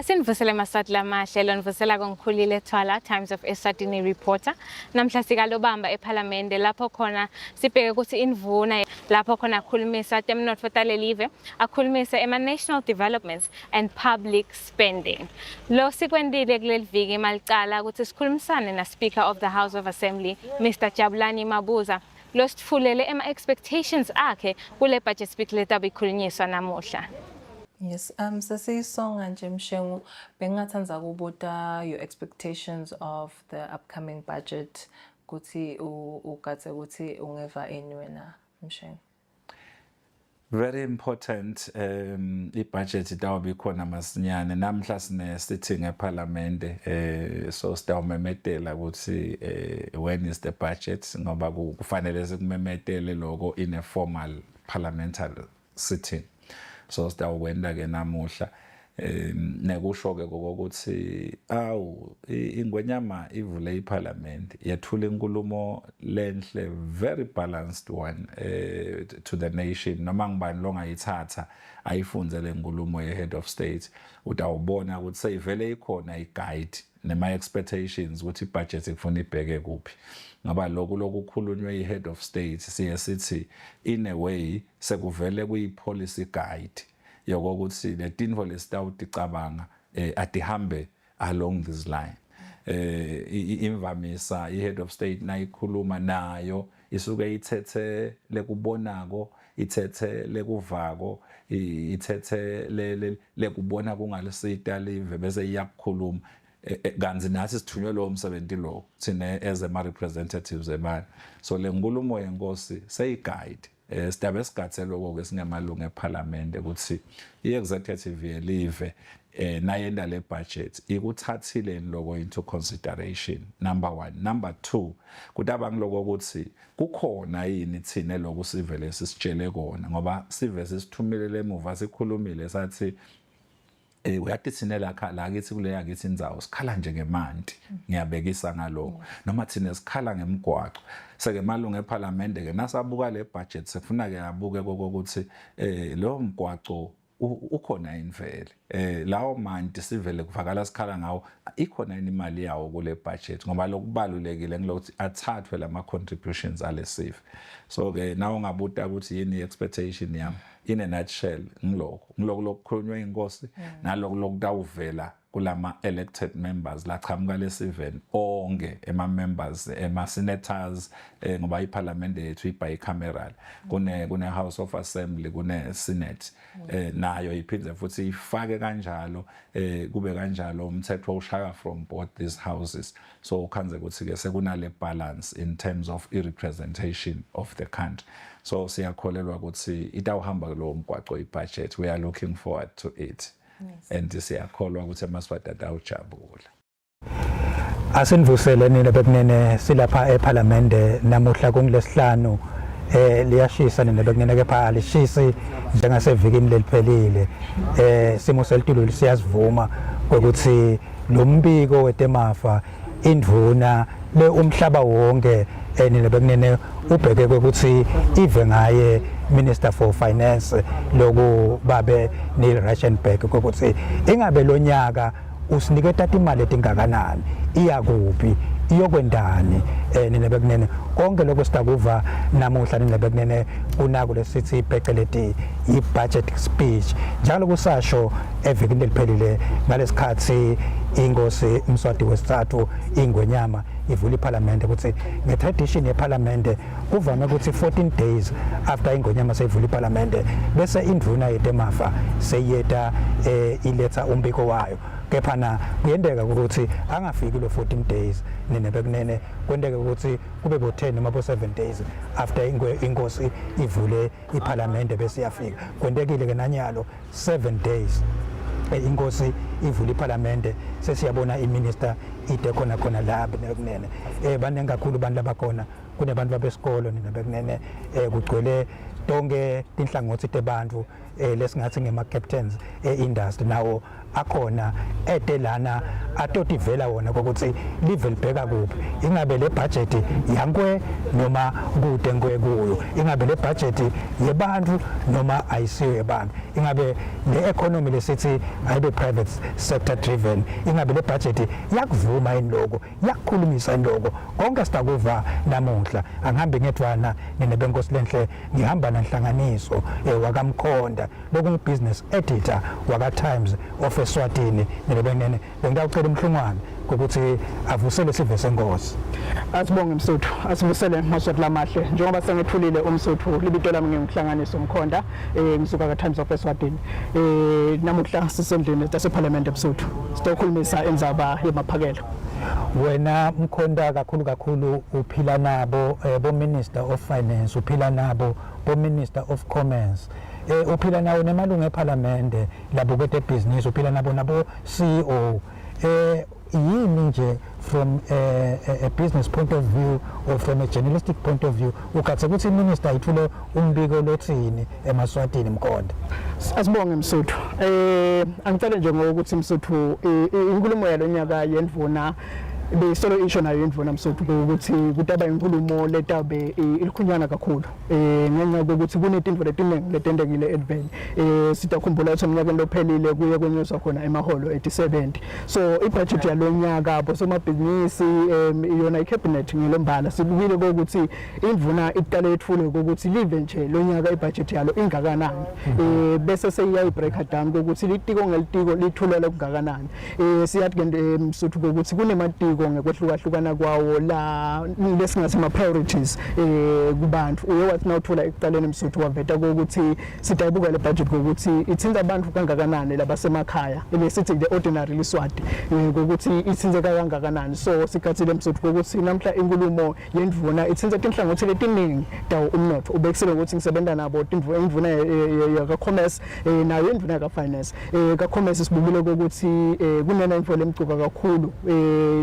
Asinivusele masatla mahlelo nivusela kongikhulile Thwala Times of Eswatini reporter. Namhla sikalobamba eParliament lapho khona sibheke ukuthi indvuna lapho khona akhulumisa temnotfo talelive, akhulumisa national developments and public spending. Lo sikwendile kuleli viki malicala ukuthi sikhulumisane na Speaker of the House of Assembly Mr. Jabulani Mabuza. Lo sitfulele expectations akhe kule budget speak letabe ikhulunyiswa namuhla. Yes, sasiyisonga nje Mshengu, bengingathanda ukubuta your expectations of the upcoming budget kuthi ukathe ukuthi ungeva ini wena Mshengu. Very important i-budget itawuba khona masinyane namhla sine sitting eParliament so sitawumemetela ukuthi when is the budget ngoba kufanele sikumemetele lokho in a formal parliamentary sitting. So sitawukwenda ke namuhla nekusho ke ukuthi ingwenyama ivule iParliament yathula inkulumo lenhle very balanced one to the nation noma ngibani longayithatha ayifunze le nkulumo ye head of state utawubona ukuthi seyivele ikhona iguide nema expectations ukuthi ibudget ikufuna ibheke kuphi ngoba lokukhulunywe i-head of state sithi in a way sekuvele kuyi-policy guide yokuthi le tinfo lesitawuticabanga atihambe along this line. Imvamisa i-head of state nayikhuluma nayo isuke ithethe lekubonako ithethe lekuvako ithethe lekubona kungalisita live bese iyakukhuluma kanzi nathi sithunywe lo umsebenzi lo thina as a representatives ebani so le nkulumo yenkosi seyiguide sitabe sigathelo lokho singemalungu eParliament ukuthi i-executive yelive nayenda le budget ikuthathile lokho into consideration number 1 number 2 kutaba ngiloko ukuthi kukhona yini thina lokho sivele sisitshele kona ngoba sive sisithumile emuva sikhulumile sathi uyathi thina la kithi kule yakithi indzawo sikhala nje ngemanti ngiyabekisa ngalokho noma thina sikhala ngemgwaqo seke malungu eParliament ke nasabuka le budget sefuna ke abuke kokuthi lo mgwaqo ukhona invele lawo manti sivele kuvakala sikhala ngawo ikhona imali yawo kule budget ngoba lokubalulekile ngilokuthi athathwe lama contributions alesive so ke nawo ngabuta ukuthi yini expectation yami in a nutshell ngilokho lokukhulunywa inkosi naloko lokutawuvela kulama elected members la chamuka le7 onke ema members ema senators ngoba iParliament yethu bicameral kune House of Assembly kune Senate nayo iphindze futhi ifake kanjalo kube kanjalo umthetho ushaya from both these houses so khanze ukuthi ke sekunale balance in terms of representation of the country so siyakholelwa ukuthi itawuhamba lo mgwaqo ibudget we are looking forward to it. Yes. And siyakholwa ukuthi amaswatata awujabula. Asinivusele nina bekunene silapha eParliament namuhla kungilesihlanu liyashisa nina bekunene kepha alishisi njengasevikini leliphelile simo selitulu siyasivuma ukuthi lo mbiko wetemafa indvuna le umhlaba wonke nina bekunene ubheke ukuthi ive ngaye Minister for Finance loku babe Neal Rijkenberg ukuthi ingabe lo nyaka usiniketa imali etingakanani iyakuphi iyokwendani nina bekunene konke lokho sitakuva namuhla nina bekunene kunako lesithi pheceleti i-budget speech njalo kusasho evikini leliphelile ngalesikhathi inkosi Mswati wesithathu ingwenyama ivula iParliament ukuthi ngetradition yeParliament kuvame ukuthi 14 days after ingwenyama seyivula iParliament bese indvuna yetemafa seyiyeta iletha umbiko wayo kepha na kuyendeka ukuthi angafiki lo 14 days nina bekunene kwendeka ukuthi kube bo 10 noma bo 7 days after inkosi ivule iParliament bese yafika kwendekile ke nanyalo 7 days inkosi ivula iParliament sesiyabona iminister ide khona la bekunene baningi kakhulu abantu labakhona kunebantu babesikolo nina bekunene kugcwele tonke tinhlangothi tebantu lesingathi ngema captains industry nawo akhona edelana atoti vela wona ukuthi live libheka kuphi ingabe le budget yankwe noma kude ngwe kuyo ingabe le budget yebantu noma ayisiyo yebantu ingabe le economy lesithi ayibe private sector driven ingabe le budget yakuvuma inloko yakukhulumisa inloko konke sitakuva namuhla angihambe ngedwana nebenkosi lenhle ngihamba nanhlanganiso wakamkhonda lokungibusiness editor waka Times of Eswatini nebenene bengicela umhlungwane ukuthi avusele sive senkosi. Asibonge Msuthu, asivusele maswati lamahle njengoba sengethulile uMsuthu libito lami ngihlanganisa umkhonda ngisuka ka Times of Eswatini. Namuhla sisendlini taseParliament eMsuthu. Sitokhulumisa indzaba yemaphakelo. Wena mkhonda kakhulu uphila nabo bo Minister of Finance, uphila nabo bo Minister of Commerce. Uphila nawo nemalungu eParliament labo kwete business uphila nabo CEO. Yini nje from a business point of view or from a journalistic point of view ukathe ukuthi minister ithule umbiko lothini eMaswatini mkhonda. Asibonge Msuthu. Angicela nje ngokuthi Msuthu inkulumo yalonyaka yendvuna besolo isho nayo indvuna Msuthu ukuthi kutaba inkulumo letabe ilikhunyana kakhulu ngenxa ukuthi kunetinto letiningi letendekile edveni sitakhumbula ukuthi umnyaka lophelile kuye kwenyuswa khona emaholo 80-70 so ibudget yalonyaka bosomabhizinisi yona icabinet ngelombala sibukile ukuthi indvuna iqale ethule ukuthi live nje lonyaka ibudget yalo ingakanani bese seyiyayibreak down ukuthi litiko ngelitiko lithulela kungakanani siyathi ke Msuthu ukuthi kunematiko ngekwehlukana kwawo la lesingathi ama priorities kubantu uyewathi nawuthola ekuqaleni Msuthu waveta ukuthi sidayibuka le budget ukuthi ithinta abantu kangakanani labasemakhaya ebesithi the ordinary liswati ukuthi ithinze kangakanani so sikathile Msuthu ukuthi namhla inkulumo yendvuna ithinze tinhlangothi letiningi dawo umnotho ubekisele ukuthi ngisebenza nabo indvuna ya commerce nayo indvuna ka finance ka commerce sibukile ukuthi kunena info lemcuka kakhulu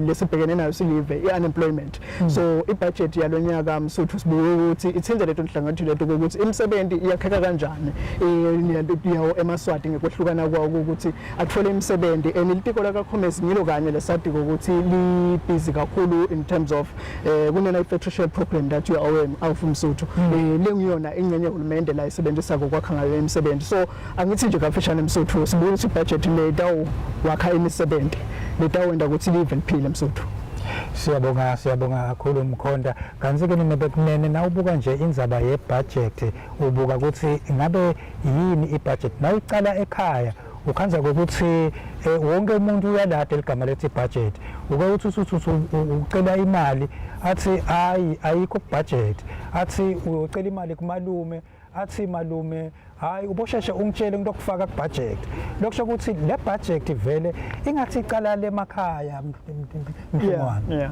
lesibhekene nayo silive unemployment so ibudget yalonyaka Msuthu sibuke ukuthi ithinze leto nhlangothi leto ukuthi imisebenzi iyakheka kanjani yawo eMaswati ngekwehlukana kwawo ukuthi athole imisebenzi enilitiko la commerce ngilo kanye lesati ukuthi li busy kakhulu in terms of kunena factory share program that you are aware of Msuthu lengiyona ingcenye uhulumende la isebenzisa kokwakha ngayo imisebenzi so angithi nje kafishane Msuthu sibuke ukuthi budget le dawo wakha imisebenzi letawenda ukuthi live liphile Msuthu. Siyabonga kakhulu mkhonda kanti ke nibekunene na ubuka nje indzaba yebudget ubuka ukuthi ngabe yini ibudget nawucala ekhaya ukhanza ukuthi wonke umuntu uyalada ligama lethi budget ukuthi ucela imali athi hayi ayikho budget athi uyocela imali kumalume athi malume hayi ubosheshe ungitshele ngokufaka ku budget lokusho ukuthi le budget vele ingathi iqala le emakhaya mhlongwane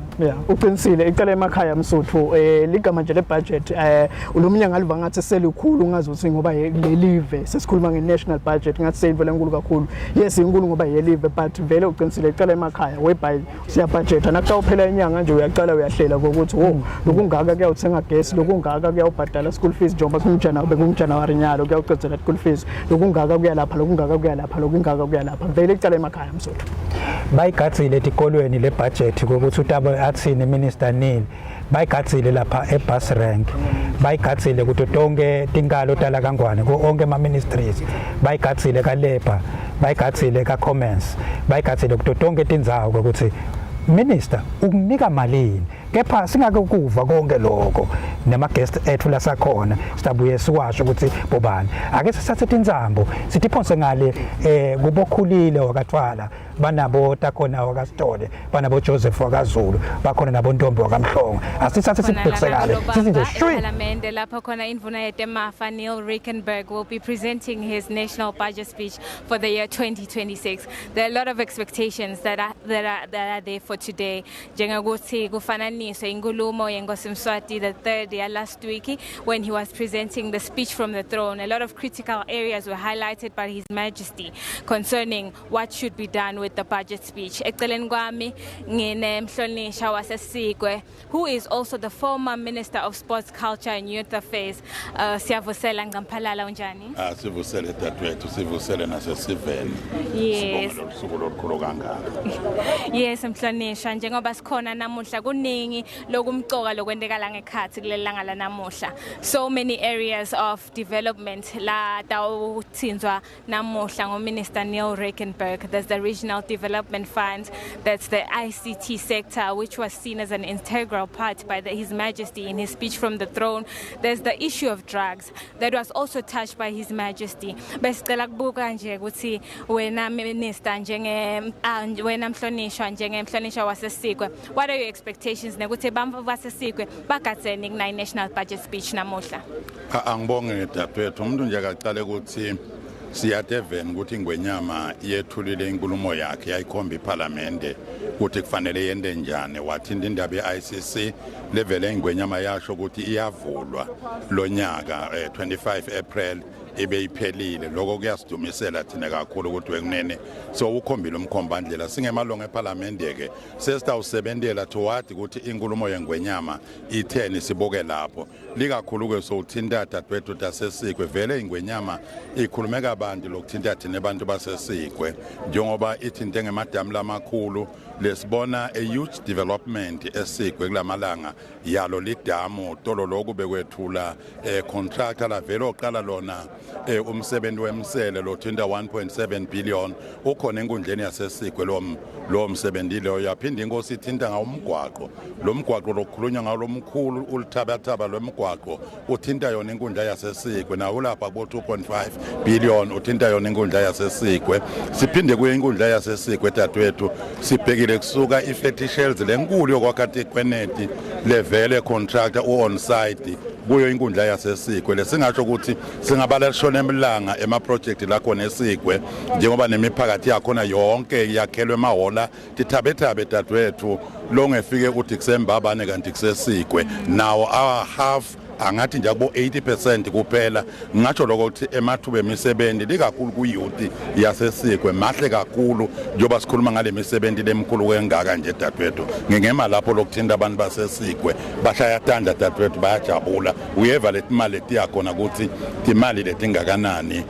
uqinisile iqala emakhaya Msuthu ligama nje le budget ulomnyaka ngaliva ngathi selikhulu ngazi ukuthi ngoba le live sesikhuluma nge-national budget ngathi seyivele enkulu kakhulu yes inkulu ngoba ye live but vele uqinisile iqala emakhaya whereby siya budget nakuxa uphela inyanga nje uyaqala uyahlela ukuthi lokungaka kuyawuthenga gas lokungaka kuyawubhadala school fees njengoba kunjana bekunjanuary nyalo kuyawuqedzela school fees lokungaka kuyalapha lokungaka kuyalapha lokungaka kuyalapha vele icala emakhaya Msuthu bayigatsile etikolweni le budget ukuthi utabo athini minister Neal bayigatsile lapha ebus rank bayigatsile kuthi tonke tinkalo tala kangwane ku onke ama ministries bayigatsile ka labor bayigatsile ka commerce bayigatsile kuthi tonke tindzawo ukuthi minister ukunika malini kepha singake ukuva konke lokho nema guest ethu la sakhona sitabuye siwasho ukuthi bobani ake sisathe tinzambo sitiphonse ngale kubokhulile wakathwala banabo takhona wakasitole banabo Joseph wakaZulu bakhona nabo Ntombi wakamhlongo asisathe sibhekise ngale sizinje Parliament lapha khona indvuna yetemafa Neal Rijkenberg will be presenting his national budget speech for the year 2026. There are a lot of expectations that are there for today njengokuthi kufanele Mhlonise inkulumo yenkosi Mswati the third year last week when he was presenting the speech from the throne. A lot of critical areas were highlighted by His Majesty concerning what should be done with the budget speech. Eceleni kwami ngine Mhlonishwa waseSigwe, who is also the former Minister of Sports, Culture and Youth Affairs. Siyavusela Ngamphalala unjani? Sivusele dadwethu, sivusele nasesiveni. Yes. Sibonga losuku olukhulu kangaka. Yes, Mhlonishwa, njengoba sikhona namuhla kuningi lokumcoka lokwendekala ngekhathi kulelanga la namuhla. So many areas of development la tawuthinzwa namuhla ngoMinister Neal Rijkenberg. There's the Regional Development Fund, that's the ICT sector, which was seen as an integral part by His Majesty in his speech from the throne. There's the issue of drugs that was also touched by His Majesty. Besicela kubuka nje ukuthi wena Minister wena Mhlonishwa Mhlonishwa waseSigwe, what are your expectations nekuthi bamva waseSigwe bagatseni ku national budget speech namuhla? Angibonge dadwethu, umuntu nje akaqale ukuthi siyadeveni ukuthi ingwenyama yethulile inkulumo yakhe yayikhomba iParliament ukuthi kufanele yende njani, wathinta indaba ye-ICC levele ingwenyama yasho ukuthi iyavulwa lo nyaka 25 April ibe iphelile. Lokho kuyasidumisela thina kakhulu ukuthi wekunene so ukhombile umkhombandlela singemalungu eParliament ke sesitawusebentela toward ukuthi inkulumo yengwenyama itheni sibuke lapho likakhulu ke so uthinta dadwethu taseSigwe vele ingwenyama ikhulume kabantu lokuthinta thina abantu baseSigwe njengoba ithinte ngemadamu lamakhulu lesibona a huge development eSigwe kulamalanga yalo lidamu tolo lokhu bekwethula contractor la vele oqala lona umsebenzi wemsele lo thinta 1.7 billion ukhona enkundleni yaseSigwe lo msebenzi lo yaphinda inkosi ithinta ngawumgwaqo lo mgwaqo lokukhulunywa ngawo lomkhulu ulithabathaba lomgwaqo uthinta yona inkundla yaseSigwe nawo lapha ku 2.5 billion uthinta yona inkundla yaseSigwe siphinde kuye inkundla yaseSigwe dadwethu sibhekile kusuka i-Fatty Shells lenkulu yokwakhathi kweneti levele contractor on site kuyo inkundla yaseSigwe lesingasho ukuthi singabala lishona emlanga ema-project lakho neSigwe njengoba nemiphakathi yakhona yonke yakhelwe emahola tithabethabe dadwethu lo ngefike ukuthi kusembabane kanti kuseSigwe nawo our half angathi nje kubo 80% kuphela ngatsho lokho ukuthi emathuba emisebenzi likakhulu kuyouth yaseSigwe mahle kakhulu njoba sikhuluma ngale misebenzi lemkhulu kengaka nje dadwethu ngingema lapho lokuthinta abantu baseSigwe bashayatanda dadwethu bayajabula uyeva lethi imali letiyakhona ukuthi imali letingakanani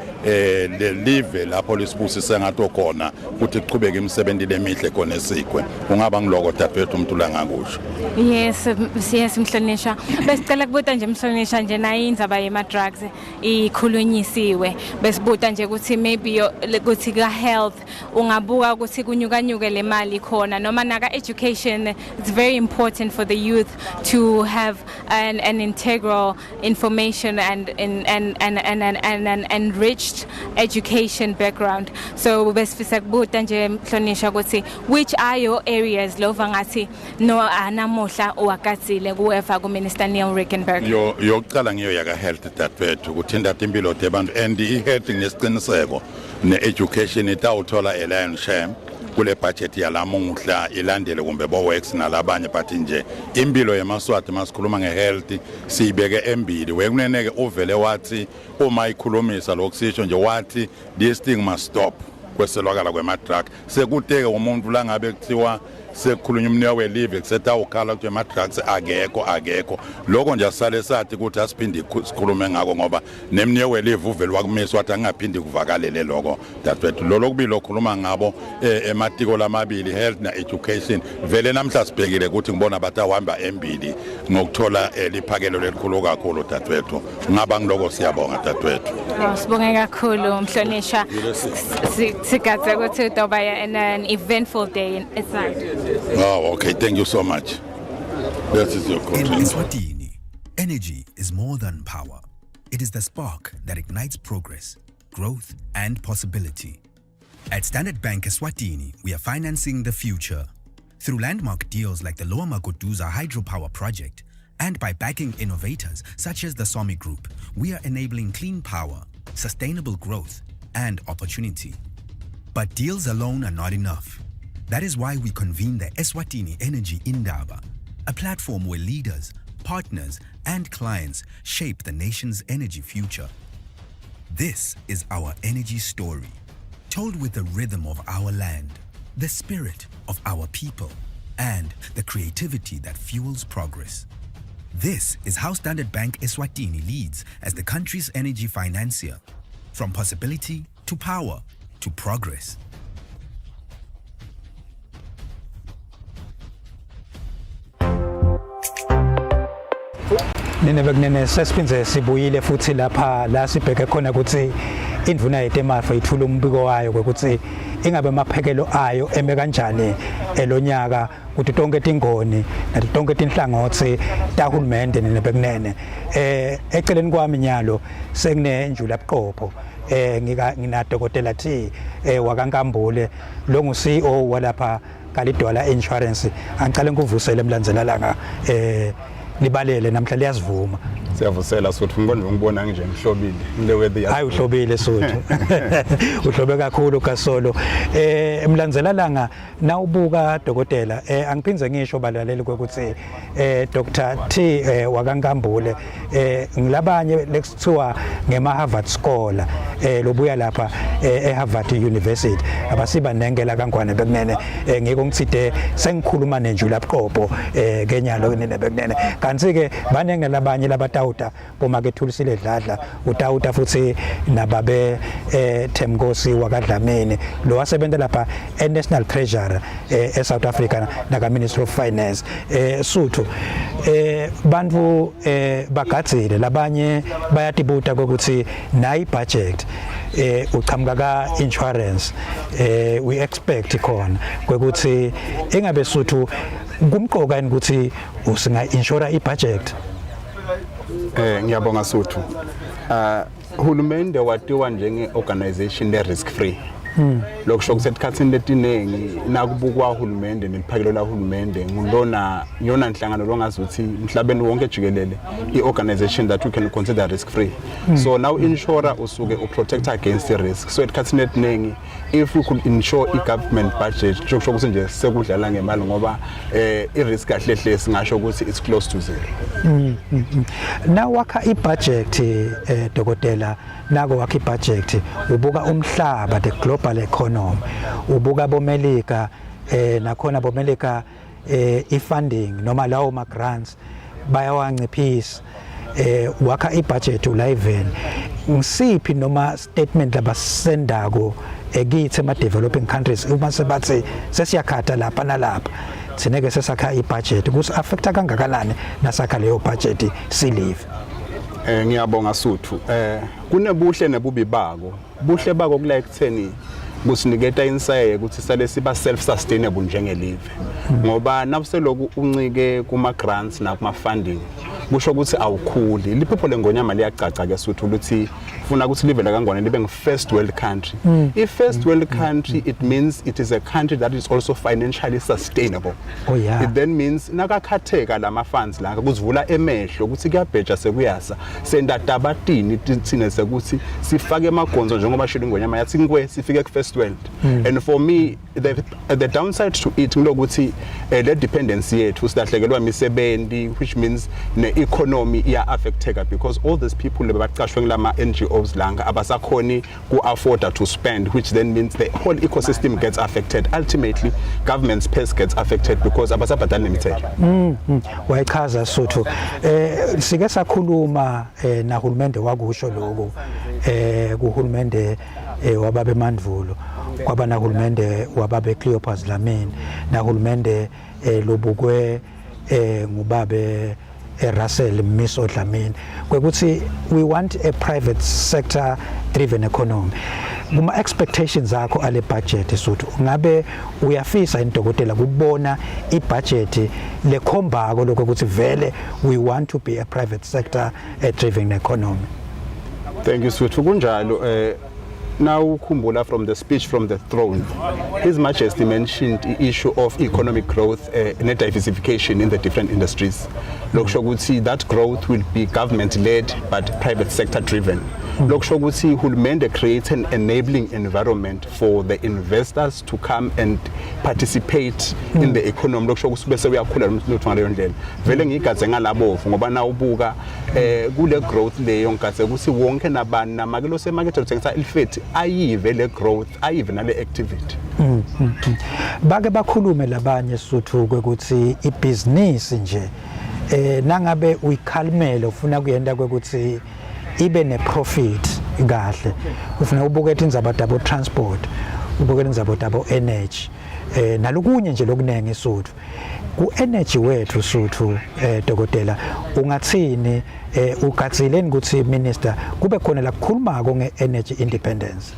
le live lapho lisibusise ngato khona ukuthi kuchubeke imisebenzi lemihle khona eSigwe ungaba ngiloko dadwethu umuntu la ngakusho. Yes, Mhlonishwa, besicela kubuta nje Mhlonishwa nje nayo indzaba yema drugs ikhulunyisiwe besibuta nje ukuthi maybe ukuthi ka health ungabuka ukuthi kunyukanyuke le mali khona noma naka education. It's very important for the youth to have an integral information and an enriched education background. So besifisa kubuta nje Mhlonishwa ukuthi which are your areas lova ngathi no anamuhla uwakatsile kuweva ku Minister Neal Rijkenberg? Yokuqala ngiyo yaka health dadwethu kuthinta impilo yabantu and i-health nesiqiniseko ne-education itawuthola a-lion share kule budget yalamuhla ilandele kumbe bo-works nalabanye but nje impilo yemaswati masikhuluma nge-health siyibeke embili wekunene-ke uvele wathi uma ikhulumisa lokusisho nje wathi this thing must stop kweselwakala kwema-drug sekuteke umuntu la ngabe kuthiwa sekukhulunywa umnikazi welive kusetawukhala ukuthi ama-drugs akekho lokho nje asale sathi ukuthi asiphinde sikhulume ngako ngoba nemnikazi welive uvele wakumisa wathi angaphindi kuvakalele lokho dadwethu lolo kubili okhuluma ngabo ematiko lamabili health na education vele namhla sibhekile ukuthi ngibona bathi awahamba embili ngokuthola liphakelo lelikhulu kakhulu dadwethu ngaba ngiloko siyabonga dadwethu. Sibonge kakhulu Mhlonishwa, sigadze ukuthi toba an eventful day inside. Oh, okay. Thank you so much. That is your In Eswatini, energy is more than power. It is the spark that ignites progress, growth, and possibility. At Standard Bank Eswatini, we are financing the future. Through landmark deals like the Lower Magoduza hydropower project, and by backing innovators such as the Somi Group, we are enabling clean power, sustainable growth, and opportunity. But deals alone are not enough. That is why we convene the Eswatini Energy Indaba, a platform where leaders, partners, and clients shape the nation's energy future. This is our energy story, told with the rhythm of our land, the spirit of our people, and the creativity that fuels progress. This is how Standard Bank Eswatini leads as the country's energy financier, from possibility to power to progress. Ninebeknene sesiphinze sibuyile futhi lapha la sibheke khona ukuthi indvuna yetemafa ithula umbiko wayo ukuthi ingabe amaphekelo ayo eme kanjani elonyaka ukuthi tonke tingoni nathi tonke tinhlangothi tahulumende ninebeknene eceleni kwami nyalo sekune njula buqopho ngina dokotela T wakankambule lo ngu CEO walapha kalidwala insurance angicela ngikuvusele emlandzelalanga libalele namhla liyasivuma siyavusela sothi ngibona nje ngihlobile le weather hayi uhlobile sothu uhlobe kakhulu kasolo emlandzelalanga nawubuka dokotela angiphinze ngisho balaleli ukuthi Dr. T wakankambule ngilabanye lekuthiwa ngema Harvard Scholar lobuya lapha eHarvard University abasiba nengela kangwane bekunene ngeke ngitside sengikhuluma nenjula buqopho kenyalo nenebeknene kanti ke banengela abanye labatawuta bomakethulisile dladla utawuta futhi nababe Themkosi wakadlamini lo wasebenza lapha eNational Treasury eSouth Africa naka Ministry of Finance suthu bantu bagadzile labanye bayatibuta ukuthi nayi budget uqhamuka ka insurance we expect khona ukuthi engabe suthu kumqoka ukuthi usinga insure ibudget ngiyabonga suthu uhulumende watiwa njenge organization le risk free lokusho kusesikhatsini letiningi nakubukwa uhulumende neliphakelo la uhulumende ngilona yona inhlangano longazuthi emhlabeni wonke jikelele iorganization that we can consider risk free so now insurer usuke uprotect against the risk so esikhatsini letiningi if we could insure i-government budget kusho ukuthi nje sekudlala ngemali ngoba i-risk kahle hle singasho ukuthi it's close to zero. Now wakha i-budget dokotela nako wakha i-budget ubuka umhlaba the global economy ubuka bomelika nakhona bomelika i-funding noma lawo ma-grants bayawanciphisa wakha i-budget ula-11 ngisiphi noma statement labasendako ekithi ema-developing countries uma sebathi sesiyakhatha lapha nalapha thineke sesakha i-budget kusi-affecta kangakanani nasakha leyo budget silive. Ngiyabonga suthu kunebuhle nebubi bako buhle bako kula ekutheni kusiniketa insight ukuthi sale siba self sustainable njengelive ngoba nawuseloku uncike kuma grants na kuma funding kusho ukuthi awukhuli liphupho lengonyama liyacaca ke suthu ukuthi ufuna ukuthi live la kangwane libe nge first world country if first world country it means it is a country that is also financially sustainable. It then means nakakhatheka lama funds la kuzivula emehlo ukuthi kuyabheja sekuyasa sendatabatini thine sekuthi sifake emagonzo njengoba shilo ingonyama yathi ngwe sifike ku first world and for me the downside to it ngilokuthi le dependency yethu sidahlekelwa imisebenzi which means ne economy iya affecteka because all these people lebacashwe ngilama NGOs langa abasakhoni ku afford to spend which then means the whole ecosystem gets affected ultimately government's purse gets affected because abasabhadali nemithetho. Wayichaza suthu sike sakhuluma nahulumende wakusho lokho kuhulumende wababe Mandvulo kwaba nahulumende wababe Cleopas Dlamini nahulumende lobukwe ngubabe Russell Miso Dlamini kwekuthi we want a private sector driven economy. Kuma expectations zakho ale budget suthu ngabe uyafisa indokotela kubona ibudget lekhombako lokho ukuthi vele we want to be a private sector driven economy. Thank you suthu kunjalo now ukhumbula from the speech from the throne His Majesty mentioned the issue of economic growth and diversification in the different industries lokusho ukuthi that growth will be government led but private sector driven lokusho ukuthi uhulumende create an enabling environment for the investors to come and participate in the economy lokusho ukuthi bese uyakhula umnotho ngaleyo ndlela vele ngigadze ngalabovu ngoba na ubuka kule growth leyo ngigadze ukuthi wonke nabani namakelo semarket uthengisa ilifethi ayive le growth ayive nale activity bake bakhulume labanye suthu ukuthi ibusiness nje nangabe uyikhalimele ufuna kuyenda ukuthi ibe ne profit kahle ufuna ubukethe inzabadabo transport ubukethe inzabadabo energy nalokunye nje lokunenge suthu ku energy wethu suthu dokotela ungathini ugathileni ukuthi minister kube khona la kukhulumako nge-energy independence.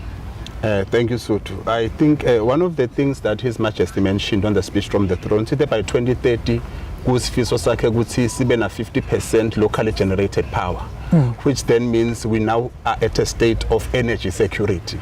Thank you, Sutu. I think one of the things that His Majesty mentioned on the speech from the throne, by 2030, kusifiso sakhe ukuthi sibe na 50% locally generated power, which then means we now are at a state of energy security.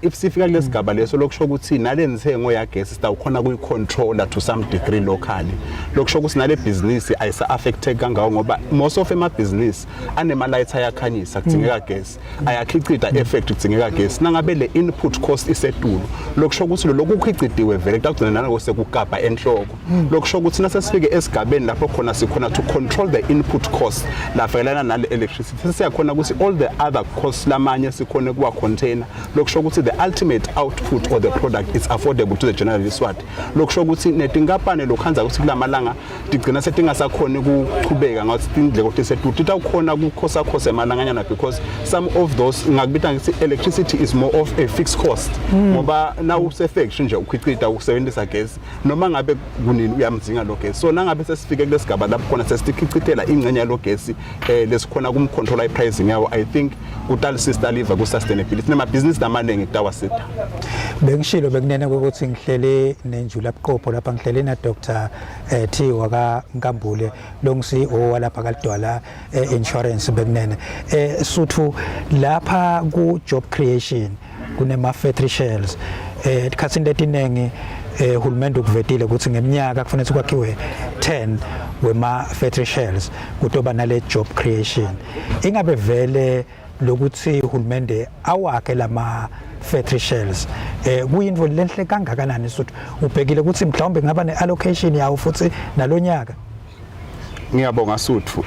If sifika lesigaba leso lokusho ukuthi nale nzengo ya gas sitawukhona kuyicontroller to some degree locally lokusho ukuthi nale business ayisa affected kangawo ngoba most of ema business anema lights ayakhanyisa kudingeka gas ayakhicita effect kudingeka gas nangabe le input cost isetulu lokusho ukuthi lokhu kukhicidiwe vele kugcina nana sekugaba enhloko lokusho ukuthi nasesifike esigabeni lapho khona sikhona to control the input cost la velana nale electricity siyakhona ukuthi all the other costs lamanye sikhona kuwa container lokusho ukuthi the ultimate output or the product is affordable to the general Eswatini lokusho ukuthi netinkampani lokhanza ukuthi kulamalanga digcina setingasakhona ukuqhubeka ngathi indleko ukuthi setutita ukhona kukhosa khosa emalanganyana because some of those ngakubita ngithi electricity is more of a fixed cost ngoba now use factory nje ukhicita ukusebenzisa gas noma ngabe kunini uyamdzinga lo gas so nangabe sesifike kulesigaba lapho khona sesikhicitela ingcenye lo gas lesikhona kumcontrol pricing yawo I think utali sister live ku sustainability nema business namanengi kutawasitha bengishilo bekunena ukuthi ngihlele nenjula buqopho lapha ngihlele na Dr. T waka Nkambule longisi owalapha kaLdwala insurance bekunene suthu lapha ku job creation kunema factory shells ikhathini letinengi uhulumende ukuvetile ukuthi ngeminyaka kufanele kwakhiwe 10 wema factory shells kutoba nale job creation ingabe vele lokuthi uhulumende awakhe lama factory shells kuyinto lenhle kangakanani suthu ubhekile ukuthi mhlawumbe ngaba neallocation yawo futhi nalonyaka ngiyabonga Suthu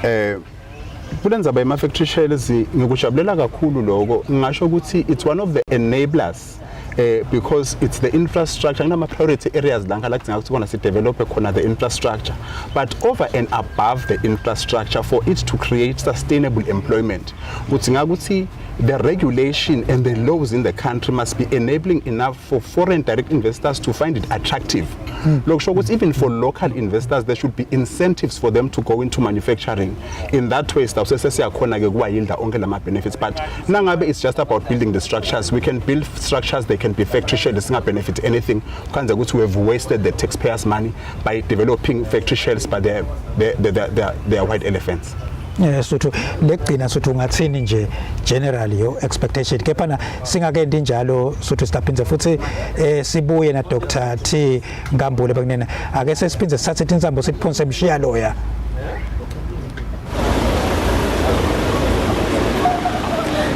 kulenza ba ema factory shells ngikujabulela kakhulu lokho ngisho ukuthi it's one of the enablers because it's the infrastructure nama priority areas la ngala kudinga ukuthi kona si develop khona the infrastructure but over and above the infrastructure for it to create sustainable employment kudinga ukuthi the regulation and the laws in the country must be enabling enough for foreign direct investors to find it attractive lokusho ukuthi even for local investors there should be incentives for them to go into manufacturing in that way stuff sesiyakhona ke kuwayilda onke lama benefits but nangabe it's just about building the structures we can build structures they can be factory shells singa benefit anything kwanza ukuthi we have wasted the taxpayers money by developing factory shells but they are white elephants. Suthu legcina suthu ungathini nje generally yo expectation kepha na singakendi njalo suthu sitaphinze futhi sibuye na Dr. T Nkambule bekunena ake sesiphinze sithathe insambo siphonse emshiya loya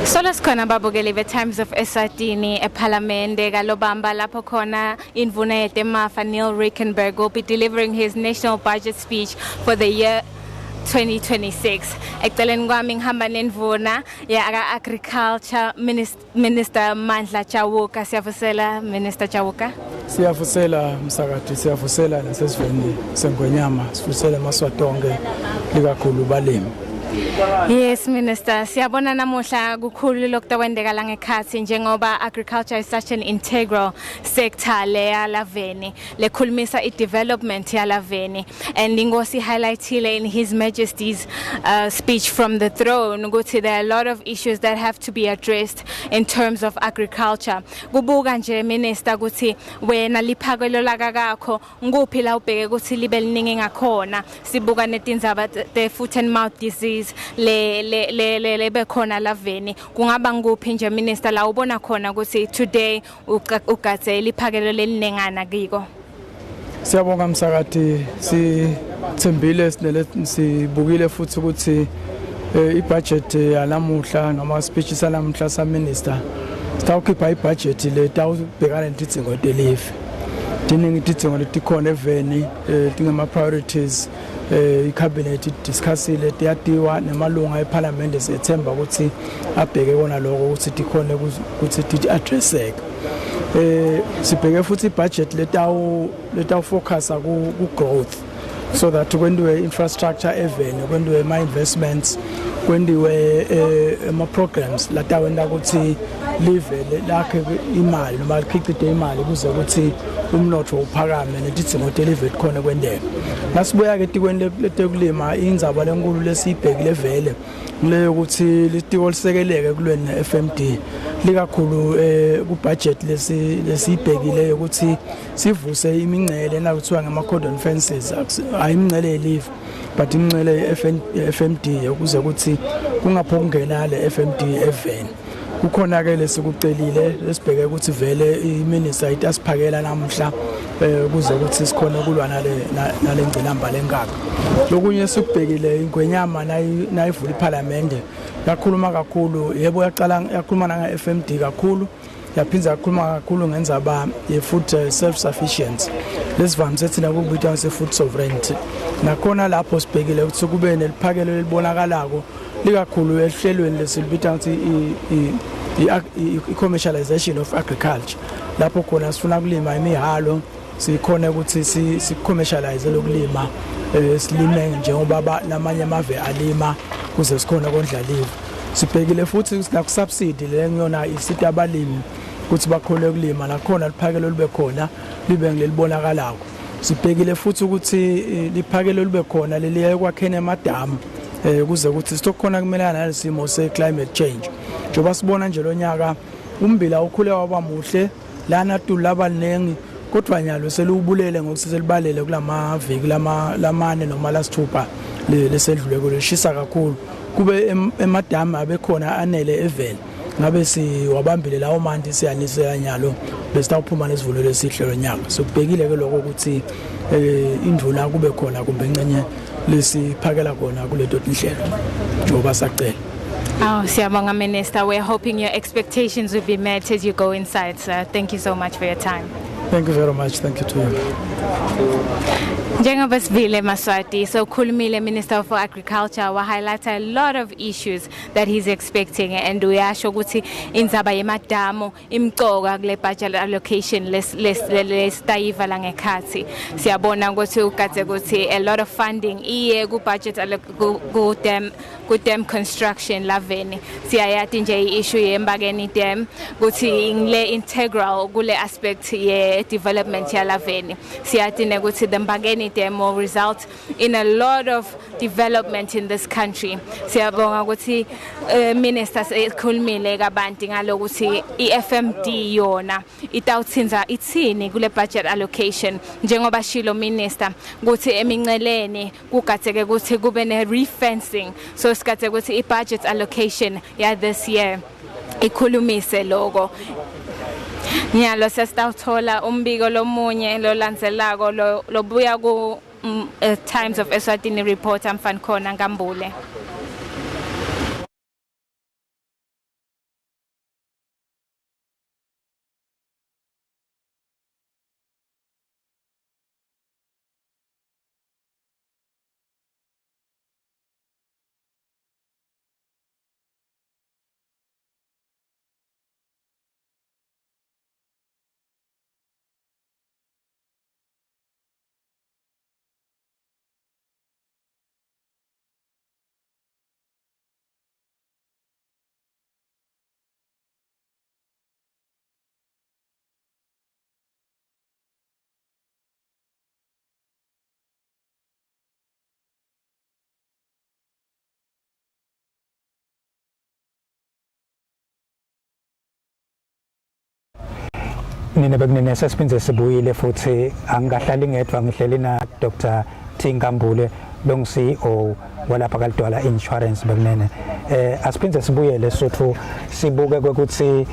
Solo sikhona babukeli be-Times of Eswatini ePhalamende kalobamba lapho khona indvuna yetemafa Neal Rijkenberg will be delivering his national budget speech for the year 2026. Eceleni kwami ngihamba nendvuna ya agriculture Minister Mandla Chawuka. Siyavusela Minister Chawuka. Siyavusela msakati siyavusela nasesiveni sengwenyama sivusela emaswatonke likakhulu balimi. Yes Minister, siyabona namuhla kukhulu lokukwendeka la ngekhathi njengoba agriculture is such an integral sector le yalaveni lekhulumisa i-development yalaveni and ingosi highlightile in His Majesty's speech from the throne ukuthi there are a lot of issues that have to be addressed in terms of agriculture. Kubuka nje Minister ukuthi wena liphakelo lakakho nguphi la ubheke ukuthi libe liningi ngakhona sibuka netindzaba the foot and mouth disease le bekhona laveni kungaba nguphi nje Minister la ubona khona ukuthi today ugathe liphakelo lelinengana kiko. Siyabonga msakati sithembile sibukile futhi ukuthi i-budget yalamuhla noma speech salamuhla sa minister sitawukhipha i-budget le tawubhekana nedidzingo telive. Diningi ididzingo letikhona eveni tingama priorities i-cabinet discussile tiyatiwa nemalunga eParliament sethemba ukuthi abheke kona lokho ukuthi tikhona ukuthi ti addresseke. Sibheke futhi i-budget letawu focus ku growth so that kwendiwe infrastructure eveni kwendiwe ma investments kwendiwe ama programs latawenda ukuthi live lakhe imali noma likhicite imali kuze ukuthi umnotho uphakame nedidzingo telive khona kwendeka. Nasibuya ke tikweni letekulima indzaba lenkulu lesibhekile vele leyo ukuthi litiko lisekeleke kulweni ne-FMD likakhulu ku budget lesibhekile ukuthi sivuse imingcele nakuthiwa ngama cordon fences ayimingcele elive but imingcele FMD ukuze ukuthi kungaphokungena le FMD eveni. Kukhona ke lesikucelile lesibheke ukuthi vele iminister itasiphakela namhla kuze ukuthi sikhona kulwa nale ngcinamba lenkaka. Lokunye sikubhekile ingwenyama nayivula iParliament yakhuluma kakhulu yebo yakhuluma nga FMD kakhulu yaphinza yakhuluma kakhulu ngenzaba ye-food self sufficiency lesivamise thina ukubitha se-food sovereignty. Nakhona lapho sibhekile ukuthi kube neliphakelo elibonakalako likakhulu ehlelweni lesilibitha ukuthi i-commercialization of agriculture lapho khona sifuna kulima imihalo sikhona ukuthi si-commercialize lokulima silime njengoba lamanye amave alima kuze sikhona kondlalive. Sibhekile futhi nakusubsidy le ngiyona isithi abalimi ukuthi bakhole kulima nakhona liphakelo libe khona libe ngelibonakalayo. Sibhekile futhi ukuthi liphakelo libe khona leliya ekwakheni amadamu kuze ukuthi sitokhona kumelana nalesimo se-climate change. Njoba sibona nje lo nyaka umbila ukhule waba muhle lana tulaba linengi kodwa nyalo selubulele ngokuselibalele kulamaviki lamane noma lasithupha lesedlule kuleshisa kakhulu kube emadamu abekhona anele eveli ngabe siwabambile lawo manje siyanisela nyalo besitawuphuma nesivuno lesihle lonyaka. Sobhekile ke lokho ukuthi induna kube khona kumbe encenye lesiphakela khona kuleto tinhlelo njoba sacela. Oh, Siyabonga Minister, we're hoping your expectations will be met as you go inside, sir. Thank you so much for your time. Thank you very much. Thank you to you. Njengoba sivile Maswati, so khulumile Minister for Agriculture wa highlight a lot of issues that he's expecting and uyasho ukuthi indzaba yemadamu imcoka kule budget allocation lesitayiva la ngekhathi. Siyabona ukuthi ukathe ukuthi a lot of funding iye ku budget ku dam construction laveni. Siyayati nje i-issue yembakeni dam ukuthi le integral kule aspect ye development ya laveni. Siyati ukuthi the mbakeni dam will result in a lot of development in this country. Siyabonga ukuthi ministers ekhulumile kabanti ngalokuthi iFMD yona itawuthinza ithini kule budget allocation njengoba shilo minister ukuthi eminceleni kugatheke ukuthi kube ne refencing so sikathe ukuthi i-budget allocation ya this year ikhulumise lokho. Nyalo sesitawuthola umbiko lomunye lolandzelako lobuya ku Times of Eswatini report amfani khona ngambule. Nina bekunene sesiphinze sibuyile futhi angikahlali ngedwa ngihleli na Dr. Thingambule longu-CEO walapha kaLdwala Insurance bekunene. Asiphinze sibuyele sothu sibuke ukuthi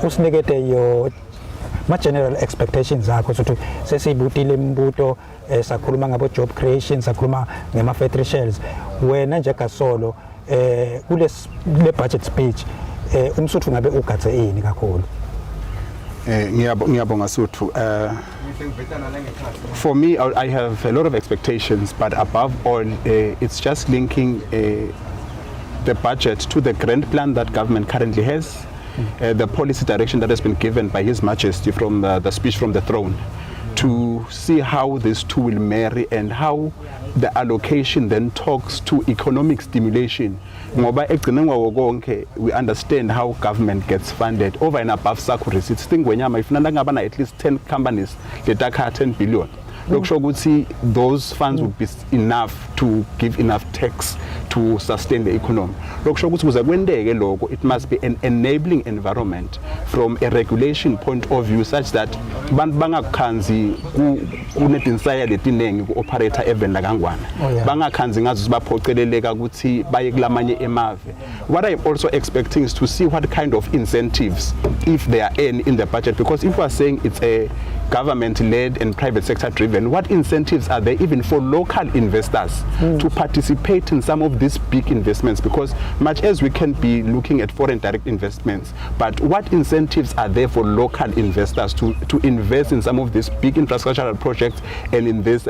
usinikete yo ma-general expectations zakho sokuthi sesiyibutile imibuto sakhuluma ngabo job creation sakhuluma ngema-factory shells wena njengasolo le budget speech umsuthu ngabe ugadze ini kakhulu. Ngiyabonga Suthu. For me, I have a lot of expectations, but above all, it's just linking the budget to the grand plan that government currently has, the policy direction that has been given by His Majesty from the speech from the throne, to see how these two will marry and how the allocation then talks to economic stimulation. Ngoba ekugcineni kwawo konke we understand how government gets funded over and above SACCO receipts. Ngwenyama ifunanda ngaba na at least 10 companies letakha 10 billion. Lokusho ukuthi those funds would be enough to give enough tax to sustain the economy. Lokusho ukuthi kuze kwendeke lokho, it must be an enabling environment from a regulation point of view such that bantu bangakhanzi kunetinsaya letinengi ku operator even la kangwana. Bangakhanzi ngazo sibaphoceleleka ukuthi baye kulamanye emave. What I'm also expecting is to see what kind of incentives, if there are any, in the budget, because if we are saying it's a government-led and private sector-driven, what incentives are there even for local investors to participate in some of these big investments? Because much as we can be looking at foreign direct investments, but what incentives are there for local investors to invest in some of these big infrastructural projects and in this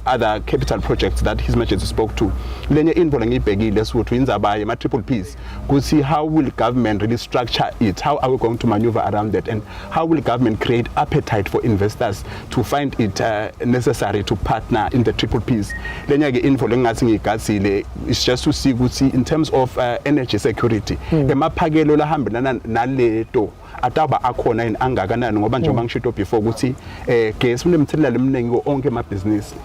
other capital projects that His Majesty spoke to? Lenye info ngibhekile Suthu indzaba yema triple Ps. To see how will government really structure it? How are we going to maneuver around that? And how will government create appetite for investors to find it necessary to partner in the triple Ps? Lenye ke info lengathi ngigazile is just to see ukuthi in terms of energy security, emaphakelo lahambelana naleto ataba akhona in angakanani ngoba njengoba ngishito before ukuthi gas unemthelela lemningi onke amabhizinisi.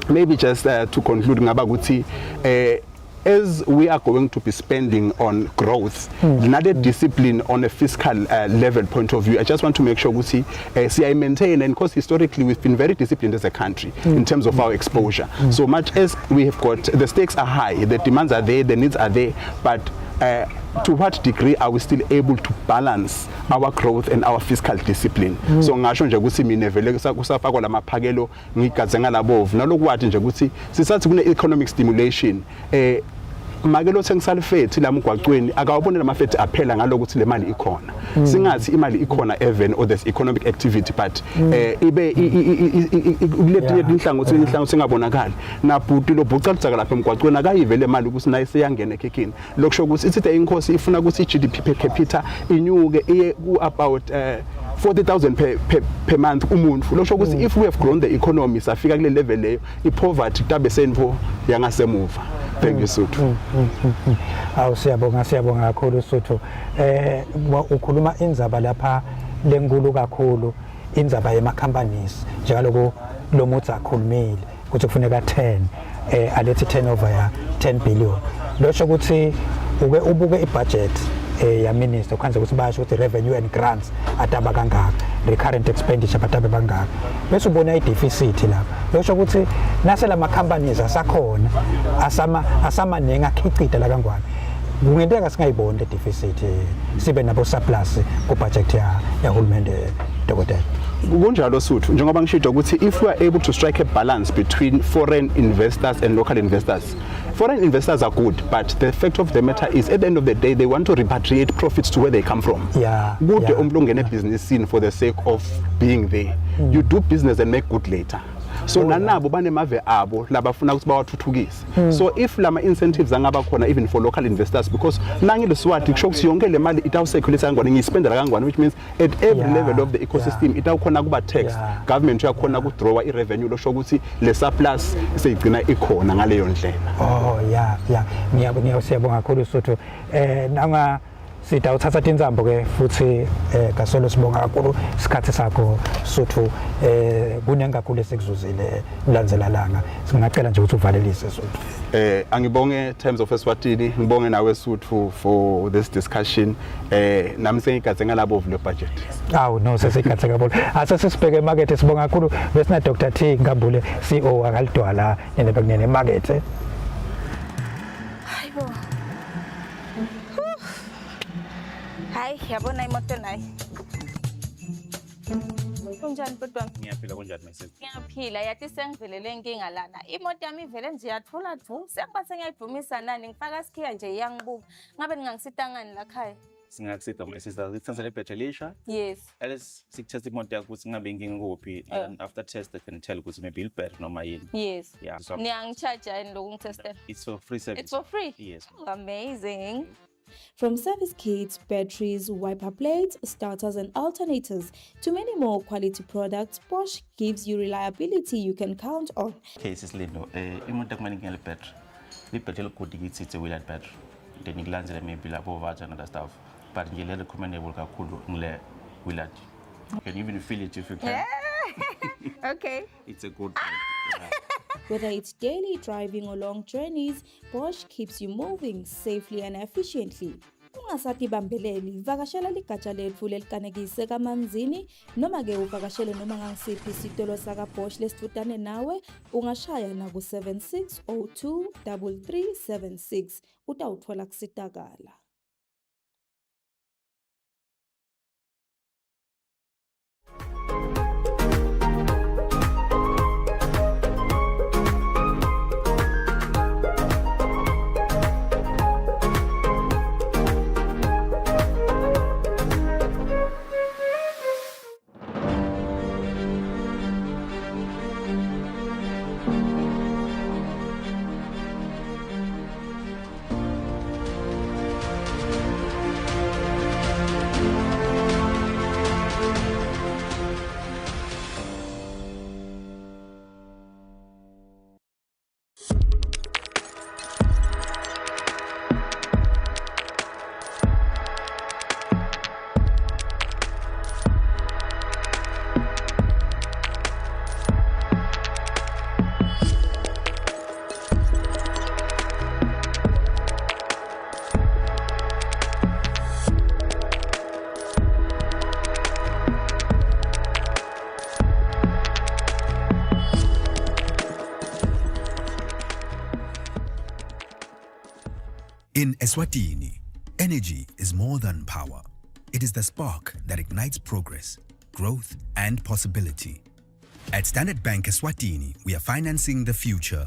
Maybe just to conclude ngaba ukuthi as we are going to be spending on growth, another discipline on a fiscal level point of view, I just want to make sure we see I maintain, and because historically we've been very disciplined as a country in terms of our exposure. So much as we have got, the stakes are high, the demands are there, the needs are there, but to what degree are we still able to balance our growth and our fiscal discipline? So ngasho nje ukuthi mina vele kusafakwa lamaphakelo ngigadze ngalabovu nalokwathi nje ukuthi sisathi kune economic stimulation makelo sengisalifethi la mgwaqweni akawubone lamafethi aphela ngalokuthi le mali ikhona. Singathi imali ikhona even or there's economic activity, but ibe kulethe inhlangothi singabonakali nabhuti lo bhucalitsaka lapha emgwaqweni akayivele imali ukuthi naye seyangena ekhekhini. Lokusho ukuthi isithe inkosi ifuna ukuthi i-GDP per capita inyuke iye ku about 40,000 per month umuntu. Lokusho ukuthi if we have grown the economy safika kule level leyo i-poverty tabe senvo yangasemuva. Thank you Suthu. Siyabonga kakhulu Suthu. Ukhuluma indzaba lapha lenkulu kakhulu, indzaba yema companies njengaloko lo muthi akhulumile ukuthi kufuneka 10 alethi turnover ya 10 billion. Losho ukuthi ubuke ibudget ya minister kwanza ukuthi basho ukuthi revenue and grants ataba kangaka, recurrent expenditure bataba bangaka, bese ubona i-deficit lapha. Losho ukuthi nase lama companies asakhona asama nenga khichita la kangwane, kungenteka singayiboni le deficit, sibe nabo surplus ku budget ya hulumende dokotela. Kunjalo Suthu njengoba ngishilo ukuthi if we are able to strike a balance between foreign investors and local investors, foreign investors are good, but the fact of the matter is at the end of the day they want to repatriate profits to where they come from. Good umuntu ungene business for the sake of being there. You do business and make good later. So nanabo banemave abo labafuna ukuthi bawathuthukise. So if lama incentives angaba khona even for local investors, because nangi leswati kusho ukuthi yonke le mali itawusekhulisa kangwane ngispendela kangwane, which means at every level of the ecosystem itawukhona kuba taxed. Government uyakhona ku draw i-revenue losho ukuthi le surplus seyigcina ikhona ngaleyo ndlela. Siyabonga kakhulu Suthu. Nanga sitawuthatha tinzambo ke futhi kasolo sibonga kakhulu isikhathi sakho Suthu, kuningi kakhulu esikuzuzile ulandzelalanga. Singacela nje ukuthi uvalelise Suthu. Angibonge Times of Eswatini, ngibonge nawe Suthu for this discussion. Nami sengigadze ngalabovu le budget. No sesigadze kakhulu. Asesibheke emarket sibonga kakhulu besina Dr. T Ngabule CEO akalidwala nene market. Hayibo. Hayi yabona imoto nayi. Unjani bhuti wami? Ngiyaphila kunjani my sister? Ngiyaphila yathi sengivelele inkinga lana. Imoto yami ivele nje yathula dvu. Sengiphathe ngiyayidumisa nani ngifaka isikhiya nje iyangibuka. Ngabe ningangisita ngani la khaya? Singakusida my sister. Sithathele ibhetri elisha. Yes. Let's test imoto yakho ukuthi ngabe inkinga kuphi and after test I can tell ukuthi maybe ilibhetri noma yini. Yes. Yeah. So Niyangicharge yini lokhu ngitestela? it's for free service. It's for free? Yes. Oh, amazing. From service kits, batteries, wiper plates, starters and alternators to many more quality products, Bosch gives you reliability you can count on. Cases lindo imoto kumele inkinga libhetri. Libhetri eligudi kithi it's a wheeled battery. Then ngilandzele maybe lapho vatcha and other stuff. But nje le recommendable kakhulu ngile wheeled. You can even feel it if you can. Yeah. Okay. It's a good one. Whether it's daily driving or long journeys, Bosch keeps you moving safely and efficiently. Ungasati bambeleli, vakashela ligatsha letfu lelikanekise kaManzini, noma ke uvakashele noma ngangsiphi isitolo saka Bosch lesifutane nawe, ungashaya na ku 7602 3376 utawuthola kusitakala. In Eswatini, energy is more than power. It is the spark that ignites progress, growth, and possibility. At Standard Bank Eswatini, we are financing the future.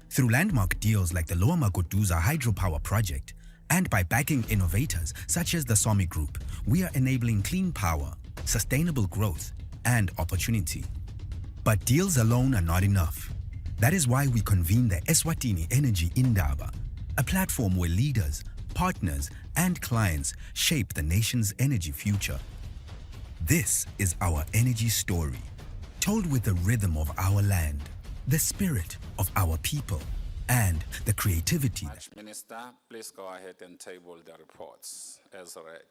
Through landmark deals like the Lower Magoduza hydropower project, and by backing innovators such as the Somi Group, we are enabling clean power, sustainable growth, and opportunity. But deals alone are not enough. That is why we convene the Eswatini Energy Indaba, a platform where leaders, partners, and clients shape the nation's energy future. This is our energy story, told with the rhythm of our land, the spirit of our people, and the creativity. Minister, please go ahead and table the reports as read.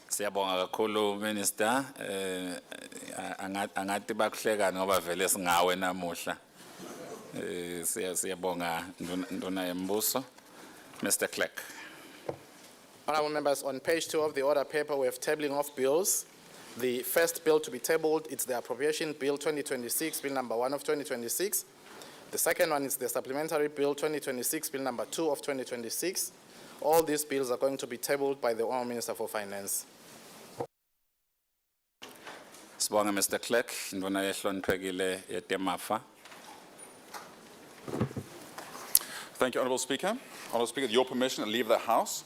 Siyabonga kakhulu Minister, angathi bakuhleka ngoba vele singawe namuhla. Siyabonga nduna yembuso. Mr. Clerk. Honourable members, on page 2 of the order paper, we have tabling of bills. The first bill to be tabled is the appropriation bill 2026, bill number 1 of 2026. The second one is the supplementary bill 2026, bill number 2 of 2026. All these bills are going to be tabled by the Honourable Minister for Finance. Sibonga Mr. Clerk, nduna yehloniphekile yetemafa. Thank you, Honourable Speaker. Honourable Speaker, with your permission, I'll leave the House.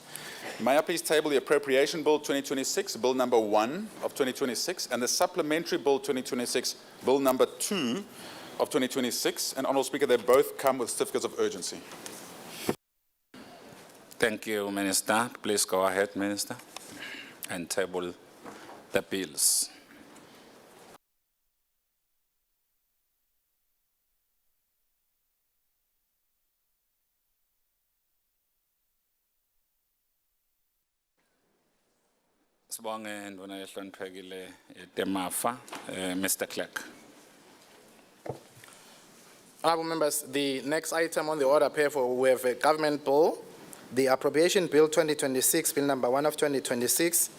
May I please table the Appropriation Bill 2026, Bill number 1 of 2026, and the Supplementary Bill 2026, Bill number 2 of 2026. And Honourable Speaker, they both come with certificates of urgency. Thank you, Minister. Please go ahead, Minister, and table the bills. Sibonge nduna yehloniphekile yetemafa, Mr. Clerk. Honourable members, the next item on the order paper, we have a government bill, the Appropriation Bill 2026, bill number 1 of 2026.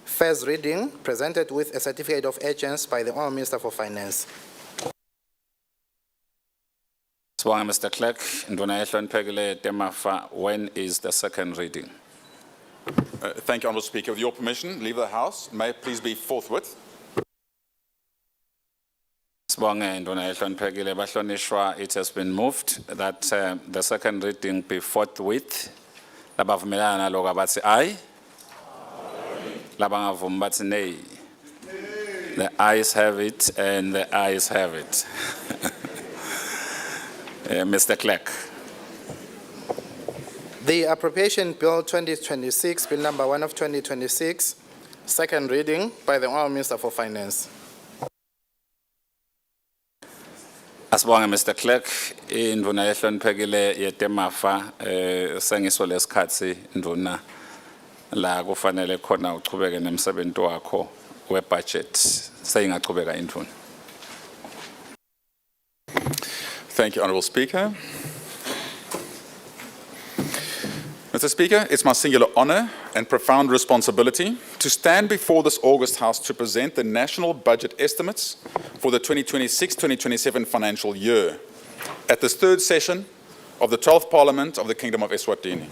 First reading, presented with a certificate of urgency by the Honourable Minister for Finance. Mr. Clerk, when is the second reading? Thank you, Honourable Speaker. With your permission, leave the House. May it please be forthwith. It has been moved that the second reading be forthwith. Aye. Nay. The ayes have it and the ayes have it. Mr. Clerk. The Appropriation Bill 2026, Bill number 1 of 2026, second reading by the Honourable Minister for Finance. Asibonge Mr. Clerk, induna ehloniphekile yetemafa sengiso lesikhathi induna la kufanele khona uchubeke nemsebenzi wakho webudget seyingachubeka induna. Thank you, Honourable Speaker. Mr. Speaker, it's my singular honour and profound responsibility to stand before this August House to present the national budget estimates for the 2026-2027 financial year at this third session of the 12th Parliament of the Kingdom of Eswatini.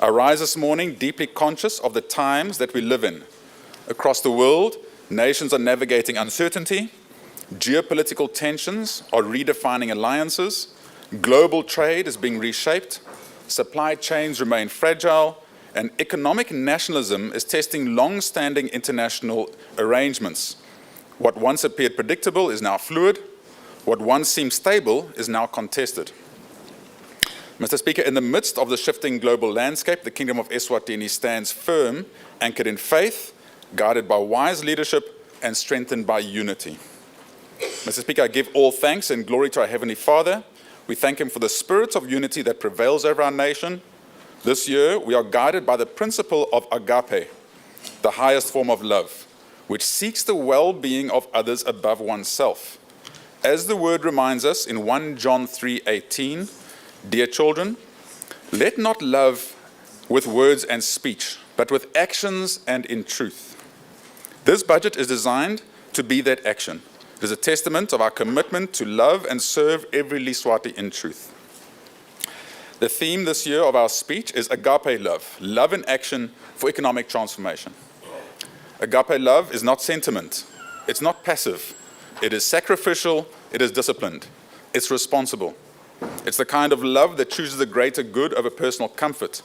I rise this morning deeply conscious of the times that we live in. Across the world, nations are navigating uncertainty, geopolitical tensions are redefining alliances, global trade is being reshaped, supply chains remain fragile, and economic nationalism is testing long-standing international arrangements. What once appeared predictable is now fluid. What once seemed stable is now contested. Mr. Speaker, in the midst of the shifting global landscape, the Kingdom of Eswatini stands firm, anchored in faith, guided by wise leadership, and strengthened by unity. Mr. Speaker, I give all thanks and glory to our Heavenly Father. We thank Him for the spirit of unity that prevails over our nation. This year, we are guided by the principle of agape, the highest form of love, which seeks the well-being of others above oneself. As the word reminds us in 1 John 3:18, dear children, let not love with words and speech, but with actions and in truth. This budget is designed to be that action. It is a testament of our commitment to love and serve every Liswati in truth. The theme this year of our speech is agape love, love in action for economic transformation. Agape love is not sentiment. It's not passive. It is sacrificial. It is disciplined. It's responsible. It's the kind of love that chooses the greater good over personal comfort.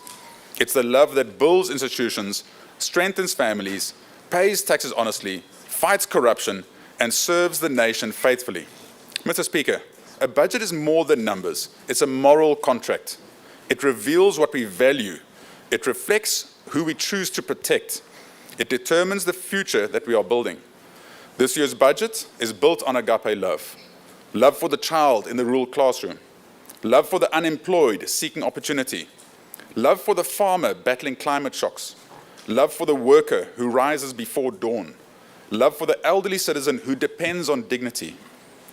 It's the love that builds institutions, strengthens families, pays taxes honestly, fights corruption, and serves the nation faithfully. Mr. Speaker, a budget is more than numbers. It's a moral contract. It reveals what we value. It reflects who we choose to protect. It determines the future that we are building. This year's budget is built on agape love. Love for the child in the rural classroom. Love for the unemployed seeking opportunity. Love for the farmer battling climate shocks. Love for the worker who rises before dawn. Love for the elderly citizen who depends on dignity.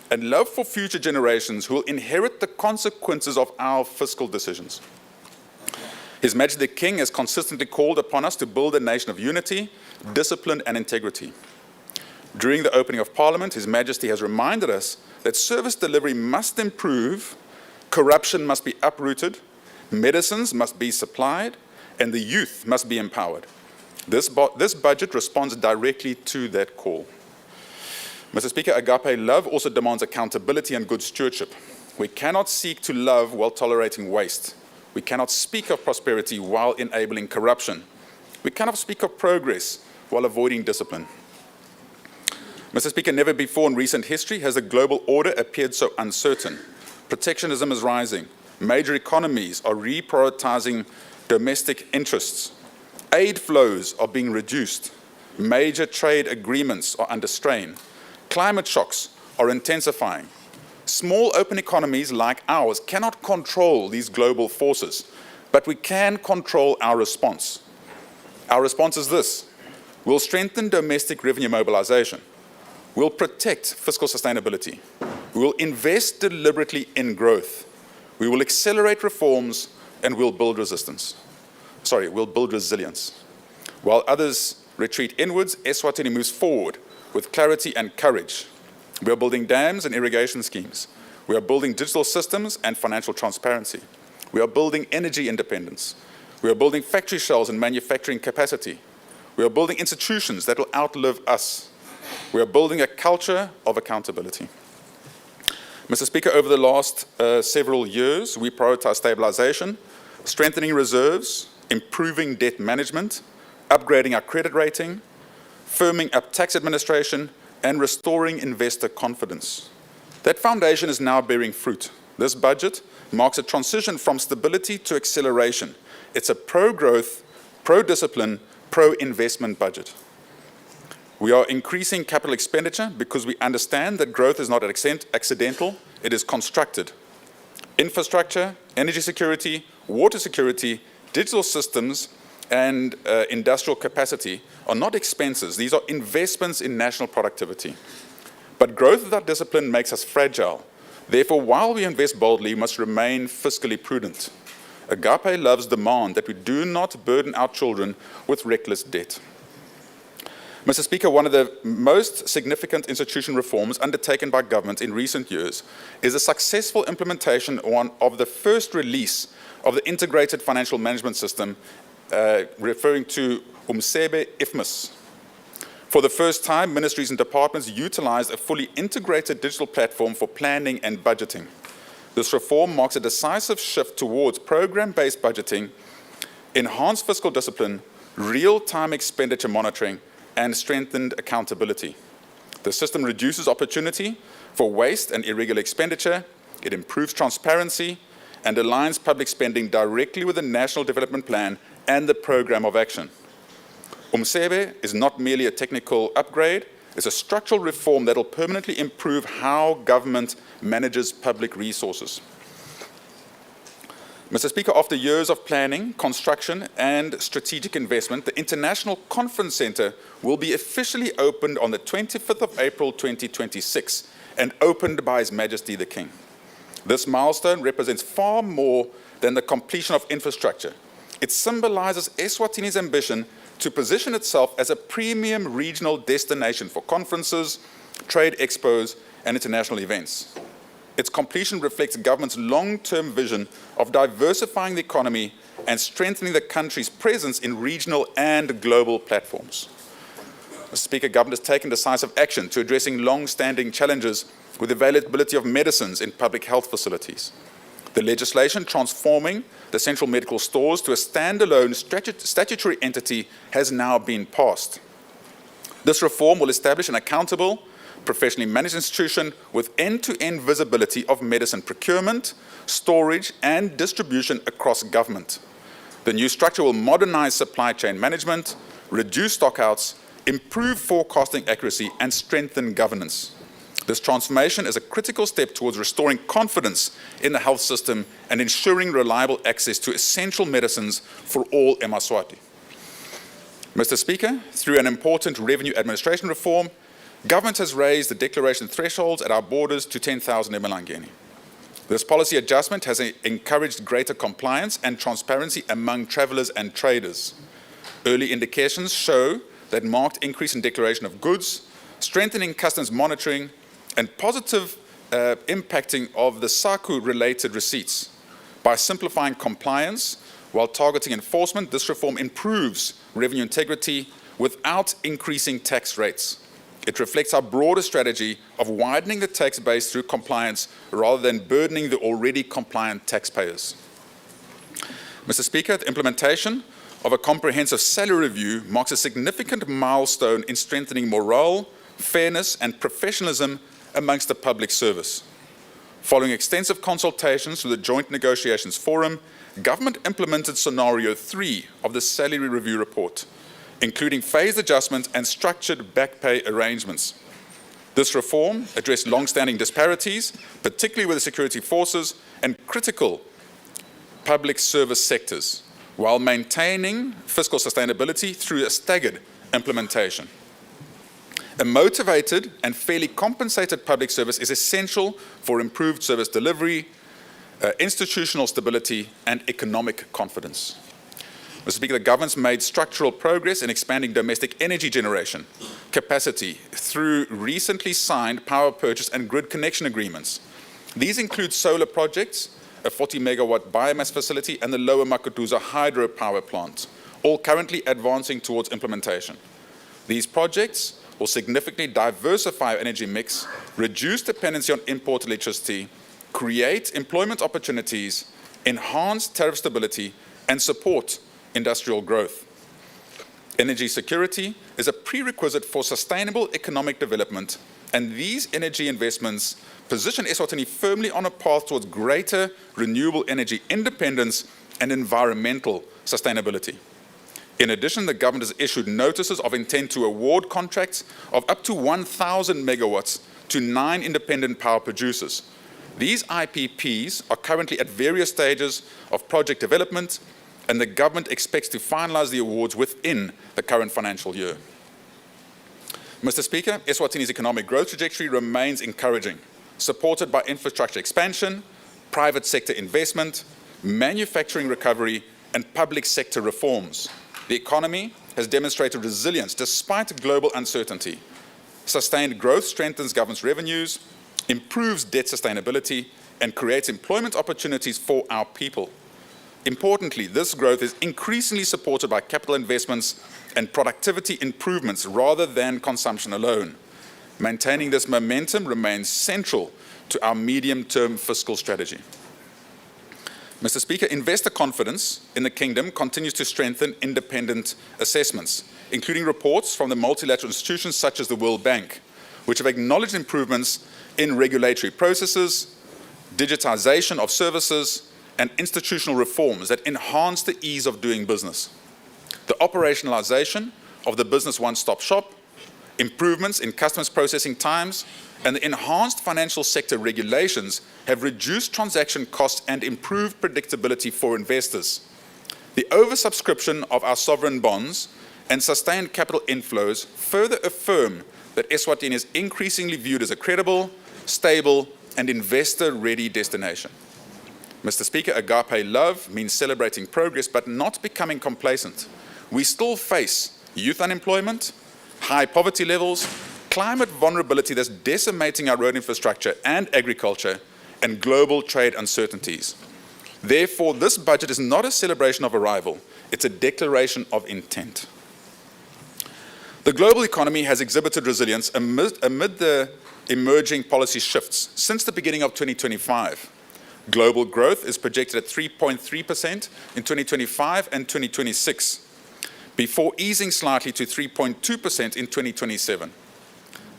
And love for future generations who will inherit the consequences of our fiscal decisions. His Majesty the King has consistently called upon us to build a nation of unity, discipline, and integrity. During the opening of Parliament, His Majesty has reminded us that service delivery must improve, corruption must be uprooted, medicines must be supplied, and the youth must be empowered. This budget responds directly to that call. Mr. Speaker, agape love also demands accountability and good stewardship. We cannot seek to love while tolerating waste. We cannot speak of prosperity while enabling corruption. We cannot speak of progress while avoiding discipline. Mr. Speaker, never before in recent history has the global order appeared so uncertain. Protectionism is rising. Major economies are reprioritizing domestic interests. Aid flows are being reduced. Major trade agreements are under strain. Climate shocks are intensifying. Small open economies like ours cannot control these global forces, but we can control our response. Our response is this: we'll strengthen domestic revenue mobilization. We'll protect fiscal sustainability. We will invest deliberately in growth. We will accelerate reforms, and we'll build resilience. While others retreat inwards, Eswatini moves forward with clarity and courage. We are building dams and irrigation schemes. We are building digital systems and financial transparency. We are building energy independence. We are building factory shells and manufacturing capacity. We are building institutions that will outlive us. We are building a culture of accountability. Mr. Speaker, over the last several years, we prioritized stabilization, strengthening reserves, improving debt management, upgrading our credit rating, firming up tax administration, and restoring investor confidence. That foundation is now bearing fruit. This budget marks a transition from stability to acceleration. It's a pro-growth, pro-discipline, pro-investment budget. We are increasing capital expenditure because we understand that growth is not accidental, it is constructed. Infrastructure, energy security, water security, digital systems, and industrial capacity are not expenses. These are investments in national productivity. But growth without discipline makes us fragile. Therefore, while we invest boldly, we must remain fiscally prudent. Agape loves demand that we do not burden our children with reckless debt. Mr. Speaker, one of the most significant institution reforms undertaken by government in recent years is the successful implementation of the first release of the Integrated Financial Management System, referring to UMSEBE IFMIS. For the first time, ministries and departments utilized a fully integrated digital platform for planning and budgeting. This reform marks a decisive shift towards program-based budgeting, enhanced fiscal discipline, real-time expenditure monitoring, and strengthened accountability. The system reduces opportunity for waste and irregular expenditure, it improves transparency, and aligns public spending directly with the National Development Plan and the Programme of Action. UMSEBE is not merely a technical upgrade, it's a structural reform that will permanently improve how government manages public resources. Mr. Speaker, after years of planning, construction, and strategic investment, the International Conference Centre will be officially opened on the 25th of April 2026 and opened by His Majesty the King. This milestone represents far more than the completion of infrastructure. It symbolizes Eswatini's ambition to position itself as a premium regional destination for conferences, trade expos, and international events. Its completion reflects the government's long-term vision of diversifying the economy and strengthening the country's presence in regional and global platforms. Mr. Speaker, government has taken decisive action to addressing long-standing challenges with the availability of medicines in public health facilities. The legislation transforming the central medical stores to a standalone statutory entity has now been passed. This reform will establish an accountable, professionally managed institution with end-to-end visibility of medicine procurement, storage, and distribution across government. The new structure will modernize supply chain management, reduce stockouts, improve forecasting accuracy, and strengthen governance. This transformation is a critical step towards restoring confidence in the health system and ensuring reliable access to essential medicines for all eMaSwati. Mr. Speaker, through an important revenue administration reform, government has raised the declaration thresholds at our borders to 10,000 emalangeni. This policy adjustment has encouraged greater compliance and transparency among travellers and traders. Early indications show that marked increase in declaration of goods, strengthening customs monitoring, and positive impacting of the SACU-related receipts. By simplifying compliance while targeting enforcement, this reform improves revenue integrity without increasing tax rates. It reflects our broader strategy of widening the tax base through compliance rather than burdening the already compliant taxpayers. Mr. Speaker, the implementation of a comprehensive salary review marks a significant milestone in strengthening morale, fairness, and professionalism amongst the public service. Following extensive consultations with the Joint Negotiations Forum, government implemented Scenario 3 of the Salary Review Report, including phased adjustment and structured back pay arrangements. This reform addressed long-standing disparities, particularly with the security forces and critical public service sectors, while maintaining fiscal sustainability through a staggered implementation. A motivated and fairly compensated public service is essential for improved service delivery, institutional stability, and economic confidence. Mr. Speaker, the government's made structural progress in expanding domestic energy generation capacity through recently signed power purchase and grid connection agreements. These include solar projects, a 40-megawatt biomass facility, and the Lower Makutuza hydropower plant, all currently advancing towards implementation. These projects will significantly diversify our energy mix, reduce dependency on import electricity, create employment opportunities, enhance tariff stability, and support industrial growth. Energy security is a prerequisite for sustainable economic development, and these energy investments position Eswatini firmly on a path towards greater renewable energy independence and environmental sustainability. In addition, the government has issued notices of intent to award contracts of up to 1,000 megawatts to 9 independent power producers. These IPPs are currently at various stages of project development, and the government expects to finalize the awards within the current financial year. Mr. Speaker, Eswatini's economic growth trajectory remains encouraging, supported by infrastructure expansion, private sector investment, manufacturing recovery, and public sector reforms. The economy has demonstrated resilience despite global uncertainty. Sustained growth strengthens government's revenues, improves debt sustainability, and creates employment opportunities for our people. Importantly, this growth is increasingly supported by capital investments and productivity improvements rather than consumption alone. Maintaining this momentum remains central to our medium-term fiscal strategy. Mr. Speaker, investor confidence in the Kingdom continues to strengthen independent assessments, including reports from the multilateral institutions such as the World Bank, which have acknowledged improvements in regulatory processes, digitization of services, and institutional reforms that enhance the ease of doing business. The operationalization of the business one-stop shop, improvements in customs processing times, and the enhanced financial sector regulations have reduced transaction costs and improved predictability for investors. The oversubscription of our sovereign bonds and sustained capital inflows further affirm that Eswatini is increasingly viewed as a credible, stable, and investor-ready destination. Mr. Speaker, agape love means celebrating progress but not becoming complacent. We still face youth unemployment, high poverty levels, climate vulnerability that's decimating our road infrastructure and agriculture, and global trade uncertainties. Therefore, this budget is not a celebration of arrival, it's a declaration of intent. The global economy has exhibited resilience amid the emerging policy shifts since the beginning of 2025. Global growth is projected at 3.3% in 2025 and 2026, before easing slightly to 3.2% in 2027.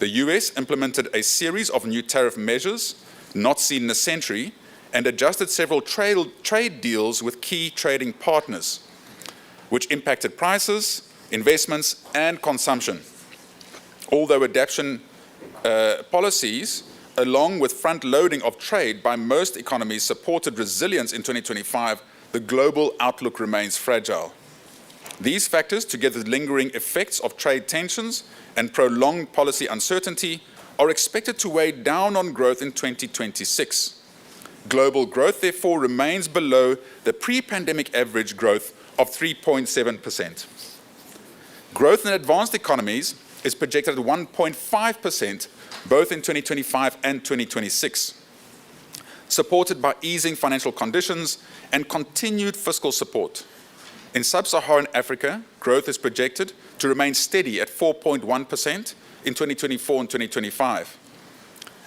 The US implemented a series of new tariff measures not seen in a century and adjusted several trade deals with key trading partners, which impacted prices, investments, and consumption. Although adaptation policies, along with front-loading of trade by most economies, supported resilience in 2025, the global outlook remains fragile. These factors, together with lingering effects of trade tensions and prolonged policy uncertainty, are expected to weigh down on growth in 2026. Global growth, therefore, remains below the pre-pandemic average growth of 3.7%. Growth in advanced economies is projected at 1.5%, both in 2025 and 2026, supported by easing financial conditions and continued fiscal support. In sub-Saharan Africa, growth is projected to remain steady at 4.1% in 2024 and 2025,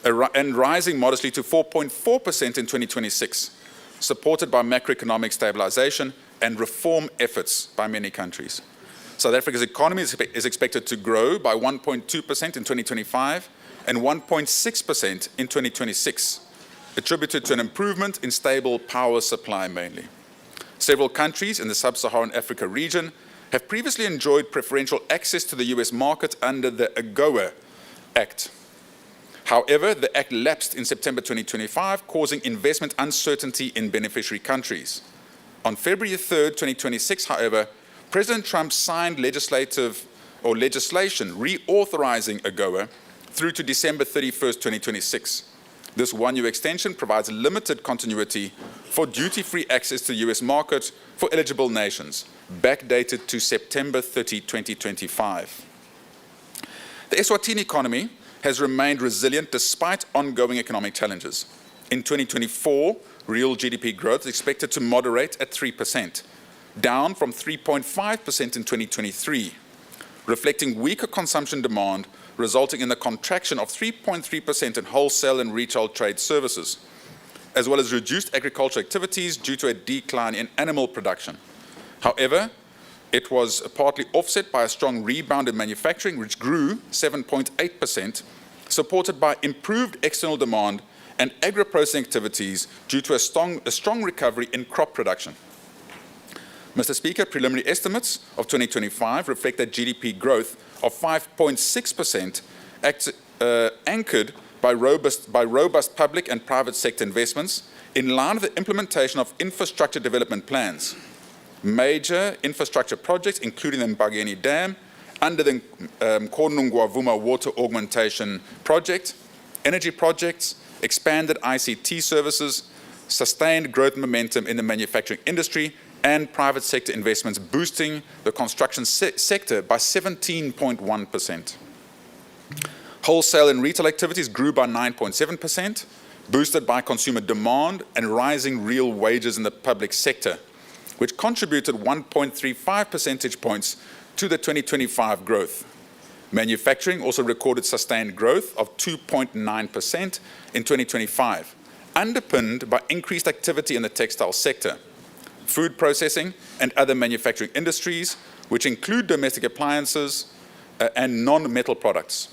and rising modestly to 4.4% in 2026, supported by macroeconomic stabilization and reform efforts by many countries. South Africa's economy is expected to grow by 1.2% in 2025 and 1.6% in 2026, attributed to an improvement in stable power supply mainly. Several countries in the sub-Saharan Africa region have previously enjoyed preferential access to the US market under the AGOA Act. However, the Act lapsed in September 2025, causing investment uncertainty in beneficiary countries. On February 3rd, 2026, however, President Trump signed legislation reauthorizing AGOA through to December 31st, 2026. This one-year extension provides limited continuity for duty-free access to the US market for eligible nations, backdated to September 30, 2025. The Eswatini economy has remained resilient despite ongoing economic challenges. In 2024, real GDP growth is expected to moderate at 3%, down from 3.5% in 2023, reflecting weaker consumption demand, resulting in the contraction of 3.3% in wholesale and retail trade services, as well as reduced agricultural activities due to a decline in animal production. However, it was partly offset by a strong rebound in manufacturing, which grew 7.8%, supported by improved external demand and agro-processing activities due to a strong recovery in crop production. Mr. Speaker, preliminary estimates of 2025 reflect a GDP growth of 5.6%, anchored by robust public and private sector investments in line with the implementation of infrastructure development plans. Major infrastructure projects, including the Mbageni Dam, under the Konungwavuma Water Augmentation Project, energy projects, expanded ICT services, sustained growth momentum in the manufacturing industry, and private sector investments boosting the construction sector by 17.1%. Wholesale and retail activities grew by 9.7%, boosted by consumer demand and rising real wages in the public sector, which contributed 1.35 percentage points to the 2025 growth. Manufacturing also recorded sustained growth of 2.9% in 2025, underpinned by increased activity in the textile sector, food processing and other manufacturing industries, which include domestic appliances and non-metal products.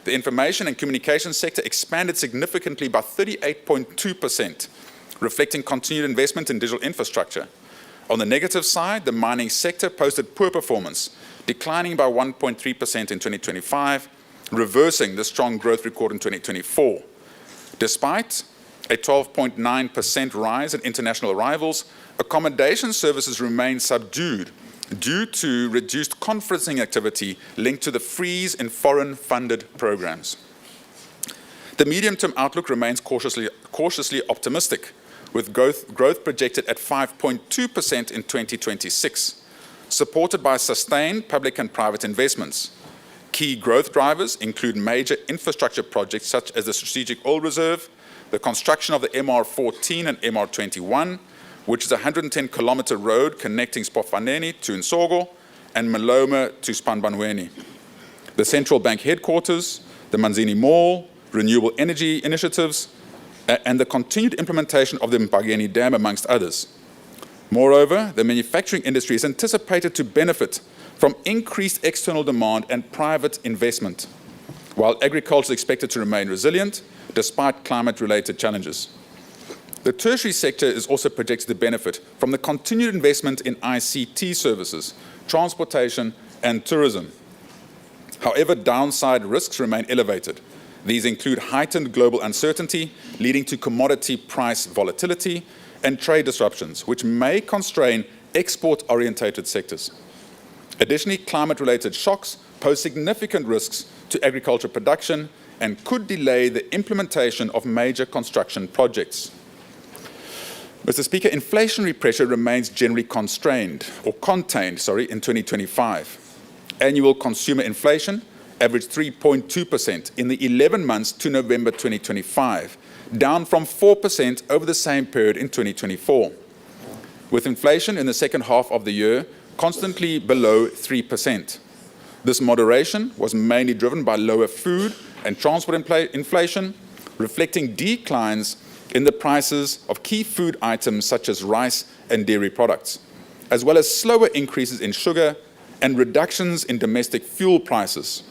The information and communication sector expanded significantly by 38.2%, reflecting continued investment in digital infrastructure. On the negative side, the mining sector posted poor performance, declining by 1.3% in 2025, reversing the strong growth record in 2024. Despite a 12.9% rise in international arrivals, accommodation services remain subdued due to reduced conferencing activity linked to the freeze in foreign-funded programs. The medium-term outlook remains cautiously optimistic, with growth projected at 5.2% in 2026, supported by sustained public and private investments. Key growth drivers include major infrastructure projects such as the Strategic Oil Reserve, the construction of the MR14 and MR21, which is a 110-kilometer road connecting Spofaneni to Nsogo and Maloma to Spanbanweni. The central bank headquarters, the Manzini Mall, renewable energy initiatives, and the continued implementation of the Mbageni Dam, amongst others. Moreover, the manufacturing industry is anticipated to benefit from increased external demand and private investment, while agriculture is expected to remain resilient despite climate-related challenges. The tertiary sector is also projected to benefit from the continued investment in ICT services, transportation, and tourism. However, downside risks remain elevated. These include heightened global uncertainty, leading to commodity price volatility and trade disruptions, which may constrain export-orientated sectors. Additionally, climate-related shocks pose significant risks to agriculture production and could delay the implementation of major construction projects. Mr. Speaker, inflationary pressure remains generally contained in 2025. Annual consumer inflation averaged 3.2% in the 11 months to November 2025, down from 4% over the same period in 2024, with inflation in the second half of the year constantly below 3%. This moderation was mainly driven by lower food and transport inflation, reflecting declines in the prices of key food items such as rice and dairy products, as well as slower increases in sugar and reductions in domestic fuel prices.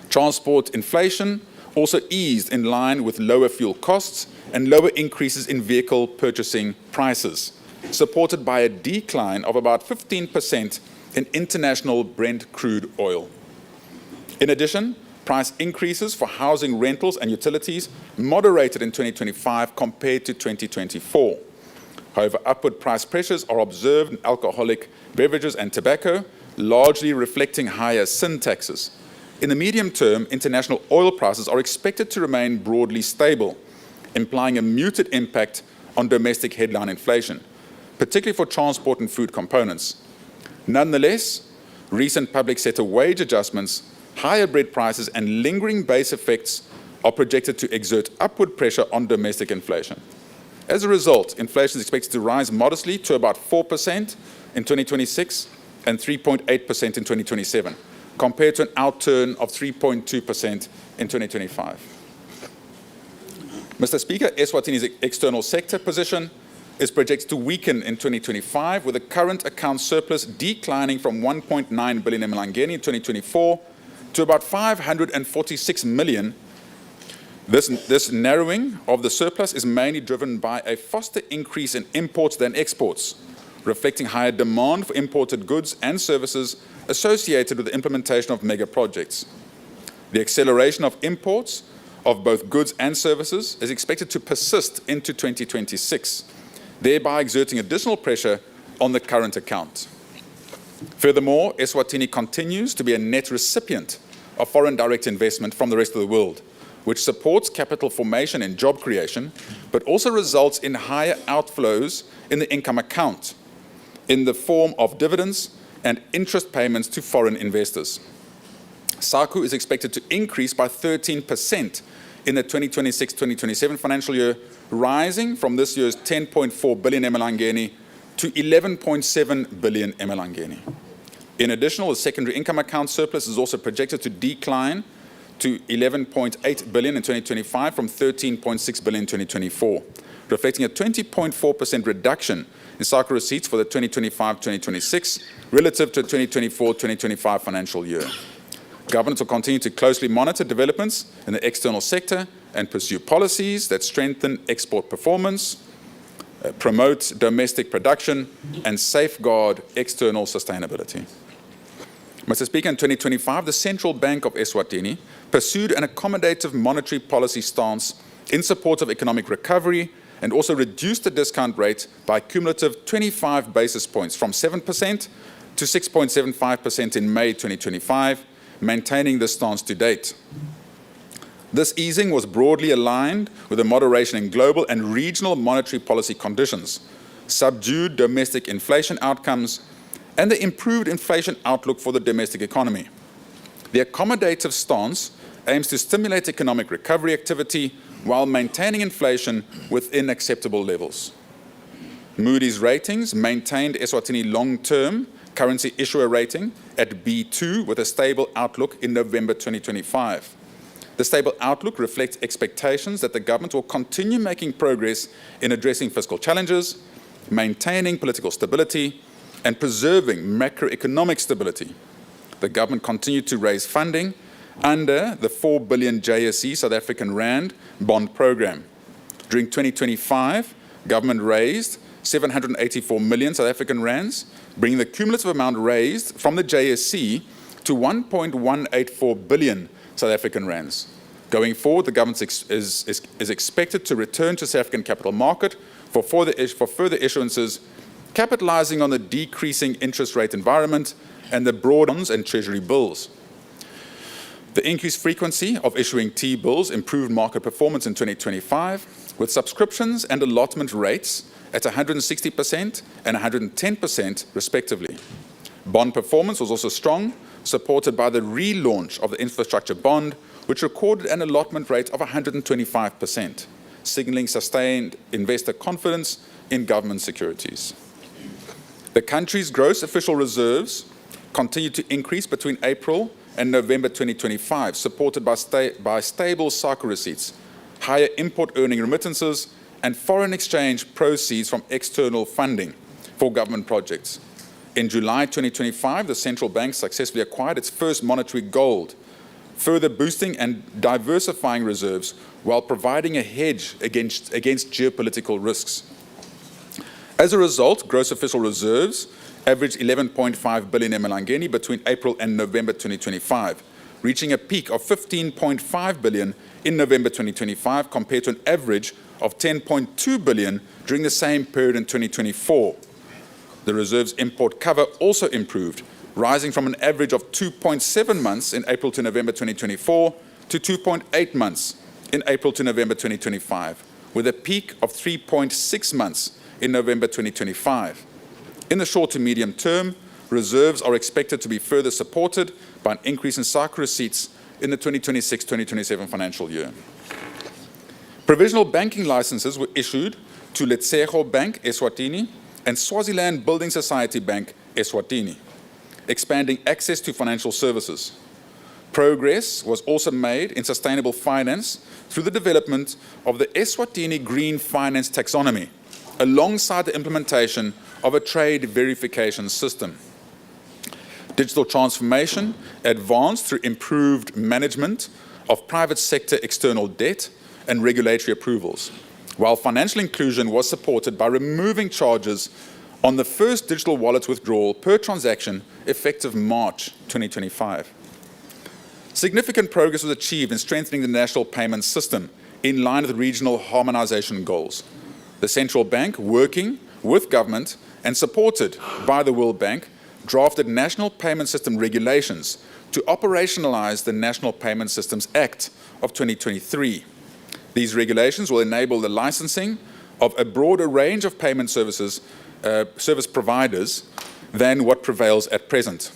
Transport inflation also eased in line with lower fuel costs and lower increases in vehicle purchasing prices, supported by a decline of about 15% in international Brent crude oil. In addition, price increases for housing, rentals, and utilities moderated in 2025 compared to 2024. However, upward price pressures are observed in alcoholic beverages and tobacco, largely reflecting higher sin taxes. In the medium term, international oil prices are expected to remain broadly stable, implying a muted impact on domestic headline inflation, particularly for transport and food components. Nonetheless, recent public sector wage adjustments, higher bread prices, and lingering base effects are projected to exert upward pressure on domestic inflation. As a result, inflation is expected to rise modestly to about 4% in 2026 and 3.8% in 2027, compared to an outturn of 3.2% in 2025. Mr. Speaker, Eswatini's external sector position is projected to weaken in 2025, with the current account surplus declining from 1.9 billion emalangeni in 2024 to about 546 million. This narrowing of the surplus is mainly driven by a faster increase in imports than exports, reflecting higher demand for imported goods and services associated with the implementation of mega projects. The acceleration of imports of both goods and services is expected to persist into 2026, thereby exerting additional pressure on the current account. Furthermore, Eswatini continues to be a net recipient of foreign direct investment from the rest of the world, which supports capital formation and job creation, but also results in higher outflows in the income account in the form of dividends and interest payments to foreign investors. SACU is expected to increase by 13% in the 2026-2027 financial year, rising from this year's 10.4 billion emalangeni to 11.7 billion emalangeni. In addition, the secondary income account surplus is also projected to decline to 11.8 billion in 2025 from 13.6 billion in 2024, reflecting a 20.4% reduction in SACU receipts for the 2025-2026 relative to the 2024-2025 financial year. Government will continue to closely monitor developments in the external sector and pursue policies that strengthen export performance, promote domestic production, and safeguard external sustainability. Mr. Speaker, in 2025, the Central Bank of Eswatini pursued an accommodative monetary policy stance in support of economic recovery and also reduced the discount rate by a cumulative 25 basis points from 7% to 6.75% in May 2025, maintaining this stance to date. This easing was broadly aligned with the moderation in global and regional monetary policy conditions, subdued domestic inflation outcomes, and the improved inflation outlook for the domestic economy. The accommodative stance aims to stimulate economic recovery activity while maintaining inflation within acceptable levels. Moody's ratings maintained Eswatini long-term currency issuer rating at B2 with a stable outlook in November 2025. The stable outlook reflects expectations that the government will continue making progress in addressing fiscal challenges, maintaining political stability, and preserving macroeconomic stability. The government continued to raise funding under the 4 billion JSE South African Rand bond program. During 2025, government raised 784 million South African rands, bringing the cumulative amount raised from the JSE to 1.184 billion South African rands. Going forward, the government is expected to return to South African capital market for further issuances, capitalizing on the decreasing interest rate environment and the broad bonds and treasury bills. The increased frequency of issuing T-bills improved market performance in 2025, with subscriptions and allotment rates at 160% and 110% respectively. Bond performance was also strong, supported by the relaunch of the infrastructure bond, which recorded an allotment rate of 125%, signaling sustained investor confidence in government securities. The country's gross official reserves continued to increase between April and November 2025, supported by stable SACU receipts, higher import earning remittances, and foreign exchange proceeds from external funding for government projects. In July 2025, the central bank successfully acquired its first monetary gold, further boosting and diversifying reserves while providing a hedge against geopolitical risks. As a result, gross official reserves averaged 11.5 billion emalangeni between April and November 2025, reaching a peak of 15.5 billion in November 2025 compared to an average of 10.2 billion during the same period in 2024. The reserves import cover also improved, rising from an average of 2.7 months in April to November 2024 to 2.8 months in April to November 2025, with a peak of 3.6 months in November 2025. In the short to medium term, reserves are expected to be further supported by an increase in SACA receipts in the 2026-2027 financial year. Provisional banking licenses were issued to Letshego Bank, Eswatini, and Swaziland Building Society Bank, Eswatini, expanding access to financial services. Progress was also made in sustainable finance through the development of the Eswatini Green Finance Taxonomy, alongside the implementation of a trade verification system. Digital transformation advanced through improved management of private sector external debt and regulatory approvals, while financial inclusion was supported by removing charges on the first digital wallet withdrawal per transaction effective March 2025. Significant progress was achieved in strengthening the national payment system in line with regional harmonization goals. The central bank, working with government and supported by the World Bank, drafted national payment system regulations to operationalize the National Payment Systems Act of 2023. These regulations will enable the licensing of a broader range of payment service providers than what prevails at present.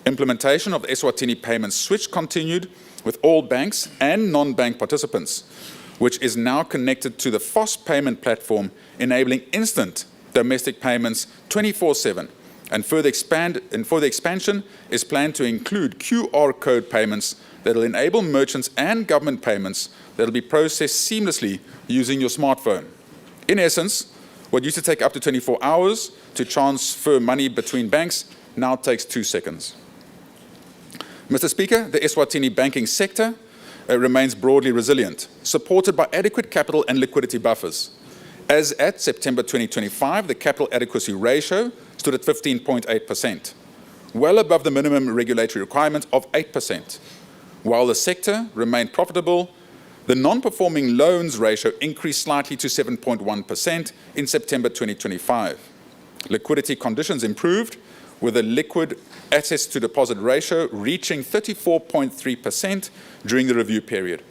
Implementation of the Eswatini payment switch continued with all banks and non-bank participants, which is now connected to the FOS payment platform, enabling instant domestic payments 24/7. And further expansion is planned to include QR code payments that will enable merchants and government payments that will be processed seamlessly using your smartphone. In essence, what used to take up to 24 hours to transfer money between banks now takes 2 seconds. Mr. Speaker, the Eswatini banking sector remains broadly resilient, supported by adequate capital and liquidity buffers. As at September 2025, the capital adequacy ratio stood at 15.8%, well above the minimum regulatory requirement of 8%. While the sector remained profitable, the non-performing loans ratio increased slightly to 7.1% in September 2025. Liquidity conditions improved, with a liquid assets to deposit ratio reaching 34.3% during the review period.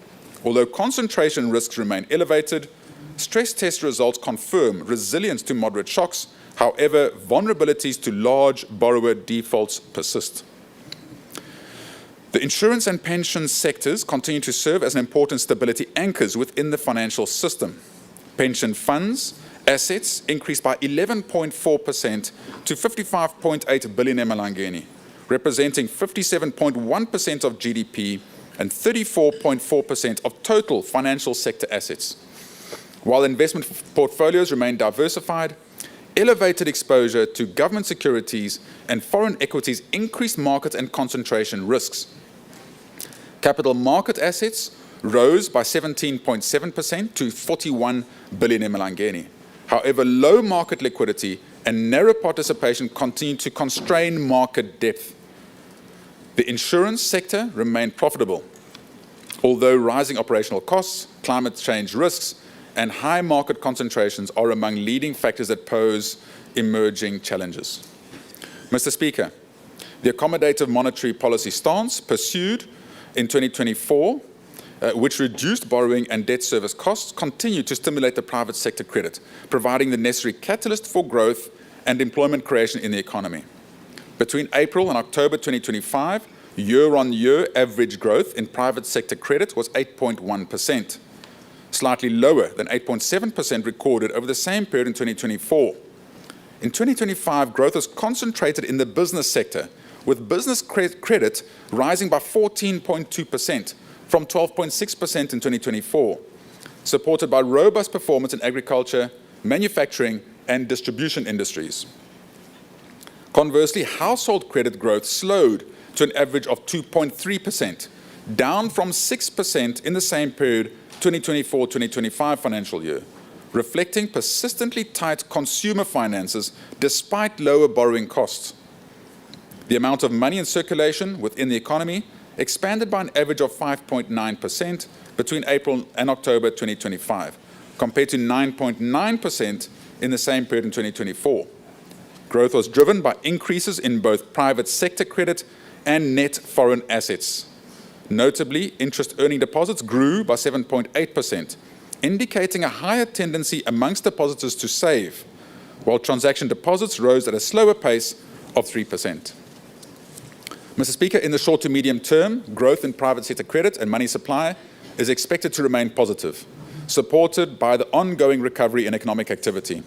Although concentration risks remain elevated, stress test results confirm resilience to moderate shocks. However, vulnerabilities to large borrower defaults persist. The insurance and pension sectors continue to serve as an important stability anchors within the financial system. Pension funds assets increased by 11.4% to 55.8 billion emalangeni, representing 57.1% of GDP and 34.4% of total financial sector assets. While investment portfolios remain diversified, elevated exposure to government securities and foreign equities increased market and concentration risks. Capital market assets rose by 17.7% to 41 billion emalangeni. However, low market liquidity and narrow participation continue to constrain market depth. The insurance sector remained profitable, although rising operational costs, climate change risks, and high market concentrations are among leading factors that pose emerging challenges. Mr. Speaker, the accommodative monetary policy stance pursued in 2024, which reduced borrowing and debt service costs, continued to stimulate the private sector credit, providing the necessary catalyst for growth and employment creation in the economy. Between April and October 2025, year-on-year average growth in private sector credit was 8.1%. Slightly lower than 8.7% recorded over the same period in 2024. In 2025, growth was concentrated in the business sector, with business credit rising by 14.2% from 12.6% in 2024, supported by robust performance in agriculture, manufacturing, and distribution industries. Conversely, household credit growth slowed to an average of 2.3%, down from 6% in the same period 2024-2025 financial year, reflecting persistently tight consumer finances despite lower borrowing costs. The amount of money in circulation within the economy expanded by an average of 5.9% between April and October 2025, compared to 9.9% in the same period in 2024. Growth was driven by increases in both private sector credit and net foreign assets. Notably, interest-earning deposits grew by 7.8%, indicating a higher tendency amongst depositors to save, while transaction deposits rose at a slower pace of 3%. Mr. Speaker, in the short to medium term, growth in private sector credit and money supply is expected to remain positive, supported by the ongoing recovery in economic activity.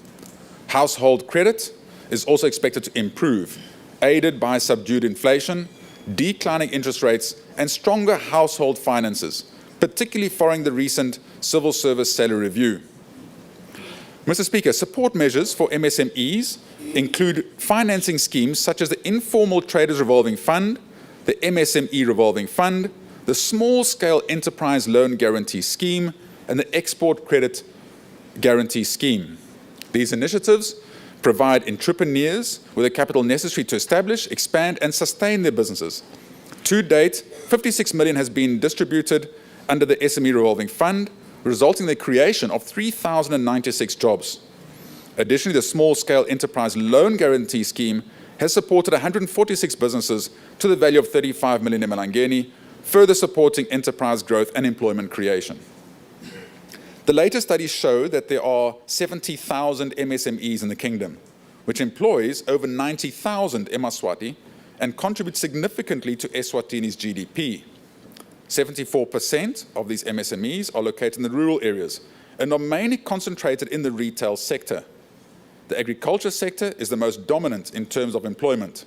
Household credit is also expected to improve, aided by subdued inflation, declining interest rates, and stronger household finances, particularly following the recent civil service salary review. Mr. Speaker, support measures for MSMEs include financing schemes such as the Informal Traders Revolving Fund, the MSME Revolving Fund, the Small Scale Enterprise Loan Guarantee Scheme, and the Export Credit Guarantee Scheme. These initiatives provide entrepreneurs with the capital necessary to establish, expand, and sustain their businesses. To date, 56 million has been distributed under the SME Revolving Fund, resulting in the creation of 3,096 jobs. Additionally, the Small Scale Enterprise Loan Guarantee Scheme has supported 146 businesses to the value of 35 million emalangeni, further supporting enterprise growth and employment creation. The latest studies show that there are 70,000 MSMEs in the kingdom, which employs over 90,000 Eswatini and contributes significantly to Eswatini's GDP. 74% of these MSMEs are located in the rural areas and are mainly concentrated in the retail sector. The agriculture sector is the most dominant in terms of employment.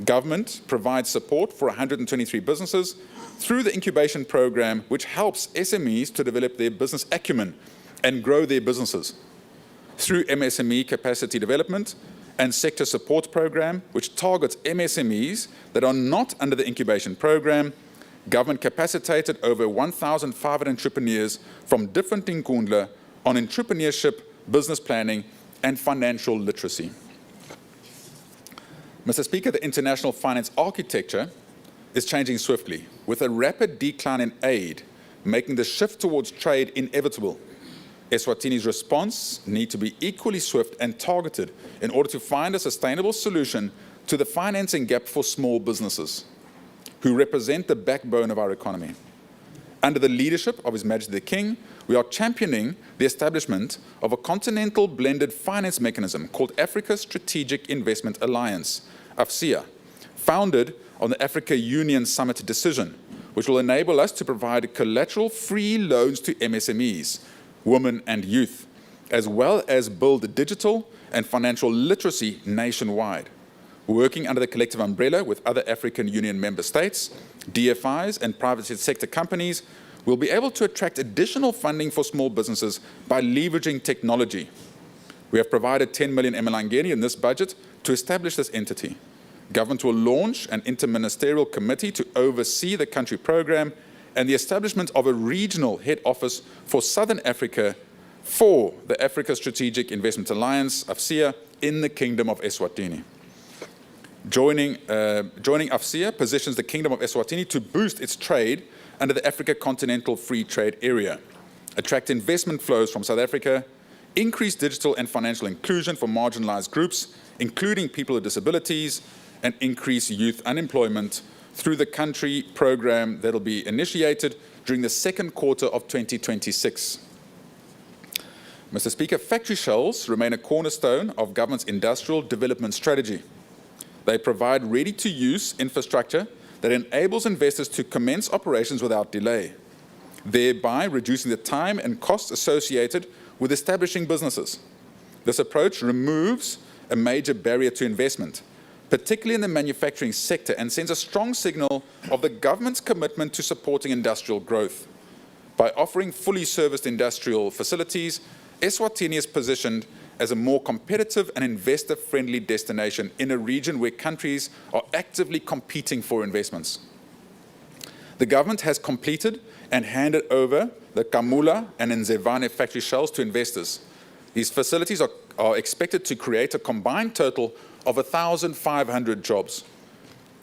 Government provides support for 123 businesses through the incubation program, which helps SMEs to develop their business acumen and grow their businesses. Through MSME capacity development and sector support program, which targets MSMEs that are not under the incubation program, government capacitated over 1,500 entrepreneurs from different Nkundla on entrepreneurship, business planning, and financial literacy. Mr. Speaker, the international finance architecture is changing swiftly, with a rapid decline in aid, making the shift towards trade inevitable. Eswatini's response needs to be equally swift and targeted in order to find a sustainable solution to the financing gap for small businesses, who represent the backbone of our economy. Under the leadership of His Majesty the King, we are championing the establishment of a continental blended finance mechanism called Africa Strategic Investment Alliance, AFCIA, founded on the Africa Union Summit decision, which will enable us to provide collateral-free loans to MSMEs, women and youth, as well as build digital and financial literacy nationwide. Working under the collective umbrella with other African Union member states, DFIs and private sector companies will be able to attract additional funding for small businesses by leveraging technology. We have provided 10 million emalangeni in this budget to establish this entity. Government will launch an interministerial committee to oversee the country program and the establishment of a regional head office for Southern Africa for the Africa Strategic Investment Alliance, AFCIA, in the Kingdom of Eswatini. Joining AFCIA positions the Kingdom of Eswatini to boost its trade under the Africa Continental Free Trade Area, attract investment flows from South Africa, increase digital and financial inclusion for marginalized groups, including people with disabilities, and increase youth unemployment through the country program that will be initiated during the second quarter of 2026. Mr. Speaker, factory shells remain a cornerstone of government's industrial development strategy. They provide ready-to-use infrastructure that enables investors to commence operations without delay, thereby reducing the time and costs associated with establishing businesses. This approach removes a major barrier to investment, particularly in the manufacturing sector, and sends a strong signal of the government's commitment to supporting industrial growth. By offering fully serviced industrial facilities, Eswatini is positioned as a more competitive and investor-friendly destination in a region where countries are actively competing for investments. The government has completed and handed over the Kamula and Nzevane factory shells to investors. These facilities are expected to create a combined total of 1,500 jobs.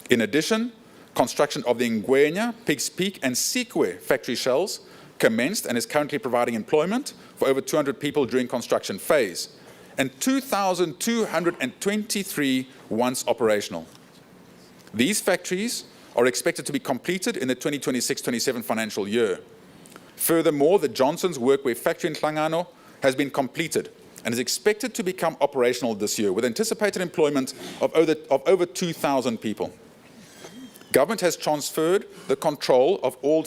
In addition, construction of the Ngwenya, Pigs Peak, and Sikwe factory shells commenced and is currently providing employment for over 200 people during construction phase, and 2,223 once operational. These factories are expected to be completed in the 2026-27 financial year. Furthermore, the Johnson's Workwear factory in Hlangano has been completed and is expected to become operational this year with anticipated employment of over 2,000 people. Government has transferred the control of all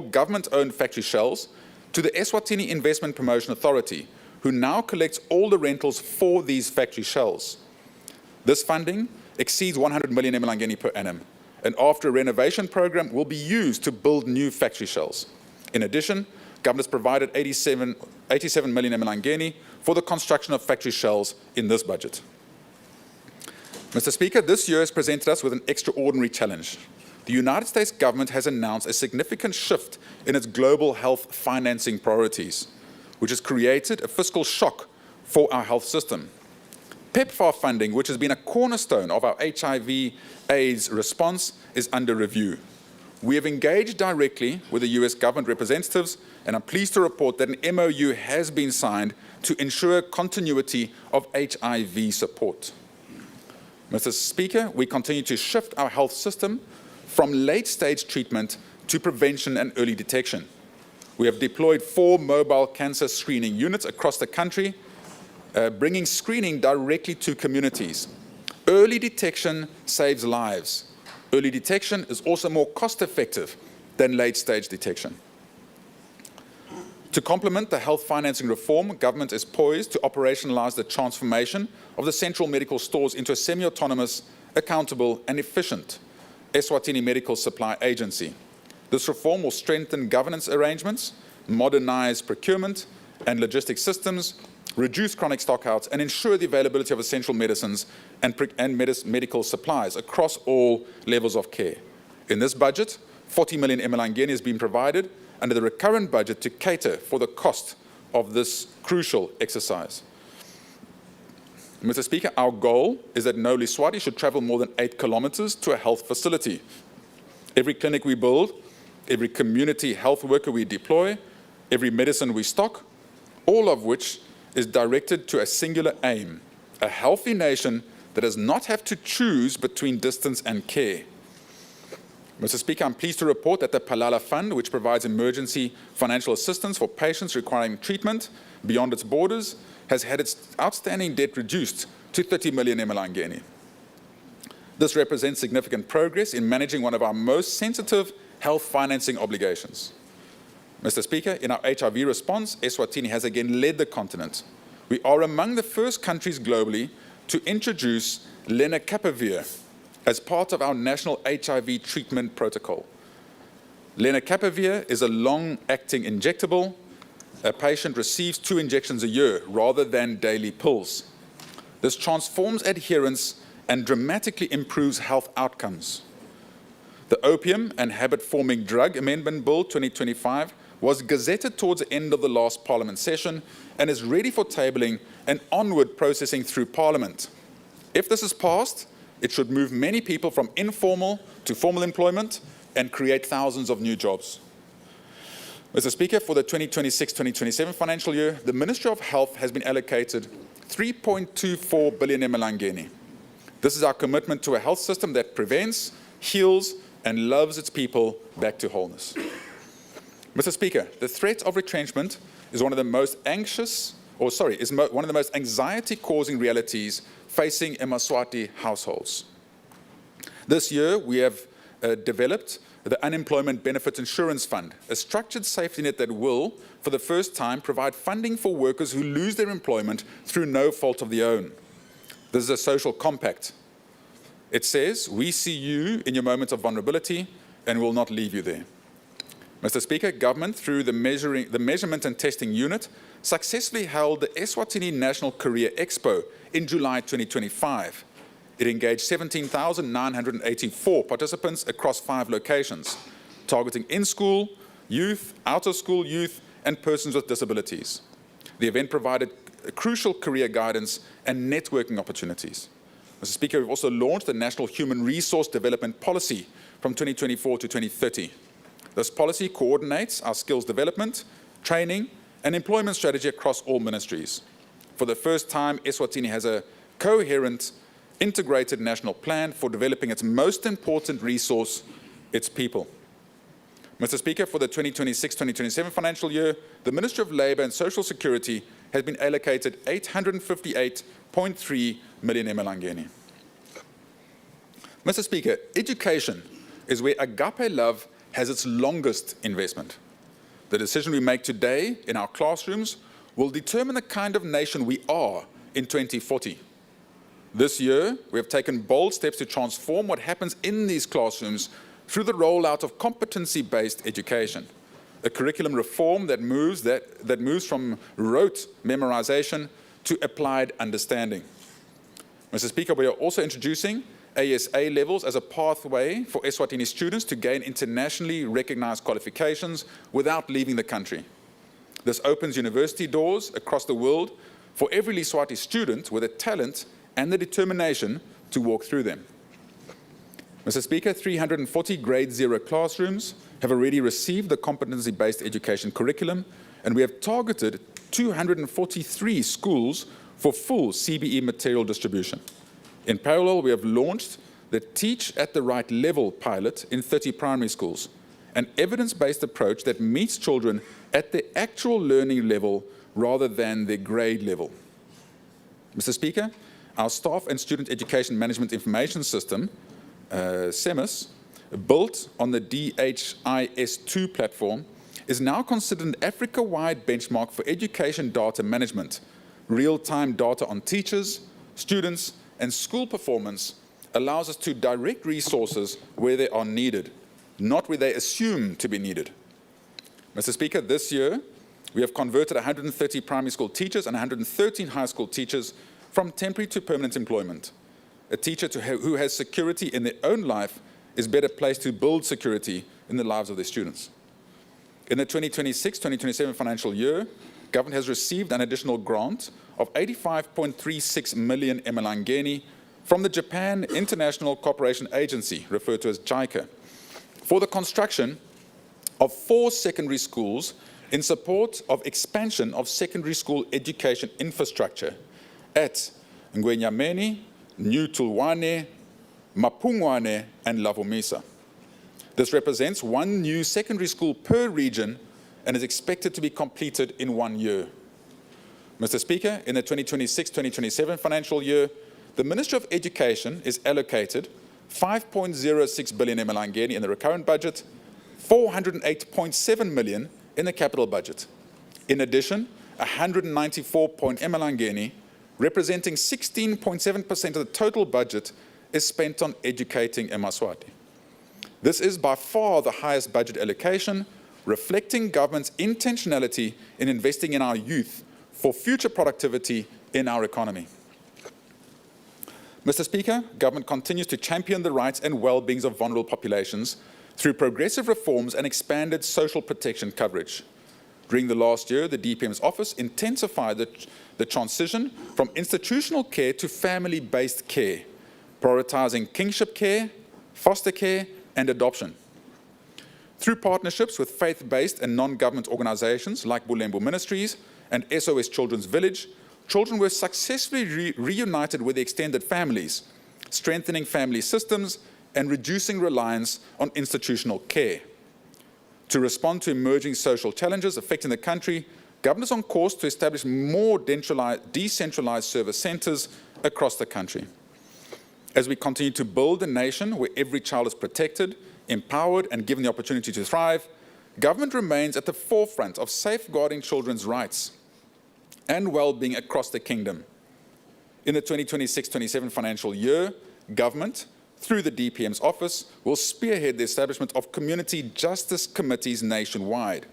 government-owned factory shells to the Eswatini Investment Promotion Authority, who now collects all the rentals for these factory shells. This funding exceeds 100 million emalangeni per annum, and after a renovation program will be used to build new factory shells. In addition, government has provided 87 million emalangeni for the construction of factory shells in this budget. Mr. Speaker, this year has presented us with an extraordinary challenge. The United States government has announced a significant shift in its global health financing priorities, which has created a fiscal shock for our health system. PEPFAR funding, which has been a cornerstone of our HIV/AIDS response, is under review. We have engaged directly with the US government representatives, and I'm pleased to report that an MOU has been signed to ensure continuity of HIV support. Mr. Speaker, we continue to shift our health system from late-stage treatment to prevention and early detection. We have deployed 4 mobile cancer screening units across the country, bringing screening directly to communities. Early detection saves lives. Early detection is also more cost-effective than late-stage detection. To complement the health financing reform, government is poised to operationalize the transformation of the central medical stores into a semi-autonomous, accountable and efficient Eswatini Medical Supply Agency. This reform will strengthen governance arrangements, modernize procurement and logistics systems, reduce chronic stockouts, and ensure the availability of essential medicines and medical supplies across all levels of care. In this budget, 40 million emalangeni has been provided under the recurrent budget to cater for the cost of this crucial exercise. Mr. Speaker, our goal is that no Liswati should travel more than 8 kilometers to a health facility. Every clinic we build, every community health worker we deploy, every medicine we stock, all of which is directed to a singular aim, a healthy nation that does not have to choose between distance and care. Mr. Speaker, I'm pleased to report that the Palala Fund, which provides emergency financial assistance for patients requiring treatment beyond its borders, has had its outstanding debt reduced to 30 million emalangeni. This represents significant progress in managing one of our most sensitive health financing obligations. Mr. Speaker, in our HIV response, Eswatini has again led the continent. We are among the first countries globally to introduce lenacapavir as part of our national HIV treatment protocol. Lenacapavir is a long-acting injectable. A patient receives 2 injections a year rather than daily pills. This transforms adherence and dramatically improves health outcomes. The Opium and Habit-Forming Drug Amendment Bill 2025 was gazetted towards the end of the last Parliament session and is ready for tabling and onward processing through Parliament. If this is passed, it should move many people from informal to formal employment and create thousands of new jobs. Mr. Speaker, for the 2026-2027 financial year, the Ministry of Health has been allocated 3.24 billion emalangeni. This is our commitment to a health system that prevents, heals, and loves its people back to wholeness. Mr. Speaker, the threat of retrenchment is one of the most anxiety-causing realities facing Mswati households. This year, we have developed the Unemployment Benefit Insurance Fund, a structured safety net that will, for the first time, provide funding for workers who lose their employment through no fault of their own. This is a social compact. It says, we see you in your moments of vulnerability and will not leave you there. Mr. Speaker, government, through the Measurement and Testing Unit, successfully held the Eswatini National Career Expo in July 2025. It engaged 17,984 participants across 5 locations, targeting in-school youth, out-of-school youth, and persons with disabilities. The event provided crucial career guidance and networking opportunities. Mr. Speaker, we've also launched the National Human Resource Development Policy from 2024 to 2030. This policy coordinates our skills development, training, and employment strategy across all ministries. For the first time, Eswatini has a coherent, integrated national plan for developing its most important resource, its people. Mr. Speaker, for the 2026-2027 financial year, the Ministry of Labour and Social Security has been allocated 858.3 million emalangeni. Mr. Speaker, education is where Agape Love has its longest investment. The decision we make today in our classrooms will determine the kind of nation we are in 2040. This year, we have taken bold steps to transform what happens in these classrooms through the rollout of competency-based education, a curriculum reform that moves from rote memorization to applied understanding. Mr. Speaker, we are also introducing ASA levels as a pathway for Eswatini students to gain internationally recognized qualifications without leaving the country. This opens university doors across the world for every Leswati student with the talent and the determination to walk through them. Mr. Speaker, 340 grade 0 classrooms have already received the competency-based education curriculum, and we have targeted 243 schools for full CBE material distribution. In parallel, we have launched the Teach at the Right Level pilot in 30 primary schools, an evidence-based approach that meets children at their actual learning level rather than their grade level. Mr. Speaker, our Staff and Student Education Management Information System, SEMIS, built on the DHIS2 platform, is now considered an Africa-wide benchmark for education data management. Real-time data on teachers, students, and school performance allows us to direct resources where they are needed, not where they assume to be needed. Mr. Speaker, this year, we have converted 130 primary school teachers and 113 high school teachers from temporary to permanent employment. A teacher who has security in their own life is better placed to build security in the lives of their students. In the 2026-2027 financial year, government has received an additional grant of 85.36 million emalangeni from the Japan International Cooperation Agency, referred to as JICA, for the construction of 4 secondary schools in support of expansion of secondary school education infrastructure at Ngwenyameni, New Tulwane, Mapungwane, and Lavomisa. This represents 1 new secondary school per region and is expected to be completed in 1 year. Mr. Speaker, in the 2026-2027 financial year, the Ministry of Education is allocated 5.06 billion emalangeni in the recurrent budget, 408.7 million in the capital budget. In addition, 194 emalangeni, representing 16.7% of the total budget, is spent on educating eMaSwati. This is by far the highest budget allocation, reflecting government's intentionality in investing in our youth for future productivity in our economy. Mr. Speaker, government continues to champion the rights and well-being of vulnerable populations through progressive reforms and expanded social protection coverage. During the last year, the DPM's office intensified the transition from institutional care to family-based care, prioritizing kinship care, foster care, and adoption. Through partnerships with faith-based and non-government organizations like Bulembu Ministries and SOS Children's Village, children were successfully reunited with their extended families, strengthening family systems and reducing reliance on institutional care. To respond to emerging social challenges affecting the country, government is on course to establish more decentralized service centers across the country. As we continue to build a nation where every child is protected, empowered, and given the opportunity to thrive, government remains at the forefront of safeguarding children's rights and well-being across the kingdom. In the 2026-27 financial year, government, through the DPM's office, will spearhead the establishment of community justice committees nationwide.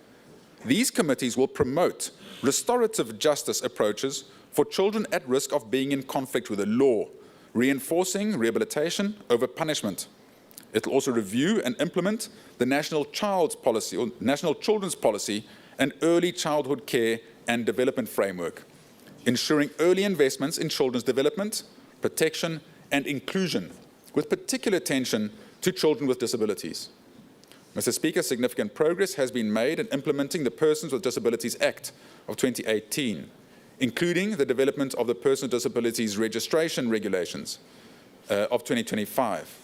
These committees will promote restorative justice approaches for children at risk of being in conflict with the law, reinforcing rehabilitation over punishment. It will also review and implement the National Children's Policy and Early Childhood Care and Development Framework, ensuring early investments in children's development, protection, and inclusion, with particular attention to children with disabilities. Mr. Speaker, significant progress has been made in implementing the Persons with Disabilities Act of 2018, including the development of the Persons with Disabilities Registration Regulations of 2025.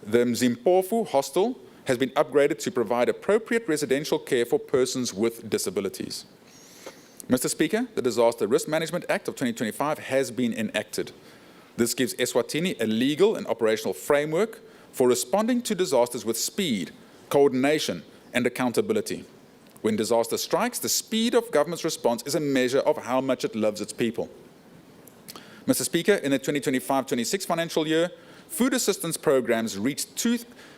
The Mzimpofu Hostel has been upgraded to provide appropriate residential care for persons with disabilities. Mr. Speaker, the Disaster Risk Management Act of 2025 has been enacted. This gives Eswatini a legal and operational framework for responding to disasters with speed, coordination, and accountability. When disaster strikes, the speed of government's response is a measure of how much it loves its people. Mr. Speaker, in the 2025-26 financial year, food assistance programs reached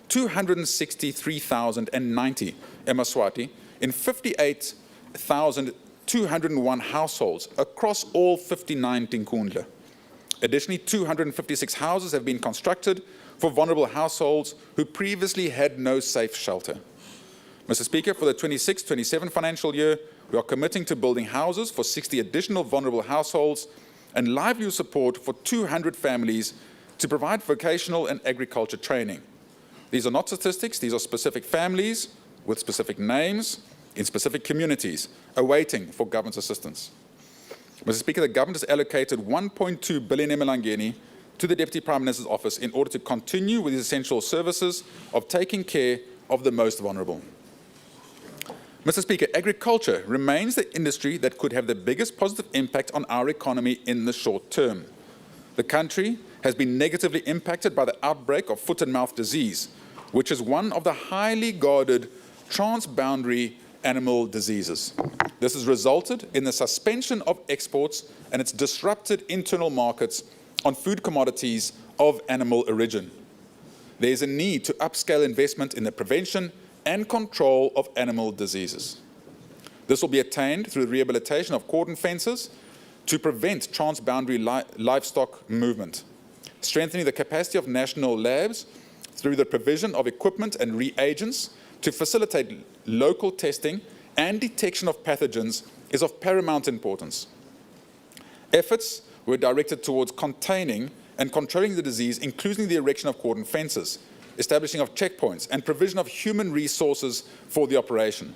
263,090 Eswatini in 58,201 households across all 59 Tinkundla. Additionally, 256 houses have been constructed for vulnerable households who previously had no safe shelter. Mr. Speaker, for the 26-27 financial year, we are committing to building houses for 60 additional vulnerable households and livelihood support for 200 families to provide vocational and agriculture training. These are not statistics, these are specific families with specific names in specific communities awaiting for government's assistance. Mr. Speaker, the government has allocated 1.2 billion emalangeni to the Deputy Prime Minister's office in order to continue with the essential services of taking care of the most vulnerable. Mr. Speaker, agriculture remains the industry that could have the biggest positive impact on our economy in the short term. The country has been negatively impacted by the outbreak of foot and mouth disease, which is one of the highly guarded transboundary animal diseases. This has resulted in the suspension of exports and it's disrupted internal markets on food commodities of animal origin. There is a need to upscale investment in the prevention and control of animal diseases. This will be attained through the rehabilitation of cordon fences to prevent transboundary livestock movement, strengthening the capacity of national labs through the provision of equipment and reagents to facilitate local testing and detection of pathogens is of paramount importance. Efforts were directed towards containing and controlling the disease, including the erection of cordon fences, establishing of checkpoints, and provision of human resources for the operation.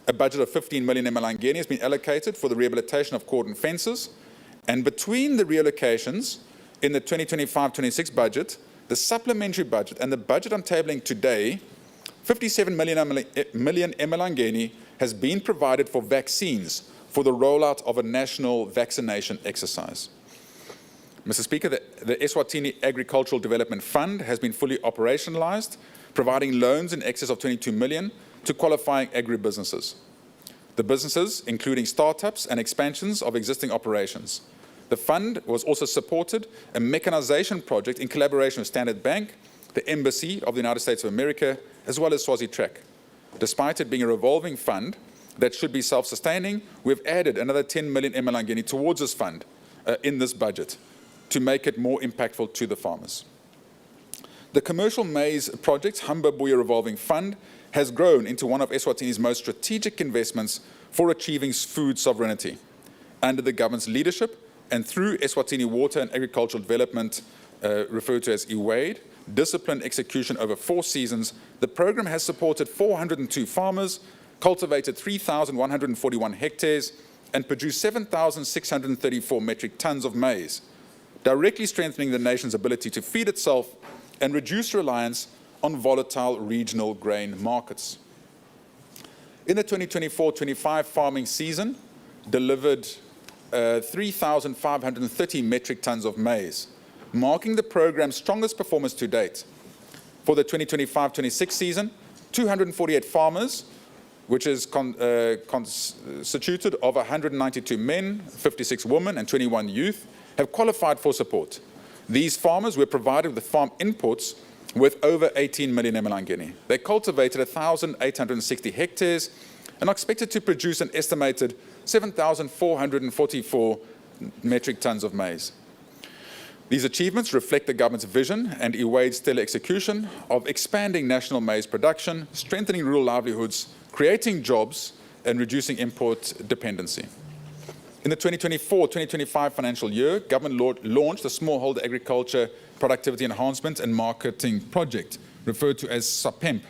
A budget of 15 million emalangeni has been allocated for the rehabilitation of cordon fences, and between the reallocations in the 2025-26 budget, the supplementary budget, and the budget I'm tabling today, 57 million emalangeni has been provided for vaccines for the rollout of a national vaccination exercise. Mr. Speaker, the Eswatini Agricultural Development Fund has been fully operationalized, providing loans in excess of 22 million to qualifying agribusinesses. The businesses, including startups and expansions of existing operations. The fund was also supported a mechanization project in collaboration with Standard Bank, the Embassy of the United States of America, as well as Swazitrack. Despite it being a revolving fund that should be self-sustaining, we've added another 10 million emalangeni towards this fund in this budget, to make it more impactful to the farmers. The commercial maize project, Hamba Buya Revolving Fund, has grown into one of Eswatini's most strategic investments for achieving food sovereignty. Under the government's leadership and through Eswatini Water and Agricultural Development, referred to as EWADE, disciplined execution over 4 seasons, the program has supported 402 farmers, cultivated 3,141 hectares, and produced 7,634 metric tons of maize, directly strengthening the nation's ability to feed itself and reduce reliance on volatile regional grain markets. In the 2024-25 farming season, delivered 3,530 metric tons of maize, marking the program's strongest performance to date. For the 2025-26 season, 248 farmers, which is constituted of 192 men, 56 women, and 21 youth, have qualified for support. These farmers were provided with farm inputs with over 18 million emalangeni. They cultivated 1,860 hectares and are expected to produce an estimated 7,444 metric tons of maize. These achievements reflect the government's vision and EWADE's stellar execution of expanding national maize production, strengthening rural livelihoods, creating jobs, and reducing import dependency. In the 2024-2025 financial year, government launched the Smallholder Agriculture Productivity Enhancement and Marketing Project, referred to as SAPEMP,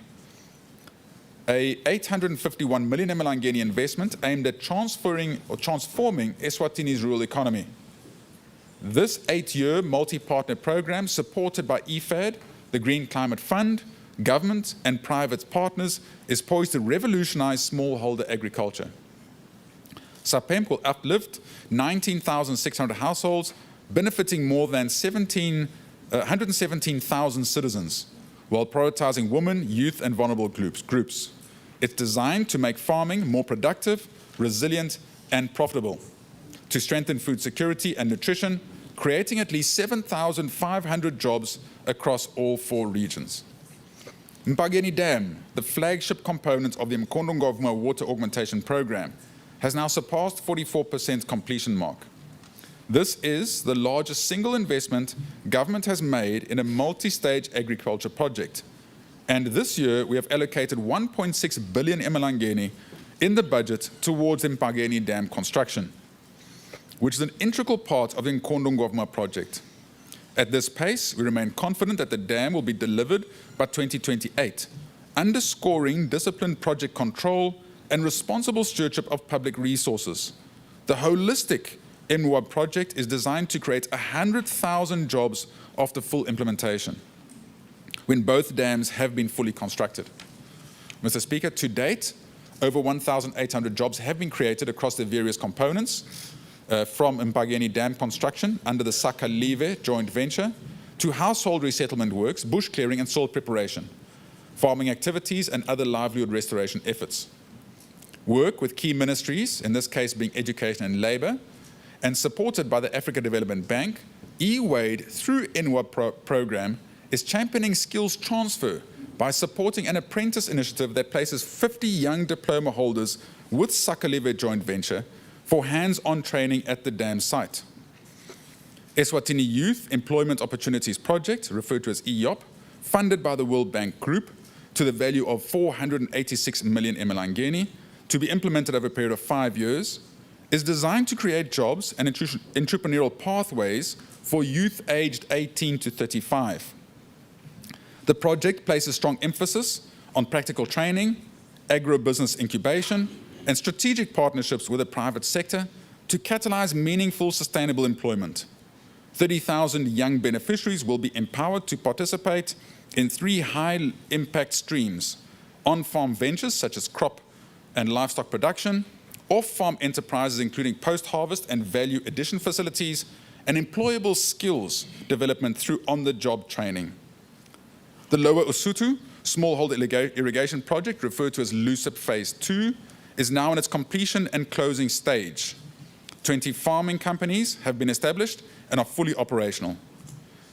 a 851 million emalangeni investment aimed at transforming Eswatini's rural economy. This 8-year multi-partner program, supported by IFAD, the Green Climate Fund, government and private partners is poised to revolutionize smallholder agriculture. SAPEMP will uplift 19,600 households, benefiting more than 117,000 citizens, while prioritizing women, youth, and vulnerable groups. It's designed to make farming more productive, resilient, and profitable, to strengthen food security and nutrition, creating at least 7,500 jobs across all 4 regions. Mpangeni Dam, the flagship component of the Mkondongomva Water Augmentation Program, has now surpassed 44% completion mark. This is the largest single investment government has made in a multi-stage agriculture project. And this year, we have allocated 1.6 billion emalangeni in the budget towards the Mpangeni Dam construction, which is an integral part of the Mkondongomva project. At this pace, we remain confident that the dam will be delivered by 2028, underscoring disciplined project control and responsible stewardship of public resources. The holistic MWAB project is designed to create 100,000 jobs after full implementation, when both dams have been fully constructed. Mr. Speaker, to date, over 1,800 jobs have been created across the various components, from Mpangeni Dam construction under the Sakalive joint venture to household resettlement works, bush clearing and soil preparation, farming activities and other livelihood restoration efforts. Work with key ministries, in this case being Education and Labour, and supported by the Africa Development Bank, EWADE through NWAB program is championing skills transfer by supporting an apprentice initiative that places 50 young diploma holders with Sakalive joint venture for hands-on training at the dam site. Eswatini Youth Employment Opportunities Project, referred to as EYOP, funded by the World Bank Group to the value of 486 million emalangeni, to be implemented over a period of 5 years, is designed to create jobs and entrepreneurial pathways for youth aged 18 to 35. The project places strong emphasis on practical training, agribusiness incubation, and strategic partnerships with the private sector to catalyze meaningful, sustainable employment. 30,000 young beneficiaries will be empowered to participate in 3 high-impact streams: on-farm ventures such as crop and livestock production, off-farm enterprises including post-harvest and value addition facilities, and employable skills development through on-the-job training. The Lower Usutu Smallholder Irrigation Project, referred to as LUCIP Phase 2, is now in its completion and closing stage. 20 farming companies have been established and are fully operational.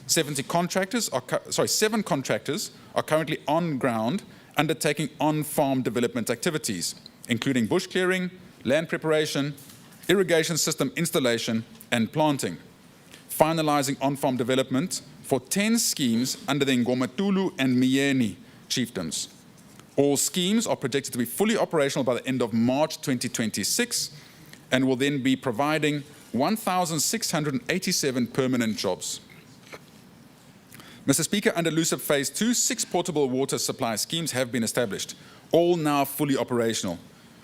7 contractors are currently on ground undertaking on-farm development activities, including bush clearing, land preparation, irrigation system installation, and planting, finalizing on-farm development for 10 schemes under the Ngomatulu and Mieni chiefdoms. All schemes are projected to be fully operational by the end of March 2026 and will then be providing 1,687 permanent jobs. Mr. Speaker, under LUCIP Phase 2, 6 portable water supply schemes have been established, all now fully operational,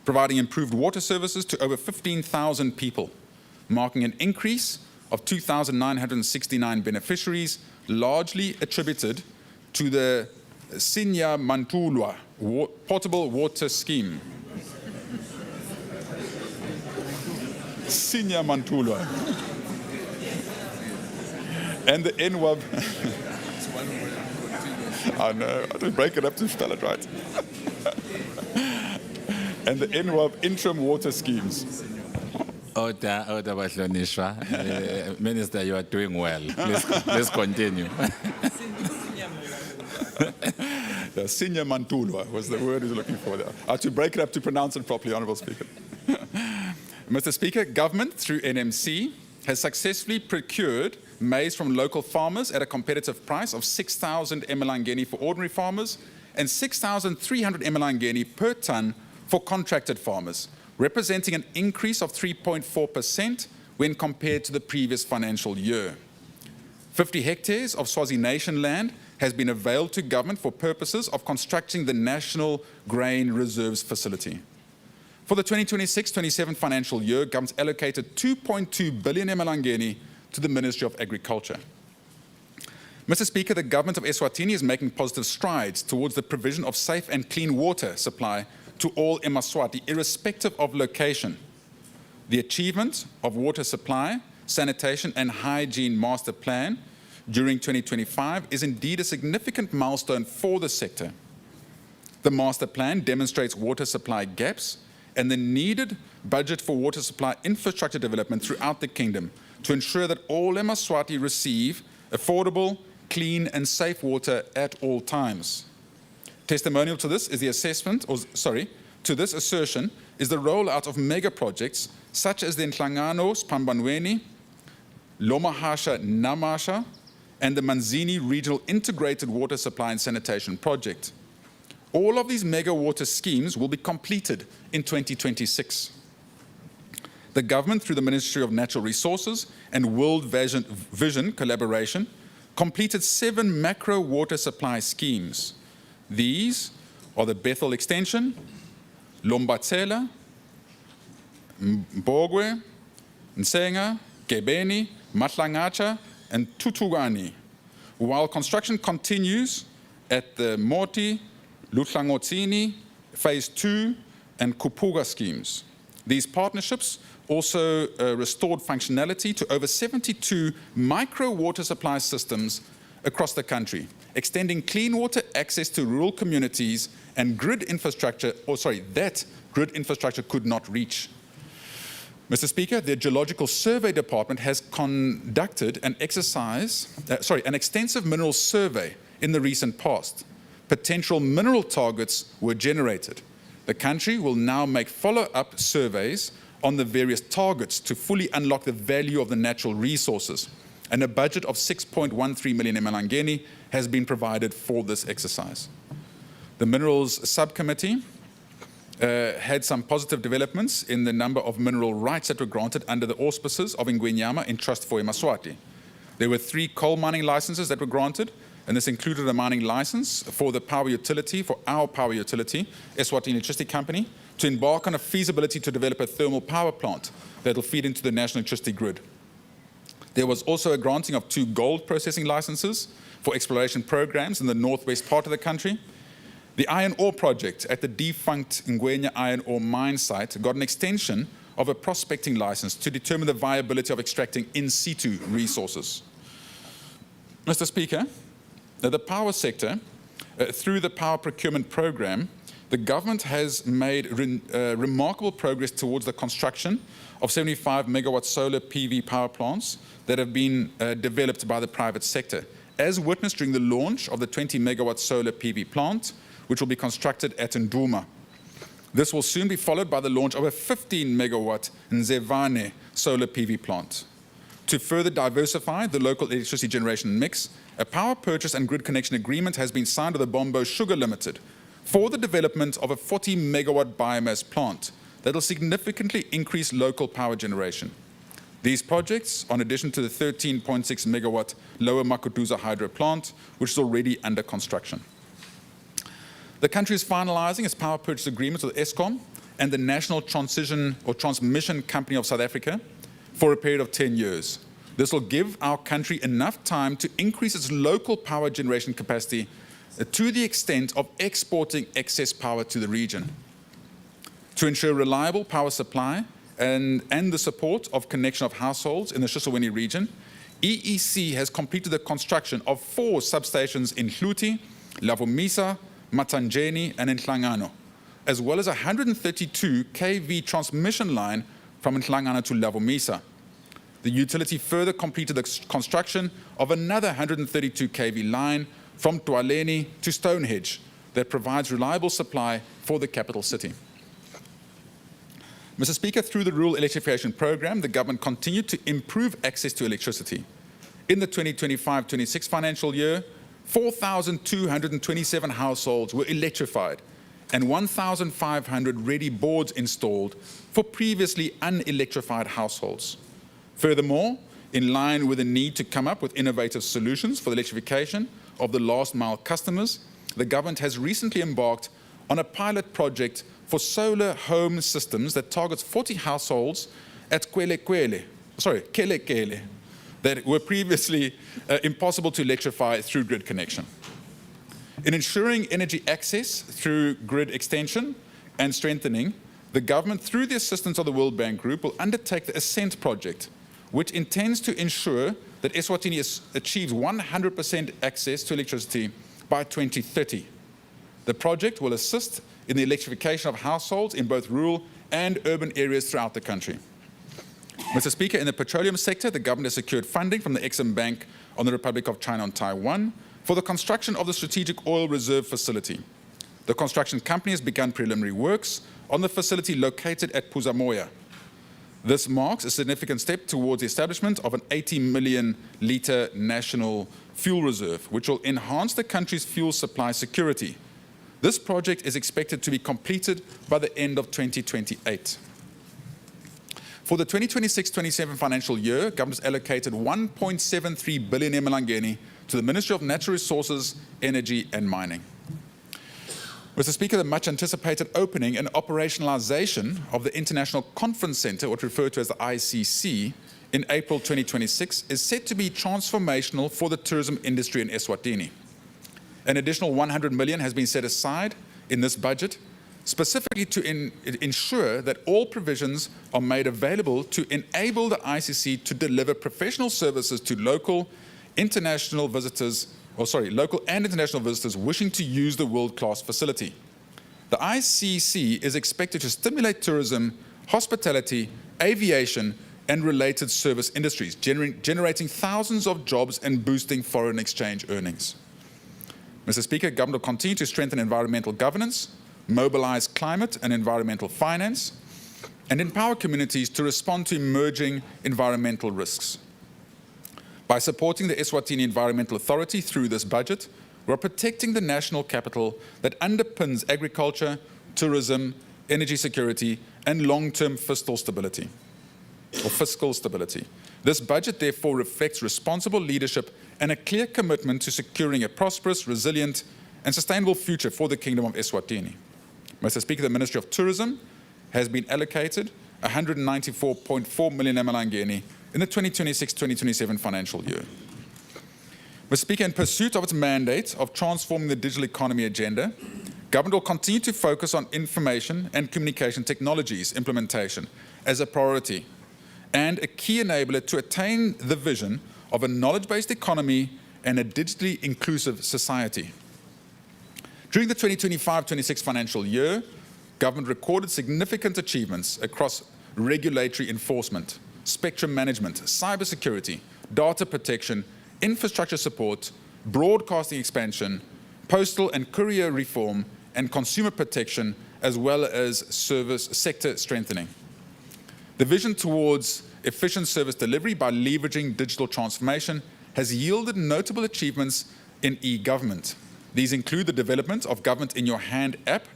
providing improved water services to over 15,000 people, marking an increase of 2,969 beneficiaries, largely attributed to the Sinya Mantulwa portable water scheme. Sinya Mantulwa. And the NWAB. I know, I have to break it up to spell it right. And the NWAB interim water schemes. Order, Bahlonishwa. Minister, you are doing well. Please continue. The Senior Mantulwa was the word he's looking for there. I have to break it up to pronounce it properly, Honourable Speaker. Mr. Speaker, government through NMC has successfully procured maize from local farmers at a competitive price of 6,000 emalangeni for ordinary farmers and 6,300 emalangeni per tonne for contracted farmers, representing an increase of 3.4% when compared to the previous financial year. 50 hectares of Swazi Nation land has been availed to government for purposes of constructing the National Grain Reserves Facility. For the 2026-27 financial year, government allocated 2.2 billion emalangeni to the Ministry of Agriculture. Mr. Speaker, the government of Eswatini is making positive strides towards the provision of safe and clean water supply to all eMaswati, irrespective of location. The achievement of water supply, sanitation and hygiene master plan during 2025 is indeed a significant milestone for the sector. The master plan demonstrates water supply gaps and the needed budget for water supply infrastructure development throughout the kingdom to ensure that all eMaswati receive affordable, clean and safe water at all times. Testimonial to this is the to this assertion is the rollout of mega projects such as the Nhlangano Spambanweni, Lomahasha Namasha, and the Manzini Regional Integrated Water Supply and Sanitation Project. All of these mega water schemes will be completed in 2026. The government, through the Ministry of Natural Resources and World Vision collaboration, completed 7 macro water supply schemes. These are the Bethel Extension, Lombatsela, Mbogwe, Nsenga, Gebeni, Matlangacha, and Tutugani, while construction continues at the Moti, Lutlangotini, Phase 2, and Kupuga schemes. These partnerships also restored functionality to over 72 micro water supply systems across the country, extending clean water access to rural communities and grid infrastructure, that grid infrastructure could not reach. Mr. Speaker, the Geological Survey Department has conducted an extensive mineral survey in the recent past. Potential mineral targets were generated. The country will now make follow-up surveys on the various targets to fully unlock the value of the natural resources, and a budget of 6.13 million emalangeni has been provided for this exercise. The Minerals Subcommittee had some positive developments in the number of mineral rights that were granted under the auspices of Ngwenyama in Trust for eMaswati. There were 3 coal mining licenses that were granted, and this included a mining license for the power utility, for our power utility, Eswatini Electricity Company, to embark on a feasibility to develop a thermal power plant that will feed into the national electricity grid. There was also a granting of 2 gold processing licenses for exploration programs in the northwest part of the country. The iron ore project at the defunct Ngwenya iron ore mine site got an extension of a prospecting license to determine the viability of extracting in situ resources. Mr. Speaker, the power sector, through the power procurement program, the government has made remarkable progress towards the construction of 75 megawatt solar PV power plants that have been developed by the private sector, as witnessed during the launch of the 20 megawatt solar PV plant, which will be constructed at Nduma. This will soon be followed by the launch of a 15 megawatt Nzevane solar PV plant. To further diversify the local electricity generation mix, a power purchase and grid connection agreement has been signed with the Bombo Sugar Limited for the development of a 40 megawatt biomass plant that will significantly increase local power generation. These projects, in addition to the 13.6 megawatt Lower Makuduza hydro plant, which is already under construction. The country is finalizing its power purchase agreements with Eskom and the National Transmission Company of South Africa for a period of 10 years. This will give our country enough time to increase its local power generation capacity to the extent of exporting excess power to the region. To ensure reliable power supply and the support of connection of households in the Shisselweni region, EEC has completed the construction of 4 substations in Hluti, Lavomisa, Matanjeni, and Nhlangano, as well as a 132 kV transmission line from Nhlangano to Lavomisa. The utility further completed the construction of another 132 kV line from Tualeni to Stonehenge that provides reliable supply for the capital city. Mr. Speaker, through the Rural Electrification Program, the government continued to improve access to electricity. In the 2025-26 financial year, 4,227 households were electrified and 1,500 ready boards installed for previously unelectrified households. Furthermore, in line with the need to come up with innovative solutions for the electrification of the last mile customers, the government has recently embarked on a pilot project for solar home systems that targets 40 households at Kelekele, that were previously impossible to electrify through grid connection. In ensuring energy access through grid extension and strengthening, the government, through the assistance of the World Bank Group, will undertake the Ascent project, which intends to ensure that Eswatini achieves 100% access to electricity by 2030. The project will assist in the electrification of households in both rural and urban areas throughout the country. Mr. Speaker, in the petroleum sector, the government has secured funding from the Exim Bank on the Republic of China and Taiwan for the construction of the Strategic Oil Reserve Facility. The construction company has begun preliminary works on the facility located at Puzamoya. This marks a significant step towards the establishment of an 80 million litre national fuel reserve, which will enhance the country's fuel supply security. This project is expected to be completed by the end of 2028. For the 2026-27 financial year, government has allocated 1.73 billion emalangeni to the Ministry of Natural Resources, Energy and Mining. Mr. Speaker, the much anticipated opening and operationalization of the International Conference Centre, what referred to as the ICC, in April 2026 is set to be transformational for the tourism industry in Eswatini. An additional 100 million has been set aside in this budget, specifically to ensure that all provisions are made available to enable the ICC to deliver professional services to local and international visitors wishing to use the world-class facility. The ICC is expected to stimulate tourism, hospitality, aviation, and related service industries, generating thousands of jobs and boosting foreign exchange earnings. Mr. Speaker, government will continue to strengthen environmental governance, mobilize climate and environmental finance, and empower communities to respond to emerging environmental risks. By supporting the Eswatini Environmental Authority through this budget, we are protecting the national capital that underpins agriculture, tourism, energy security, and long-term fiscal stability. This budget therefore reflects responsible leadership and a clear commitment to securing a prosperous, resilient, and sustainable future for the Kingdom of Eswatini. Mr. Speaker, the Ministry of Tourism has been allocated 194.4 million emalangeni in the 2026-2027 financial year. Mr. Speaker, in pursuit of its mandate of transforming the digital economy agenda, government will continue to focus on information and communication technologies implementation as a priority and a key enabler to attain the vision of a knowledge-based economy and a digitally inclusive society. During the 2025-26 financial year, government recorded significant achievements across regulatory enforcement, spectrum management, cybersecurity, data protection, infrastructure support, broadcasting expansion, postal and courier reform, and consumer protection, as well as service sector strengthening. The vision towards efficient service delivery by leveraging digital transformation has yielded notable achievements in e-government. These include the development of Government in Your Hand app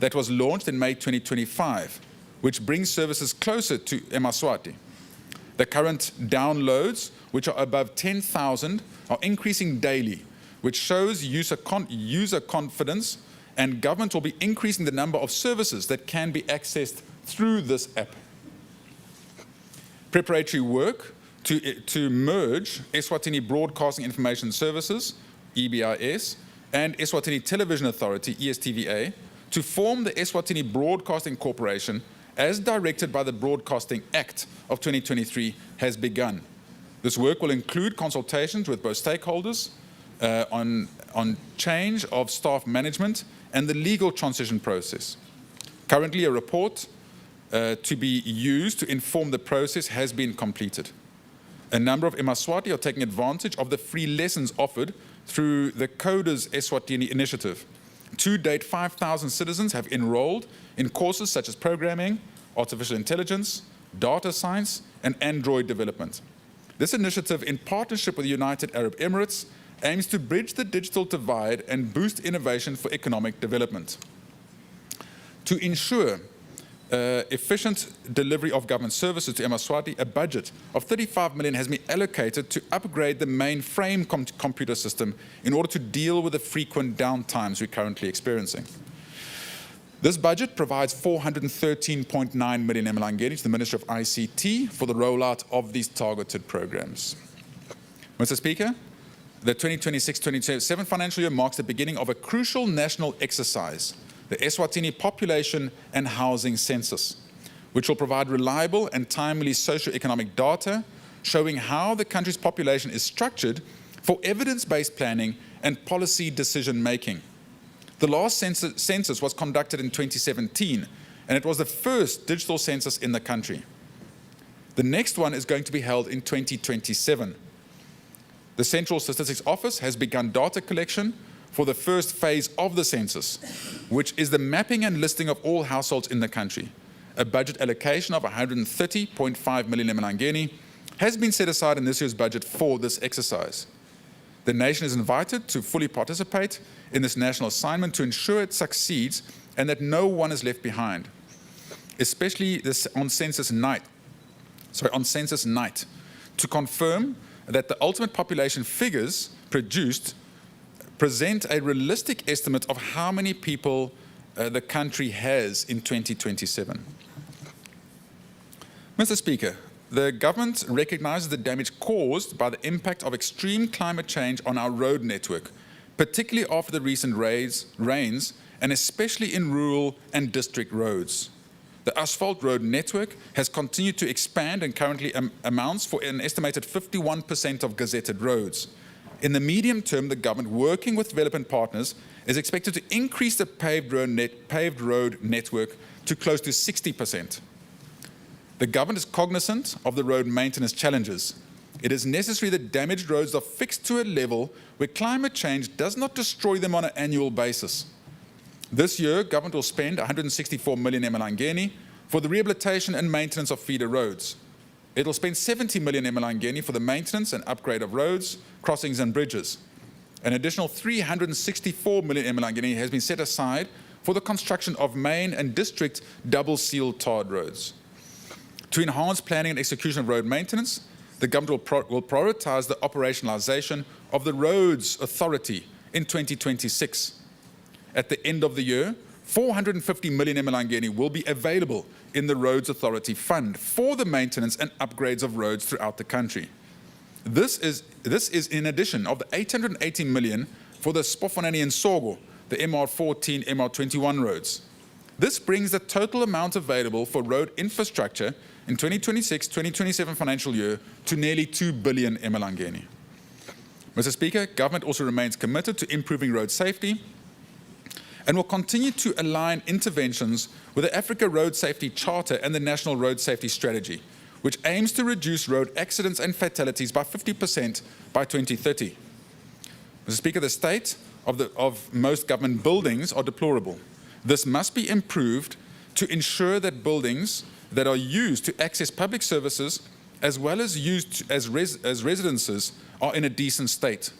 that was launched in May 2025, which brings services closer to eMaswati. The current downloads, which are above 10,000, are increasing daily, which shows user confidence, and government will be increasing the number of services that can be accessed through this app. Preparatory work to merge Eswatini Broadcasting Information Services, EBIS, and Eswatini Television Authority, ESTVA, to form the Eswatini Broadcasting Corporation, as directed by the Broadcasting Act of 2023, has begun. This work will include consultations with both stakeholders on change of staff management and the legal transition process. Currently, a report to be used to inform the process has been completed. A number of eMaswati are taking advantage of the free lessons offered through the Coders Eswatini initiative. To date, 5,000 citizens have enrolled in courses such as programming, artificial intelligence, data science, and Android development. This initiative, in partnership with the United Arab Emirates, aims to bridge the digital divide and boost innovation for economic development. To ensure efficient delivery of government services to eMaswati, a budget of 35 million has been allocated to upgrade the mainframe computer system in order to deal with the frequent downtimes we're currently experiencing. This budget provides 413.9 million emalangeni to the Ministry of ICT for the rollout of these targeted programs. Mr. Speaker, the 2026-2027 financial year marks the beginning of a crucial national exercise, the Eswatini Population and Housing Census, which will provide reliable and timely socio-economic data showing how the country's population is structured for evidence-based planning and policy decision-making. The last census was conducted in 2017, and it was the first digital census in the country. The next one is going to be held in 2027. The Central Statistics Office has begun data collection for the first phase of the census, which is the mapping and listing of all households in the country. A budget allocation of 130.5 million emalangeni has been set aside in this year's budget for this exercise. The nation is invited to fully participate in this national assignment to ensure it succeeds and that no one is left behind, especially this on census night, to confirm that the ultimate population figures produced present a realistic estimate of how many people the country has in 2027. Mr. Speaker, the government recognizes the damage caused by the impact of extreme climate change on our road network, particularly after the recent rains, and especially in rural and district roads. The asphalt road network has continued to expand and currently amounts for an estimated 51% of gazetted roads. In the medium term, the government, working with development partners, is expected to increase the paved road network to close to 60%. The government is cognizant of the road maintenance challenges. It is necessary that damaged roads are fixed to a level where climate change does not destroy them on an annual basis. This year, government will spend 164 million emalangeni for the rehabilitation and maintenance of feeder roads. It will spend 70 million emalangeni for the maintenance and upgrade of roads, crossings and bridges. An additional 364 million emalangeni has been set aside for the construction of main and district double-sealed tarred roads. To enhance planning and execution of road maintenance, the government will prioritize the operationalization of the Roads Authority in 2026. At the end of the year, 450 million emalangeni will be available in the Roads Authority Fund for the maintenance and upgrades of roads throughout the country. This is in addition of the 880 million for the Spofanani and Sogo, the MR14, MR21 roads. This brings the total amount available for road infrastructure in 2026-2027 financial year to nearly 2 billion emalangeni. Mr. Speaker, government also remains committed to improving road safety and will continue to align interventions with the Africa Road Safety Charter and the National Road Safety Strategy, which aims to reduce road accidents and fatalities by 50% by 2030. Mr. Speaker, the state of most government buildings are deplorable. This must be improved to ensure that buildings that are used to access public services as well as used as residences are in a decent state.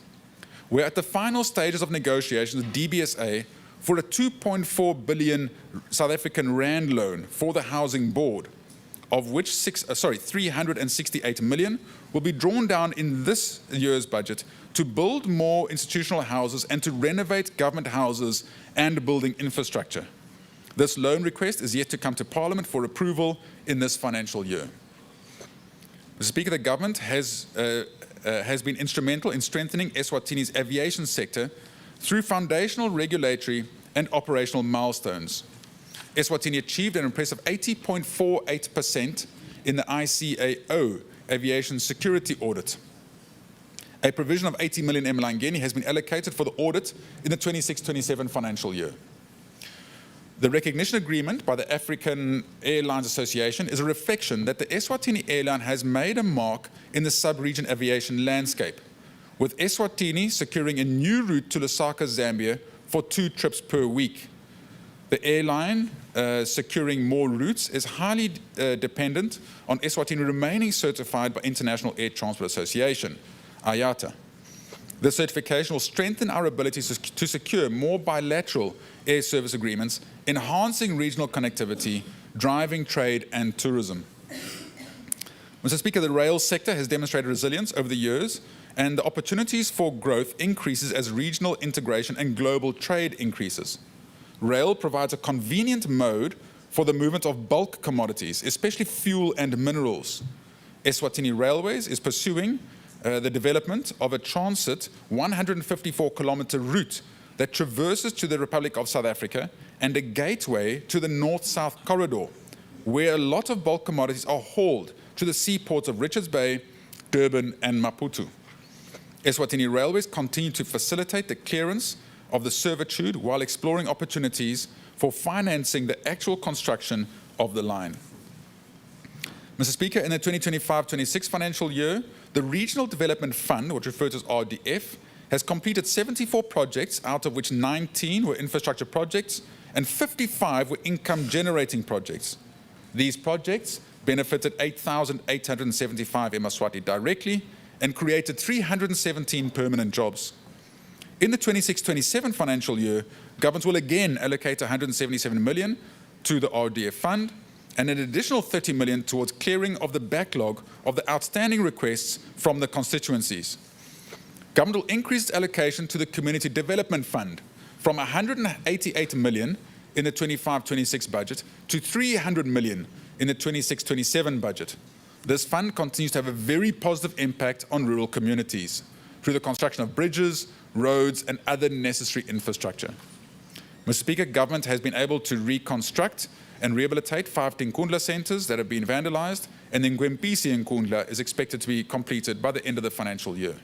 We're at the final stages of negotiations with DBSA for a 2.4 billion South African Rand loan for the Housing Board, of which 368 million will be drawn down in this year's budget to build more institutional houses and to renovate government houses and building infrastructure. This loan request is yet to come to Parliament for approval in this financial year. Mr. Speaker, the government has been instrumental in strengthening Eswatini's aviation sector through foundational regulatory and operational milestones. Eswatini achieved an impressive 80.48% in the ICAO aviation security audit. A provision of 80 million emalangeni has been allocated for the audit in the 26-27 financial year. The recognition agreement by the African Airlines Association is a reflection that the Eswatini airline has made a mark in the sub-region aviation landscape, with Eswatini securing a new route to Lusaka, Zambia for 2 trips per week. The airline securing more routes is highly dependent on Eswatini remaining certified by International Air Transport Association, IATA. This certification will strengthen our ability to secure more bilateral air service agreements, enhancing regional connectivity, driving trade and tourism. Mr. Speaker, the rail sector has demonstrated resilience over the years, and the opportunities for growth increases as regional integration and global trade increases. Rail provides a convenient mode for the movement of bulk commodities, especially fuel and minerals. Eswatini Railways is pursuing the development of a transit 154-kilometer route that traverses to the Republic of South Africa and a gateway to the north-south corridor, where a lot of bulk commodities are hauled to the seaports of Richards Bay, Durban, and Maputo. Eswatini Railways continue to facilitate the clearance of the servitude while exploring opportunities for financing the actual construction of the line. Mr. Speaker, in the 2025-26 financial year, the Regional Development Fund, which referred to as RDF, has completed 74 projects, out of which 19 were infrastructure projects and 55 were income-generating projects. These projects benefited 8,875 Eswatini directly and created 317 permanent jobs. In the 26-27 financial year, government will again allocate 177 million to the RDF fund and an additional 30 million towards clearing of the backlog of the outstanding requests from the constituencies. Government will increase its allocation to the Community Development Fund from 188 million in the 25-26 budget to 300 million in the 26-27 budget. This fund continues to have a very positive impact on rural communities through the construction of bridges, roads, and other necessary infrastructure. Mr. Speaker, government has been able to reconstruct and rehabilitate 5 Tinkundla centres that have been vandalised, and then Gwempisi in Nkundla is expected to be completed by the end of the financial year.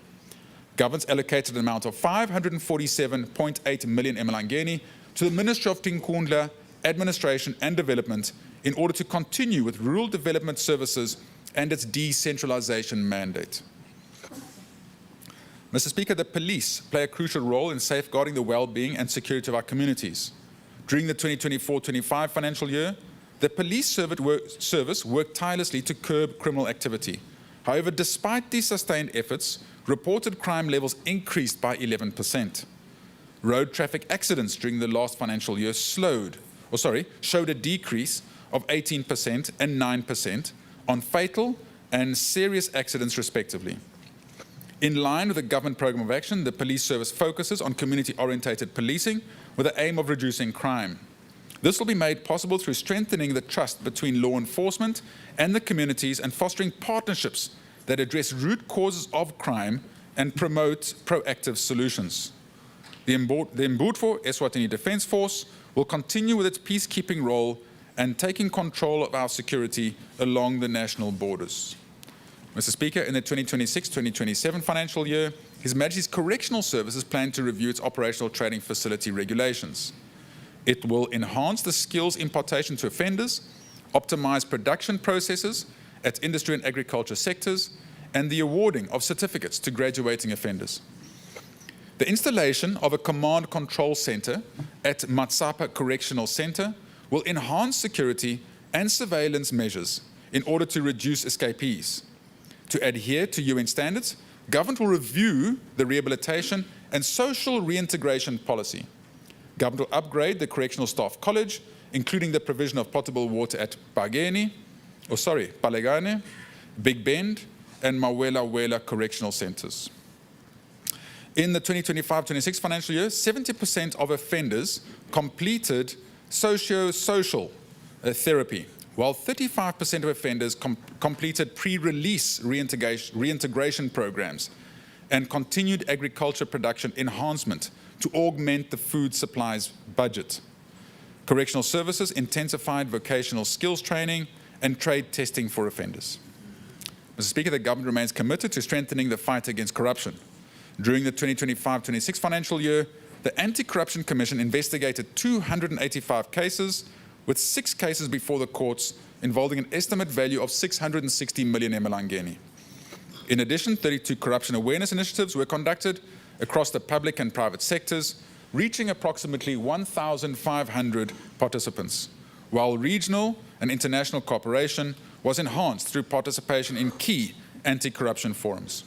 Government's allocated an amount of 547.8 million emalangeni to the Ministry of Tinkundla Administration and Development in order to continue with rural development services and its decentralisation mandate. Mr. Speaker, the police play a crucial role in safeguarding the well-being and security of our communities. During the 2024-25 financial year, the police service worked tirelessly to curb criminal activity. However, despite these sustained efforts, reported crime levels increased by 11%. Road traffic accidents during the last financial year showed a decrease of 18% and 9% on fatal and serious accidents respectively. In line with the government programme of action, the police service focuses on community-orientated policing with the aim of reducing crime. This will be made possible through strengthening the trust between law enforcement and the communities and fostering partnerships that address root causes of crime and promote proactive solutions. The Mbutfo Eswatini Defence Force will continue with its peacekeeping role and taking control of our security along the national borders. Mr. Speaker, in the 2026-2027 financial year, His Majesty's Correctional Services plan to review its operational training facility regulations. It will enhance the skills impartation to offenders, optimize production processes at industry and agriculture sectors, and the awarding of certificates to graduating offenders. The installation of a command control center at Matsapa Correctional Center will enhance security and surveillance measures in order to reduce escapees. To adhere to UN standards, government will review the rehabilitation and social reintegration policy. Government will upgrade the Correctional Staff College, including the provision of potable water at Palegane, Big Bend, and Mawela Correctional Centres. In the 2025-26 financial year, 70% of offenders completed socio-social therapy, while 35% of offenders completed pre-release reintegration programs and continued agriculture production enhancement to augment the food supplies budget. Correctional Services intensified vocational skills training and trade testing for offenders. Mr. Speaker, the government remains committed to strengthening the fight against corruption. During the 2025-26 financial year, the Anti-Corruption Commission investigated 285 cases, with 6 cases before the courts involving an estimate value of 660 million emalangeni. In addition, 32 corruption awareness initiatives were conducted across the public and private sectors, reaching approximately 1,500 participants, while regional and international cooperation was enhanced through participation in key anti-corruption forums.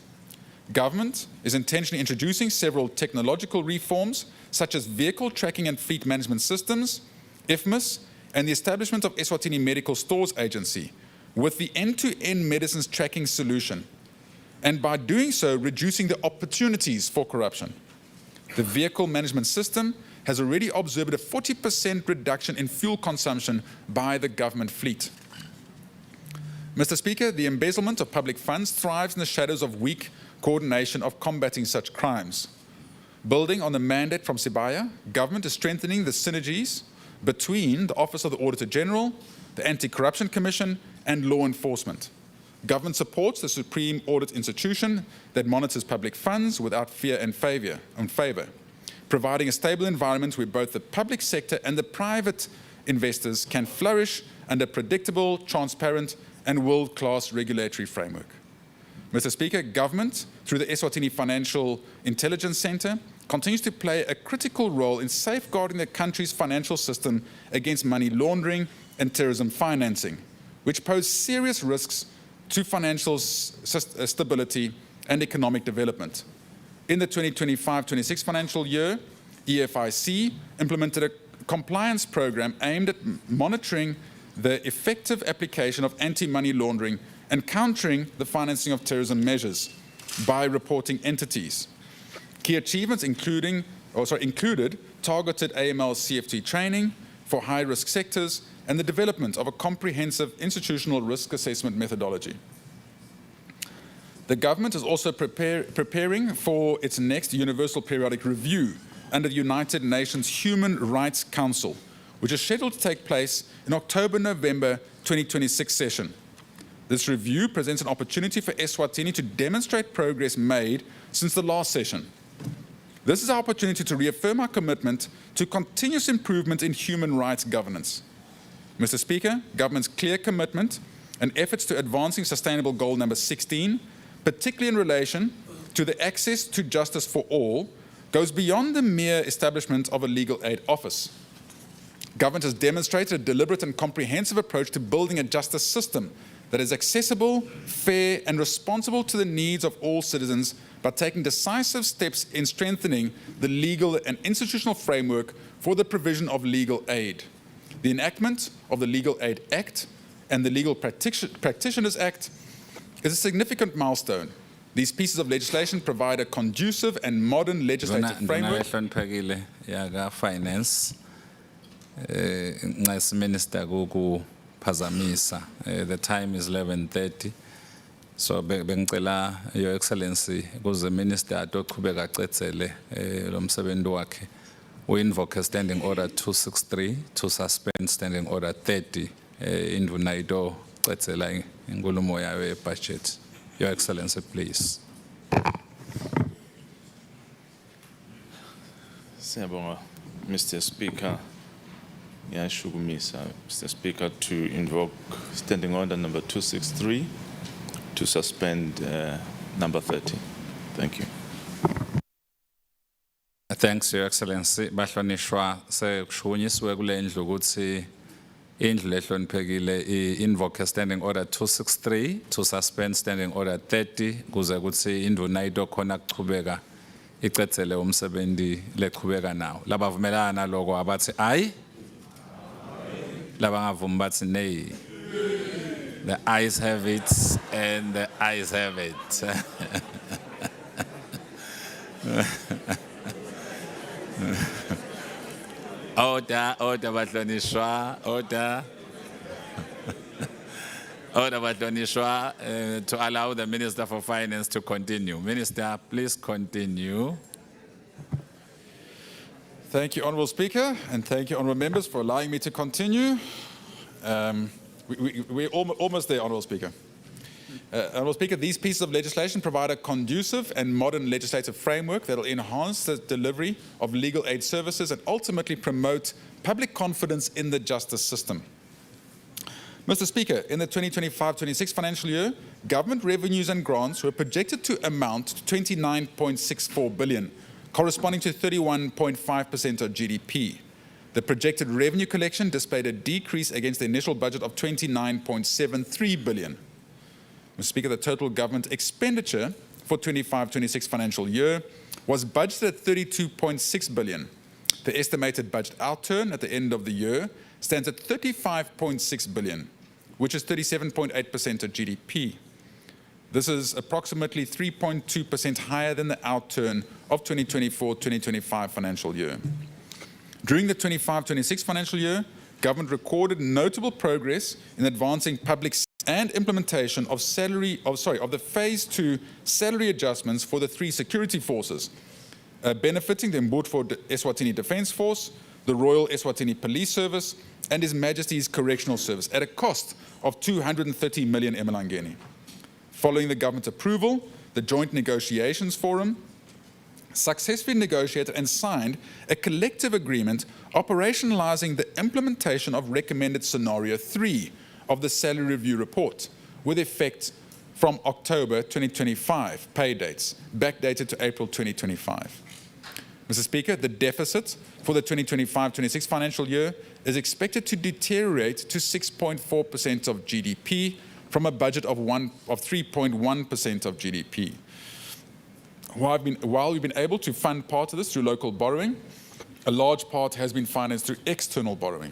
Government is intentionally introducing several technological reforms, such as vehicle tracking and fleet management systems, IFMIS, and the establishment of Eswatini Medical Stores Agency, with the end-to-end medicines tracking solution, and by doing so, reducing the opportunities for corruption. The vehicle management system has already observed a 40% reduction in fuel consumption by the government fleet. Mr. Speaker, the embezzlement of public funds thrives in the shadows of weak coordination of combating such crimes. Building on the mandate from Sibaya, government is strengthening the synergies between the Office of the Auditor General, the Anti-Corruption Commission, and law enforcement. Government supports the supreme audit institution that monitors public funds without fear and favor, providing a stable environment where both the public sector and the private investors can flourish under predictable, transparent, and world-class regulatory framework. Mr. Speaker, government, through the Eswatini Financial Intelligence Center, continues to play a critical role in safeguarding the country's financial system against money laundering and terrorism financing, which pose serious risks to financial stability and economic development. In the 2025-26 financial year, EFIC implemented a compliance program aimed at monitoring the effective application of anti-money laundering and countering the financing of terrorism measures by reporting entities. Key achievements included targeted AML CFT training for high-risk sectors and the development of a comprehensive institutional risk assessment methodology. The government is also preparing for its next Universal Periodic Review under the United Nations Human Rights Council, which is scheduled to take place in October-November 2026 session. This review presents an opportunity for Eswatini to demonstrate progress made since the last session. This is our opportunity to reaffirm our commitment to continuous improvement in human rights governance. Mr. Speaker, government's clear commitment and efforts to advancing sustainable goal number 16, particularly in relation to the access to justice for all, goes beyond the mere establishment of a legal aid office. Government has demonstrated a deliberate and comprehensive approach to building a justice system that is accessible, fair, and responsive to the needs of all citizens by taking decisive steps in strengthening the legal and institutional framework for the provision of legal aid. The enactment of the Legal Aid Act and the Legal Practitioners Act is a significant milestone. These pieces of legislation provide a conducive and modern legislative framework. Finance, Minister Pazamisa. The time is 11:30. So bengicela Your Excellency kuze Minister atoqhubeka acetsele lo msebenzi wakhe. We invoke a standing order 263 to suspend standing order 30 induna ito cetsela inkulumo yayo budget. Your Excellency, please. Siyabonga, Mr. Speaker. Mr. Speaker, to invoke standing order number 263 to suspend number 30. Thank you. Thanks, Your Excellency. Bahlonishwa sekushunyisiwe kule ndlu ukuthi indlu lehloniphekile invoke standing order 263 to suspend standing order 30 kuze kuthi induna ito khona kuchubeka icetsele umsebenzi leqhubeka nawo. Labavumelana lokho abathi ayi. Labangavumi bathi nay. The ayes have it and the ayes have it. Order bahlonishwa, order. Order bahlonishwa to allow the Minister for Finance to continue. Minister, please continue. Thank you, Honourable Speaker, and thank you, Honourable Members, for allowing me to continue. We're almost there, Honourable Speaker. Honourable Speaker, these pieces of legislation provide a conducive and modern legislative framework that will enhance the delivery of legal aid services and ultimately promote public confidence in the justice system. Mr. Speaker, in the 2025-26 financial year, government revenues and grants were projected to amount to 29.64 billion, corresponding to 31.5% of GDP. The projected revenue collection displayed a decrease against the initial budget of 29.73 billion. Mr. Speaker, the total government expenditure for 25-26 financial year was budgeted at 32.6 billion. The estimated budget outturn at the end of the year stands at 35.6 billion, which is 37.8% of GDP. This is approximately 3.2% higher than the outturn of 2024-2025 financial year. During the 25-26 financial year, government recorded notable progress in advancing public and implementation of the phase 2 salary adjustments for the 3 security forces, benefiting the Mbutfo Eswatini Defence Force, the Royal Eswatini Police Service, and His Majesty's Correctional Service at a cost of 230 million emalangeni. Following the government's approval, the Joint Negotiations Forum successfully negotiated and signed a collective agreement operationalizing the implementation of recommended scenario 3 of the salary review report, with effect from October 2025 pay dates, backdated to April 2025. Mr. Speaker, the deficit for the 2025-26 financial year is expected to deteriorate to 6.4% of GDP from a budget of 3.1% of GDP. While we've been able to fund part of this through local borrowing, a large part has been financed through external borrowing.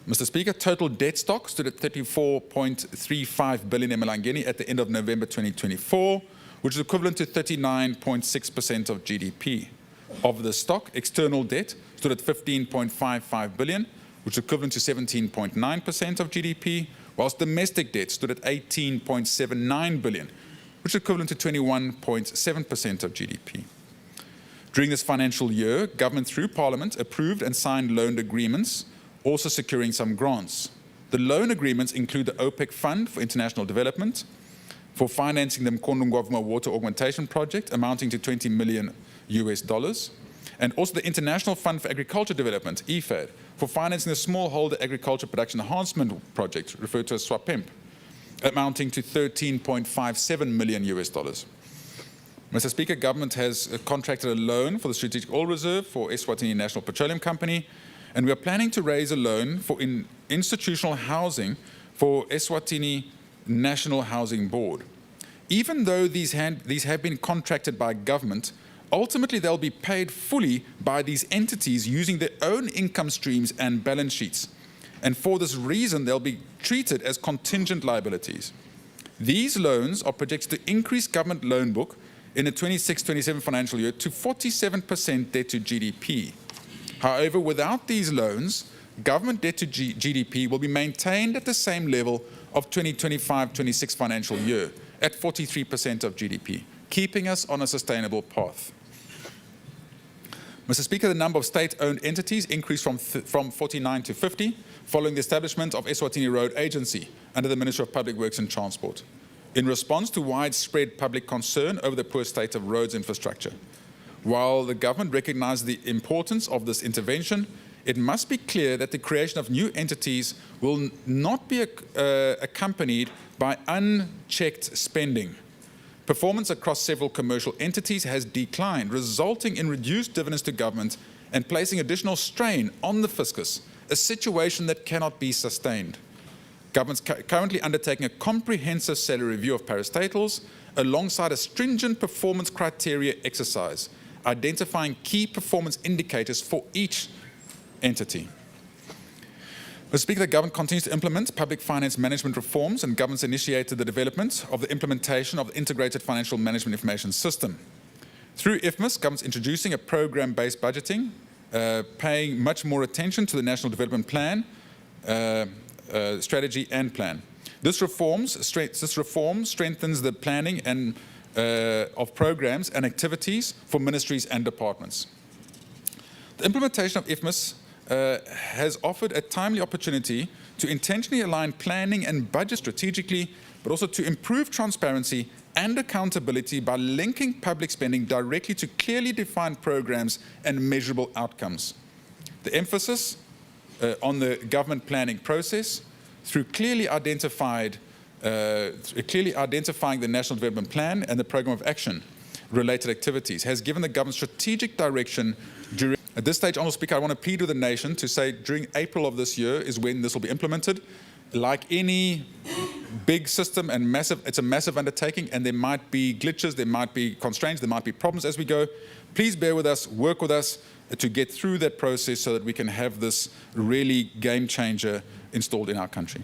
Mr. Speaker, total debt stock stood at 34.35 billion emalangeni at the end of November 2024, which is equivalent to 39.6% of GDP. Of the stock, external debt stood at 15.55 billion, which is equivalent to 17.9% of GDP, whilst domestic debt stood at 18.79 billion, which is equivalent to 21.7% of GDP. During this financial year, government through Parliament approved and signed loan agreements, also securing some grants. The loan agreements include the OPEC Fund for International Development, for financing the Mkondungwavuma Water Augmentation Project, amounting to $20 million, and also the International Fund for Agriculture Development, IFAD, for financing the Smallholder Agriculture Production Enhancement Project, referred to as SWAPEMP, amounting to $13.57 million. Mr. Speaker, government has contracted a loan for the Strategic Oil Reserve for Eswatini National Petroleum Company, and we are planning to raise a loan for institutional housing for Eswatini National Housing Board. Even though these have been contracted by government, ultimately they'll be paid fully by these entities using their own income streams and balance sheets. And for this reason, they'll be treated as contingent liabilities. These loans are projected to increase government loan book in the 26-27 financial year to 47% debt to GDP. However, without these loans, government debt to GDP will be maintained at the same level of 2025-26 financial year at 43% of GDP, keeping us on a sustainable path. Mr. Speaker, the number of state-owned entities increased from 49 to 50 following the establishment of Eswatini Road Agency under the Ministry of Public Works and Transport, in response to widespread public concern over the poor state of roads infrastructure. While the government recognizes the importance of this intervention, it must be clear that the creation of new entities will not be accompanied by unchecked spending. Performance across several commercial entities has declined, resulting in reduced dividends to government and placing additional strain on the fiscus, a situation that cannot be sustained. Government's currently undertaking a comprehensive salary review of parastatals alongside a stringent performance criteria exercise, identifying key performance indicators for each entity. Mr. Speaker, the government continues to implement public finance management reforms, and government's initiated the development of the implementation of the Integrated Financial Management Information System. Through IFMIS, government's introducing a program-based budgeting, paying much more attention to the National Development Plan, strategy and plan. This reform strengthens the planning and of programs and activities for ministries and departments. The implementation of IFMIS has offered a timely opportunity to intentionally align planning and budget strategically, but also to improve transparency and accountability by linking public spending directly to clearly defined programs and measurable outcomes. The emphasis on the government planning process through clearly identifying the National Development Plan and the Programme of Action related activities has given the government strategic direction during. At this stage, Honourable Speaker, I want to plead with the nation to say during April of this year is when this will be implemented. Like any big system and it's a massive undertaking, and there might be glitches, there might be constraints, there might be problems as we go. Please bear with us, work with us to get through that process so that we can have this really game changer installed in our country.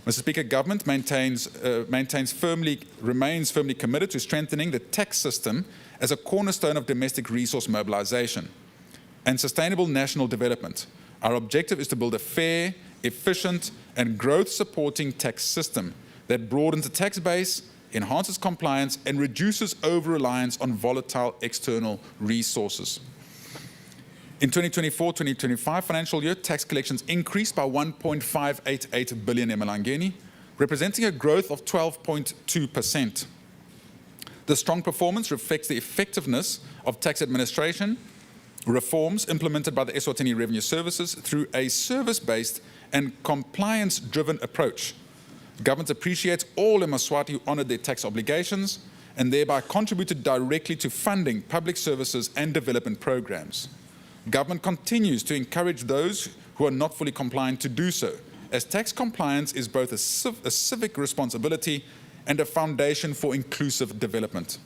Mr. Speaker, government remains firmly committed to strengthening the tax system as a cornerstone of domestic resource mobilization and sustainable national development. Our objective is to build a fair, efficient, and growth-supporting tax system that broadens the tax base, enhances compliance, and reduces over-reliance on volatile external resources. In 2024-2025 financial year, tax collections increased by 1.588 billion emalangeni, representing a growth of 12.2%. The strong performance reflects the effectiveness of tax administration reforms implemented by the Eswatini Revenue Services through a service-based and compliance-driven approach. Government appreciates all Eswatini who honoured their tax obligations and thereby contributed directly to funding public services and development programs. Government continues to encourage those who are not fully compliant to do so, as tax compliance is both a civic responsibility and a foundation for inclusive development.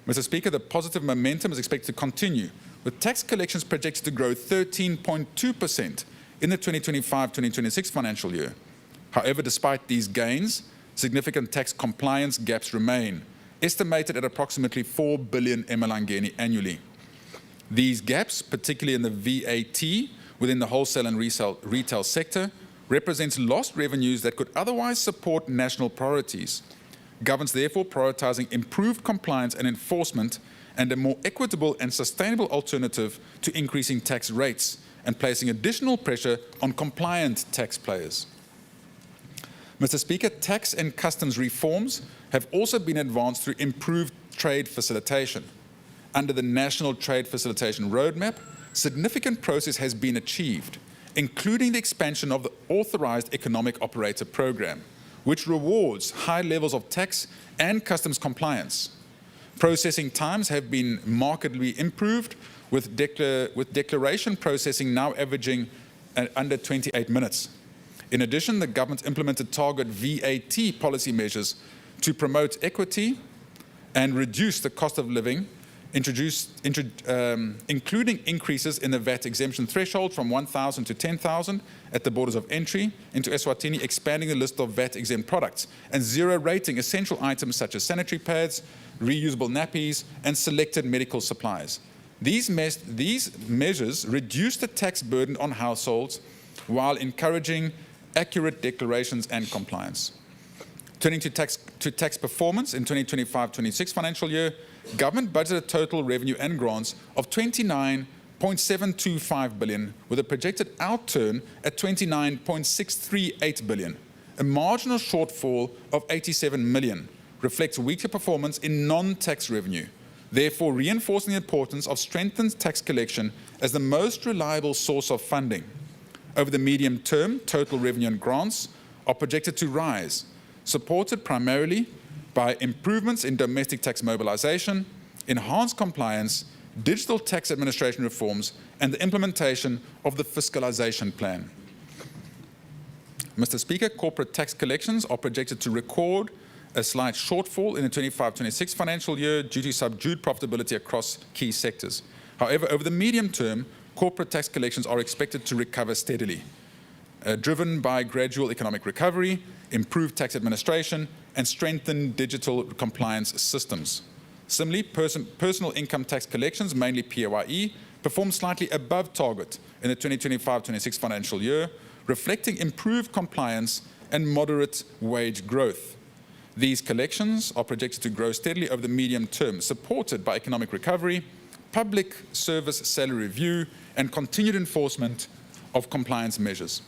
Mr. Speaker, the positive momentum is expected to continue, with tax collections projected to grow 13.2% in the 2025-2026 financial year. However, despite these gains, significant tax compliance gaps remain, estimated at approximately 4 billion emalangeni annually. These gaps, particularly in the VAT within the wholesale and retail sector, represents lost revenues that could otherwise support national priorities. Governments therefore prioritising improved compliance and enforcement and a more equitable and sustainable alternative to increasing tax rates and placing additional pressure on compliant taxpayers. Mr. Speaker, tax and customs reforms have also been advanced through improved trade facilitation. Under the National Trade Facilitation Roadmap, significant progress has been achieved, including the expansion of the Authorised Economic Operator Programme, which rewards high levels of tax and customs compliance. Processing times have been markedly improved, with declaration processing now averaging under 28 minutes. In addition, the government implemented target VAT policy measures to promote equity and reduce the cost of living, including increases in the VAT exemption threshold from 1,000 to 10,000 at the borders of entry into Eswatini, expanding the list of VAT-exempt products, and zero rating essential items such as sanitary pads, reusable nappies, and selected medical supplies. These measures reduce the tax burden on households while encouraging accurate declarations and compliance. Turning to tax performance in 2025-26 financial year, government budgeted total revenue and grants of 29.725 billion, with a projected outturn at 29.638 billion. A marginal shortfall of 87 million reflects weaker performance in non-tax revenue, therefore reinforcing the importance of strengthened tax collection as the most reliable source of funding. Over the medium term, total revenue and grants are projected to rise, supported primarily by improvements in domestic tax mobilization, enhanced compliance, digital tax administration reforms, and the implementation of the fiscalization plan. Mr. Speaker, corporate tax collections are projected to record a slight shortfall in the 25-26 financial year due to subdued profitability across key sectors. However, over the medium term, corporate tax collections are expected to recover steadily, driven by gradual economic recovery, improved tax administration, and strengthened digital compliance systems. Similarly, personal income tax collections, mainly PAYE, performed slightly above target in the 2025-26 financial year, reflecting improved compliance and moderate wage growth. These collections are projected to grow steadily over the medium term, supported by economic recovery, public service salary review, and continued enforcement of compliance measures.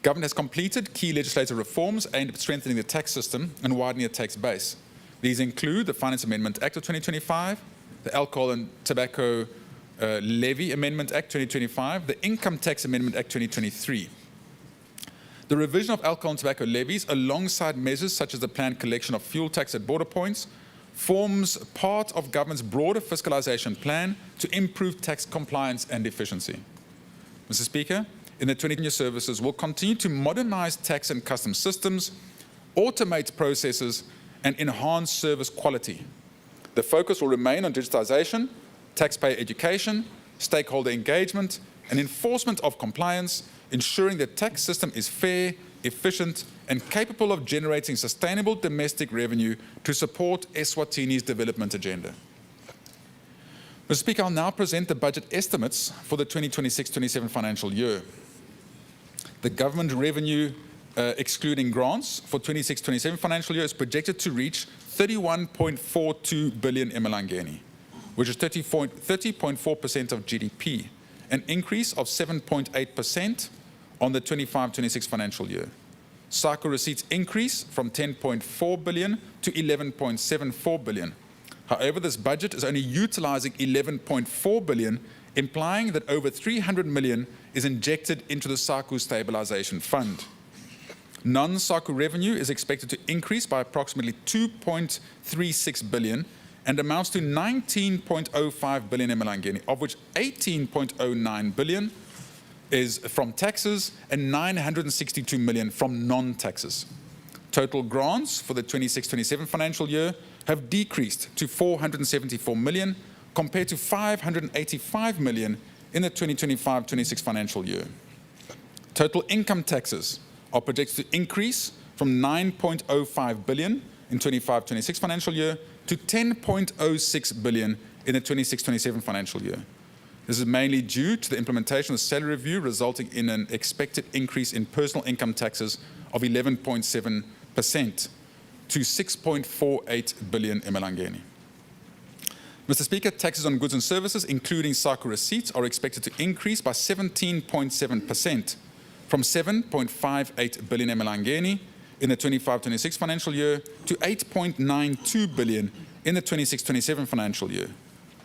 Government has completed key legislative reforms aimed at strengthening the tax system and widening the tax base. These include the Finance Amendment Act of 2025, the Alcohol and Tobacco Levy Amendment Act 2025, the Income Tax Amendment Act 2023. The revision of alcohol and tobacco levies, alongside measures such as the planned collection of fuel tax at border points, forms part of government's broader fiscalization plan to improve tax compliance and efficiency. Mr. Speaker, in the 20-year services will continue to modernize tax and customs systems, automate processes, and enhance service quality. The focus will remain on digitization, taxpayer education, stakeholder engagement, and enforcement of compliance, ensuring the tax system is fair, efficient, and capable of generating sustainable domestic revenue to support Eswatini's development agenda. Mr. Speaker, I'll now present the budget estimates for the 2026-27 financial year. the government revenue excluding grants for 26-27 financial year is projected to reach 31.42 billion emalangeni, which is 30.4% of GDP, an increase of 7.8% on the 25-26 financial year. SACO receipts increase from 10.4 billion to 11.74 billion. However, this budget is only utilizing 11.4 billion, implying that over 300 million is injected into the SACO Stabilization Fund. Non-SACO revenue is expected to increase by approximately 2.36 billion and amounts to 19.05 billion emalangeni, of which 18.09 billion is from taxes and 962 million from non-taxes. Total grants for the 26-27 financial year have decreased to 474 million compared to 585 million in the 2025-26 financial year. Total income taxes are projected to increase from 9.05 billion in 25-26 financial year to 10.06 billion in the 26-27 financial year. This is mainly due to the implementation of the salary review, resulting in an expected increase in personal income taxes of 11.7% to 6.48 billion emalangeni. Mr. Speaker, taxes on goods and services, including SACO receipts, are expected to increase by 17.7% from 7.58 billion emalangeni in the 25-26 financial year to 8.92 billion in the 26-27 financial year.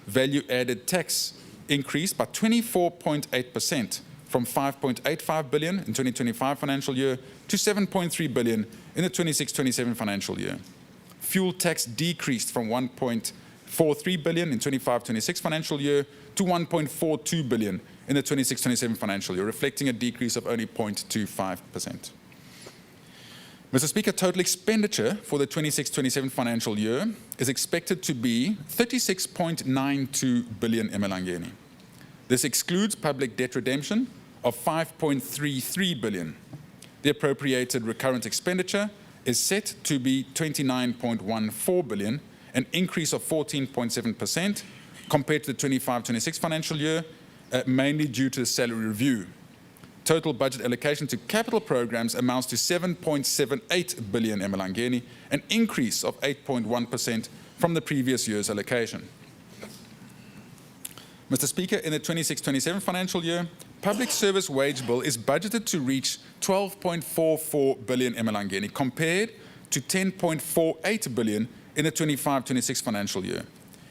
Value-added tax increased by 24.8% from 5.85 billion in 2025 financial year to 7.3 billion in the 26-27 financial year. Fuel tax decreased from 1.43 billion in 25-26 financial year to 1.42 billion in the 26-27 financial year, reflecting a decrease of only 0.25%. Mr. Speaker, total expenditure for the 26-27 financial year is expected to be 36.92 billion emalangeni. This excludes public debt redemption of 5.33 billion. The appropriated recurrent expenditure is set to be 29.14 billion, an increase of 14.7% compared to the 25-26 financial year, mainly due to the salary review. Total budget allocation to capital programs amounts to 7.78 billion emalangeni, an increase of 8.1% from the previous year's allocation. Mr. Speaker, in the 26-27 financial year, public service wage bill is budgeted to reach 12.44 billion emalangeni compared to 10.48 billion in the 25-26 financial year.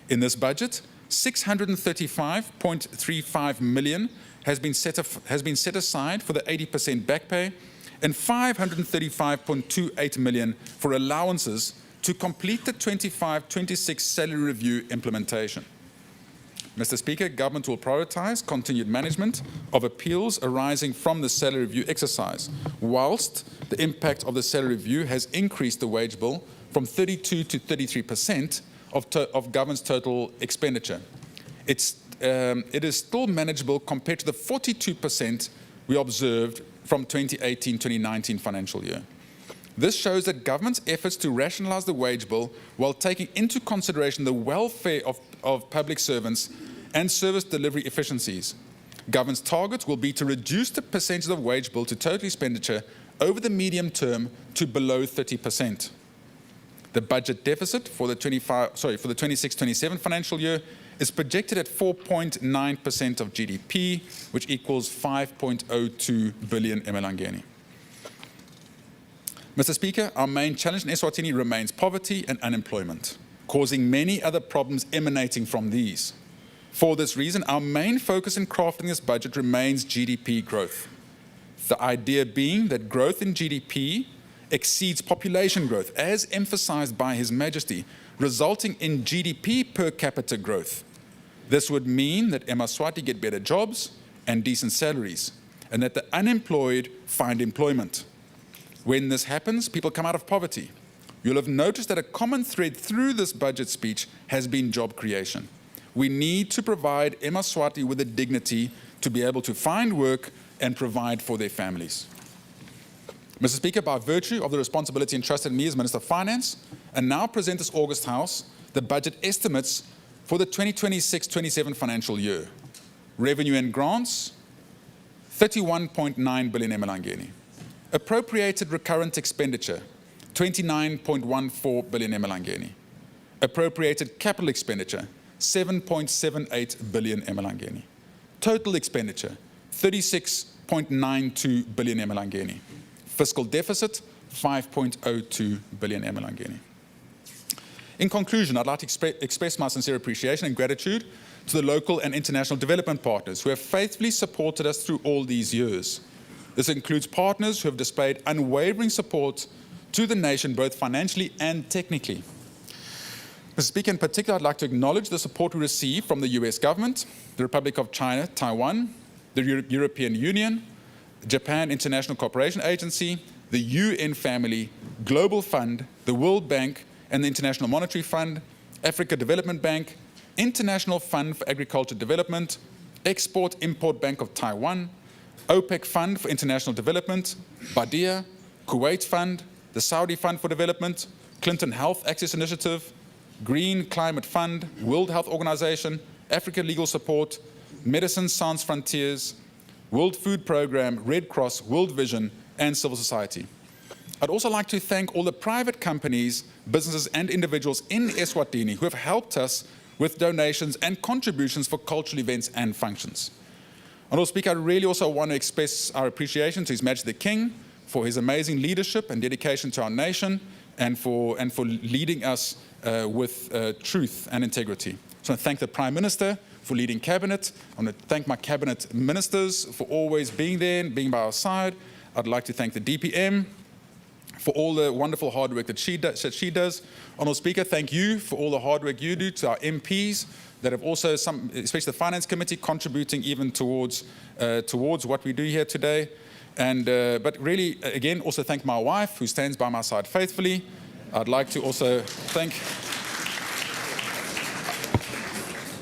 In this budget, 635.35 million has been set aside for the 80% back pay and 535.28 million for allowances to complete the 25-26 salary review implementation. Mr. Speaker, government will prioritise continued management of appeals arising from the salary review exercise, whilst the impact of the salary review has increased the wage bill from 32 to 33% of government's total expenditure. It is still manageable compared to the 42% we observed from 2018-2019 financial year. This shows that government's efforts to rationalise the wage bill while taking into consideration the welfare of public servants and service delivery efficiencies. Government's target will be to reduce the percentage of wage bill to total expenditure over the medium term to below 30%. The budget deficit for the 26-27 financial year is projected at 4.9% of GDP, which equals 5.02 billion emalangeni. Mr. Speaker, our main challenge in Eswatini remains poverty and unemployment, causing many other problems emanating from these. For this reason, our main focus in crafting this budget remains GDP growth. The idea being that growth in GDP exceeds population growth, as emphasized by His Majesty, resulting in GDP per capita growth. This would mean that Eswatini get better jobs and decent salaries, and that the unemployed find employment. When this happens, people come out of poverty. You'll have noticed that a common thread through this budget speech has been job creation. We need to provide Eswatini with the dignity to be able to find work and provide for their families. Mr. Speaker, by virtue of the responsibility entrusted in me as Minister of Finance, I now present this August House the budget estimates for the 2026-27 financial year. Revenue and grants, 31.9 billion emalangeni. Appropriated recurrent expenditure, 29.14 billion emalangeni. Appropriated capital expenditure, 7.78 billion emalangeni. Total expenditure, 36.92 billion emalangeni. Fiscal deficit, 5.02 billion emalangeni. In conclusion, I'd like to express my sincere appreciation and gratitude to the local and international development partners who have faithfully supported us through all these years. This includes partners who have displayed unwavering support to the nation, both financially and technically. Mr. Speaker, in particular, I'd like to acknowledge the support we receive from the US government, the Republic of China, Taiwan, the European Union, Japan International Cooperation Agency, the UN family, Global Fund, the World Bank, and the International Monetary Fund, Africa Development Bank, International Fund for Agriculture Development, Export-Import Bank of Taiwan, OPEC Fund for International Development, Badia, Kuwait Fund, the Saudi Fund for Development, Clinton Health Access Initiative, Green Climate Fund, World Health Organization, Africa Legal Support, Medicine Sans Frontiers, World Food Programme, Red Cross, World Vision, and civil society. I'd also like to thank all the private companies, businesses, and individuals in Eswatini who have helped us with donations and contributions for cultural events and functions. Honourable Speaker, I really also want to express our appreciation to His Majesty the King for his amazing leadership and dedication to our nation and for leading us with truth and integrity. So I want to thank the Prime Minister for leading Cabinet. I want to thank my Cabinet Ministers for always being there and being by our side. I'd like to thank the DPM for all the wonderful hard work that she does. Honourable Speaker, thank you for all the hard work you do, to our MPs that have also, especially the Finance Committee, contributing even towards what we do here today. And but really, again, also thank my wife, who stands by my side faithfully. I'd like to also thank...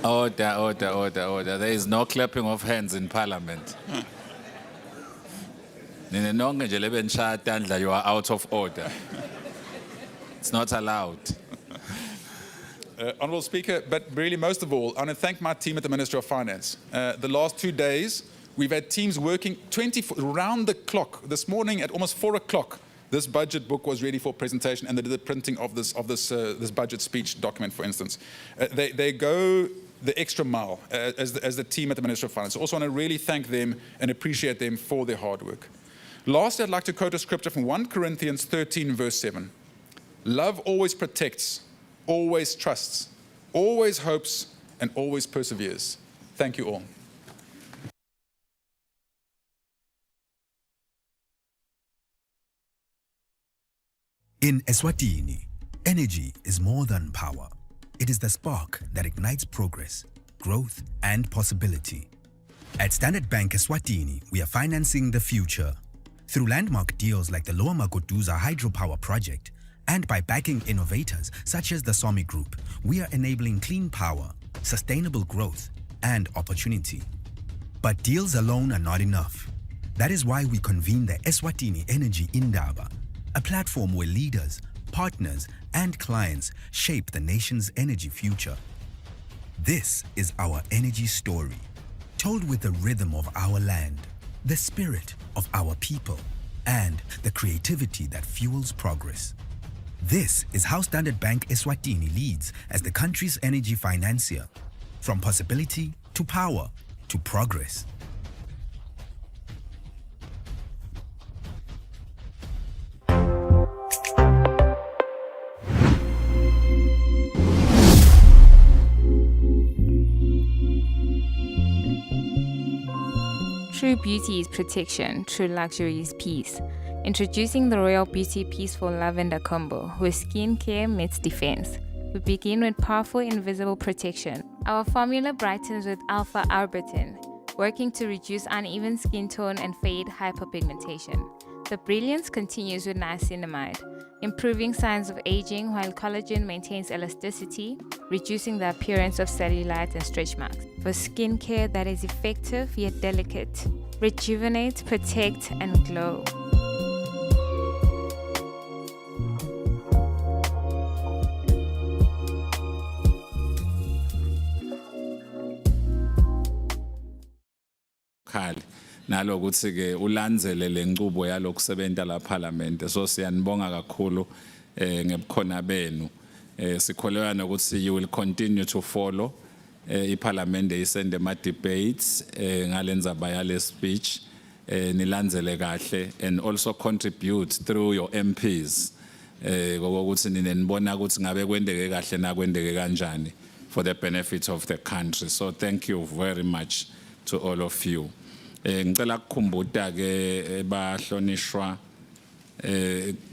Order. There is no clapping of hands in Parliament. You are out of order. It's not allowed. Honourable Speaker, but really most of all, I want to thank my team at the Ministry of Finance. The last 2 days, we've had teams working round the clock. This morning at almost 4 o'clock, this budget book was ready for presentation, and they did the printing of this budget speech document, for instance. They go the extra mile as the team at the Ministry of Finance. I also want to really thank them and appreciate them for their hard work. Lastly, I'd like to quote a scripture from 1 Corinthians 13, verse 7. Love always protects, always trusts, always hopes, and always perseveres. Thank you all. In Eswatini, energy is more than power. It is the spark that ignites progress, growth, and possibility. At Standard Bank Eswatini, we are financing the future. Through landmark deals like the Lower Magoduza hydropower project, and by backing innovators such as the Somi Group, we are enabling clean power, sustainable growth, and opportunity. But deals alone are not enough. That is why we convene the Eswatini Energy Indaba, a platform where leaders, partners, and clients shape the nation's energy future. This is our energy story, told with the rhythm of our land, the spirit of our people, and the creativity that fuels progress. This is how Standard Bank Eswatini leads as the country's energy financier, from possibility to power to progress. True beauty is protection, true luxury is peace. Introducing the Royal Beauty Peaceful Lavender Combo, where skincare meets defense. We begin with powerful invisible protection. Our formula brightens with alpha-arbutin, working to reduce uneven skin tone and fade hyperpigmentation. The brilliance continues with niacinamide, improving signs of aging while collagen maintains elasticity, reducing the appearance of cellulite and stretch marks. For skincare that is effective yet delicate, rejuvenate, protect, and glow. nalokuthi ke ulandzele lenqubo yalokusebenta la parliament. So siyanibonga kakhulu ngebukhona benu. Sikholelwa nokuthi you will continue to follow iParliament isende ama debates ngalendzaba yale speech nilandzele kahle and also contribute through your MPs ngokuthi ninibona ukuthi ngabe kwendeke kahle na kwendeke kanjani for the benefit of the country. So thank you very much to all of you. Ngicela ukukhumbuta ke bahlonishwa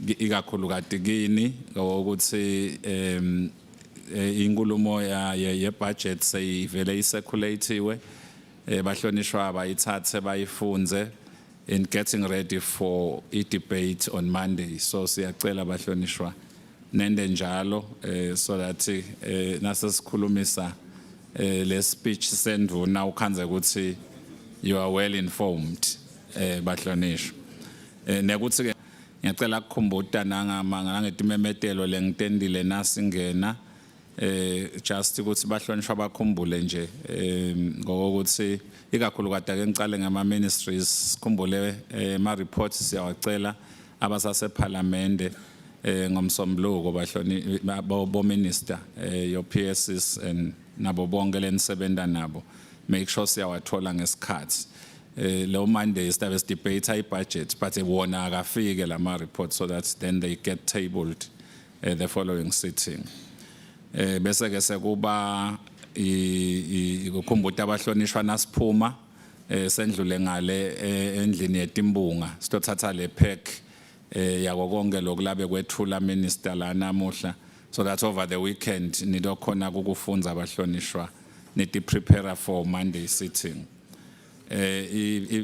ikakhulu kade kini ukuthi inkulumo ye budget seyivele iseculatewe bahlonishwa abayithathe bayifunze in getting ready for a debate on Monday. So siyacela bahlonishwa nende njalo so that nasesikhulumisa le speech sendvuna ukhanze ukuthi you are well informed bahlonishwa nekuthi ke ngiyacela ukukhumbuta nangetimemetelo lengitendile nasingena just ukuthi bahlonishwa bakhumbule nje ngokuthi ikakhulu kade ke ngicale ngama ministries sikhumbule ama reports siyawacela abasase parliament ngomsombuluko bahloni bo minister your PSs and nabo bonke lenisebenza nabo make sure siyawathola ngesikhathi lo Monday sibe debate I budget but wona akafike lama reports so that then they get tabled the following sitting. Bese ke sekuba ukukhumbuta abahlonishwa nasiphuma sendlule ngale endlini yetimbunga sitothatha le pack yako konke lokulabe kwethula minister la namuhla so that over the weekend nidokhona ukufunza abahlonishwa niti prepare for Monday sitting.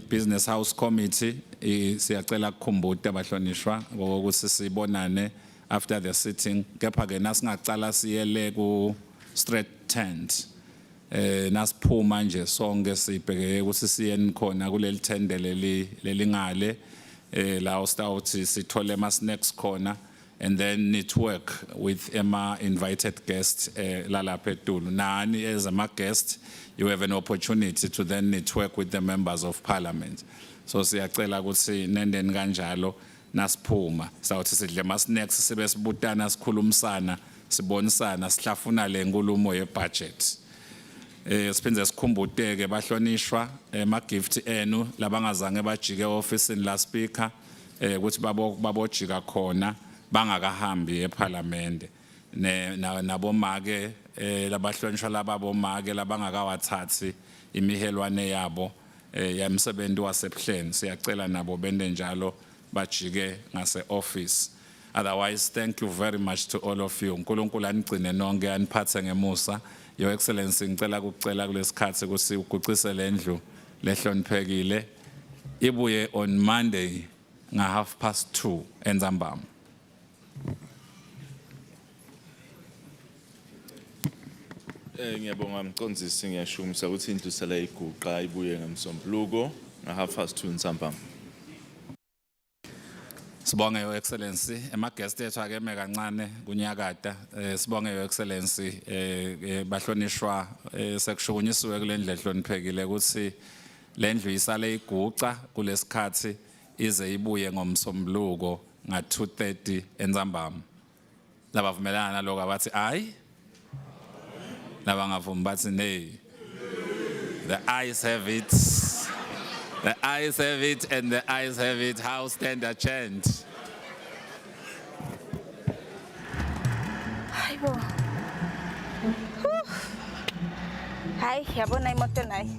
Business House Committee siyacela ukukhumbuta abahlonishwa ngokuthi sibonane after the sitting kepha ke nasingacala siyele ku straight tent nasiphuma nje sonke sibheke ukuthi siyeni khona kuleli tende lelingale la usitawuthi sithole ama snacks khona and then network with ama invited guests lalapha eTulu. Nani as ama guest you have an opportunity to then network with the members of parliament. So siyacela ukuthi nendeni kanjalo nasiphuma sawuthi sidle ama snacks sibe sibutana sikhulumisana sibonisana sihlafuna le nkulumo ye budget. Siphinze sikhumbuteke bahlonishwa ama gift enu labangazange bajike office la speaker ukuthi babojika khona bangakahambi eParliament nabomake labahlonishwa lababomake labangakawathathi imihelwane yabo yamsebenzi wasebuhleni siyacela nabo bende njalo bajike ngase office. Otherwise thank you very much to all of you. uNkulunkulu anigcine nonke aniphathe ngemusa. Your Excellency ngicela ukucela kulesikhathi ukuthi ugucise lendlu lehloniphekile ibuye on Monday nga 2:30 eNzambama. Ngiyabonga mcondzisi ngiyashumisa ukuthi indlu sala iguqa ibuye ngemsombuluko nga 2:30 eNzambama. Sibonge Your Excellency ema guest ethu akeme kancane kunyakata sibonge Your Excellency bahlonishwa sekushukunyisiwe kulendlu ehloniphekile ukuthi lendlu isale iguqa kulesikhathi ize ibuye ngomsombuluko nga 2:30 eNzambama. Labavumelana naloko abathi ayi labangavumi bathi nay. The ayes have it. The ayes have it and the ayes have it. House stand a chant. Hayibo. Hayi yabona imoto nayi.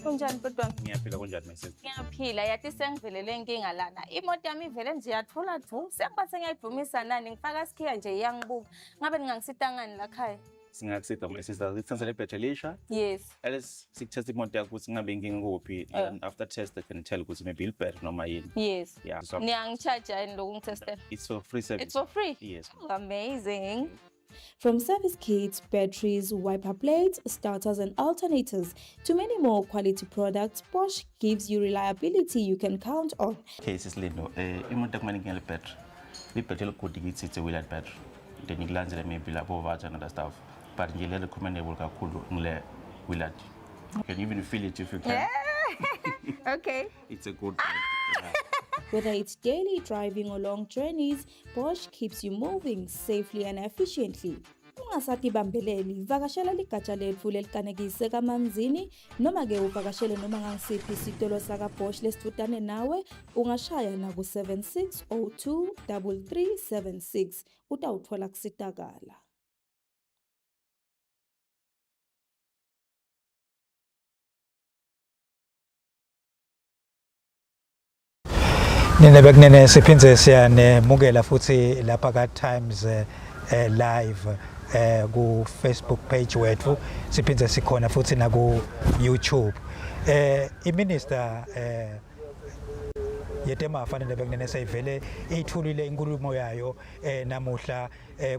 Kunjani kodwa? Ngiyaphila kunjani my sister? Ngiyaphila yathi sengivelele inkinga lana. Imoto yami ivele nje yathula thu. Sengiphathe ngiyayidumisa nani ngifaka isikhiya nje iyangibuka. Ngabe ningangisitangani la khaya? Singakusita my sister ngithansele ibhethe lisha. Yes. Alice sikutest imoto yakho ukuthi ngabe inkinga kuphi and after test I can tell ukuthi maybe ilbet noma yini. Yes. Yeah. So Niyangicharge yini lokungitestela? it's for free service. It's for free? Yes. Oh, amazing. From service kits, batteries, wiper plates, starters and alternators to many more quality products, Bosch gives you reliability you can count on. Cases lindo imoto kumele ngiyele battery. Ibhethe lokudi ngitsitse wheeled battery. Then ngikulandzele maybe lapho vaja and other stuff. But nje le recommendable kakhulu ngile wheeled. You can even feel it if you can. Yeah. Okay. It's a good thing. Yeah. Whether it's daily driving or long journeys, Bosch keeps you moving safely and efficiently. Ungasati bambeleli, vakashela ligatsha letfu lelikanekise kaManzini, noma ke uvakashele noma ngasiphi isitolo saka Bosch lesifutane nawe, ungashaya na ku 7602 3376 utawuthola kusitakala. Nina bekunene siphindze siyanemukela futhi lapha ka Times live ku Facebook page wethu, siphindze sikhona futhi na ku YouTube. I-Minister yetemafa bekunene sayivele ithulile inkulumo yayo namuhla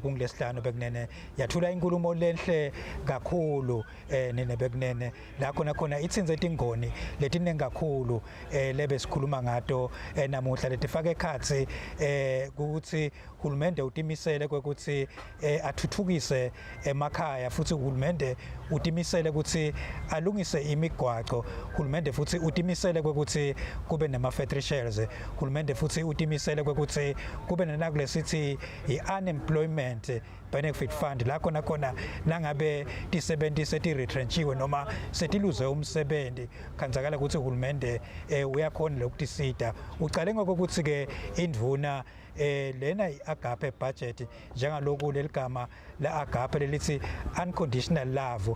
kungilesihlanu bekunene yathula inkulumo lenhle kakhulu nene bekunene la khona itsinze tingoni letiningi kakhulu lebe sikhuluma ngato namuhla letifake ekhatsi ukuthi uhulumende utimisele kwekuthi athuthukise emakhaya futhi uhulumende utimisele ukuthi alungise imigwaqo, uhulumende futhi utimisele kwekuthi kube nama-factory shares, uhulumende futhi utimisele kwekuthi kube nakulesithi i-unemployment benefit fund la khona nangabe tisebenzi seti-retrenchiwe noma setiluze umsebenzi kanzakala ukuthi uhulumende uyakhona lokutisita. Ucale ngokuthi-ke indvuna lena i-agape budget njengaloku leligama la-agape lelithi unconditional love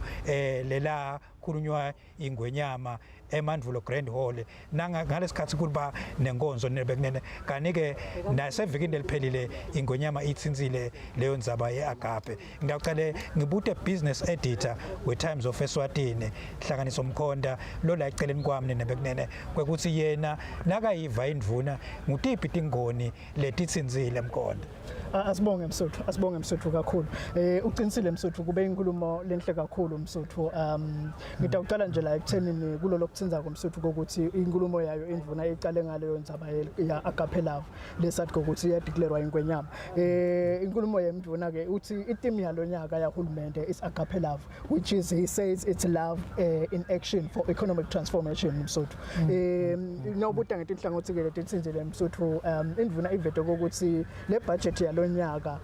lela khulunywa ingwenyama eMandvulo Grand Hall ngalesikhathi kuba nenkonzo nebekunene kanike nasevikini eliphelile ingwenyama itsinzile leyo ndzaba ye-agape. Ngiyacale ngibute business editor we-Times of Eswatini Hlanganiso Mkhonda lo la eceleni kwami nebekunene kwekuthi yena nakayiva indvuna ngutiphi tingoni letitsinzile Mkhonda. Asibonge Msuthu kakhulu. Uqinisile Msuthu kube inkulumo lenhle kakhulu Msuthu. Ngidawucala nje la ekuthenini kulolo kutsinza komsuthu ukuthi inkulumo yayo indvuna iqale ngaleyo ndzaba ya agape love lesathi ukuthi iyadeclarewa ingwenyama. Inkulumo yemndvuna ke uthi iteam yalonyaka yahulumende is agape love, which is he says it's love in action for economic transformation Msuthu. Nobuta ngetinhlangothi ke letitsinzile Msuthu, indvuna ivete ukuthi le budget yalonyaka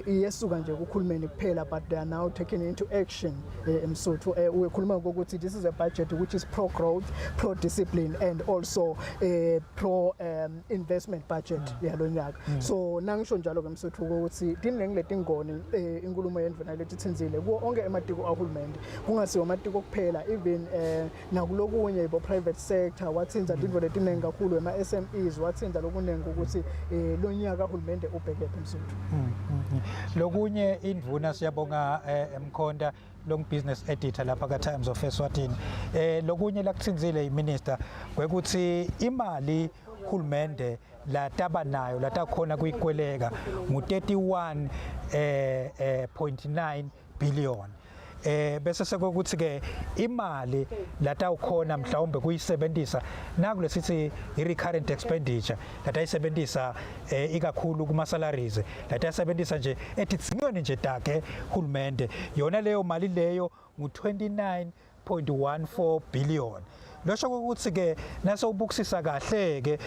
iyesuka nje kukhulumeni kuphela, but they are now taking into action Msuthu. Ukhuluma ukuthi this is a budget which is pro growth, pro discipline and also pro investment budget yalonyaka. So nangisho njalo ke Msuthu ukuthi dinenge letingoni inkulumo yendvuna letitsinzile kuwo onke ematiko ahulumende, kungasiwa amatiko kuphela, even nakulokunye ibo private sector watsinza tindvo letinenge kakhulu ema-SMEs, watsinza lokunenge ukuthi lonyaka ahulumende ubhekephi Msuthu. Lokunye indvuna siyabonga Mkhonda long business editor lapha ka Times of Eswatini. Lokunye lakutsinzile iminister kwekuthi imali hulumende la taba nayo latakhona kuyikweleka ngu-31.9 billion. Bese sekuthi ke imali latawukhona mhlawumbe kuyisebenzisa nakulesithi i-recurrent expenditure latayisebenzisa ikakhulu kuma salaries, latayisebenzisa nje etidingweni nje take hulumende, yona leyo mali leyo ngu-29.14 billion. Losho ukuthi ke nase ubukisisa kahle ke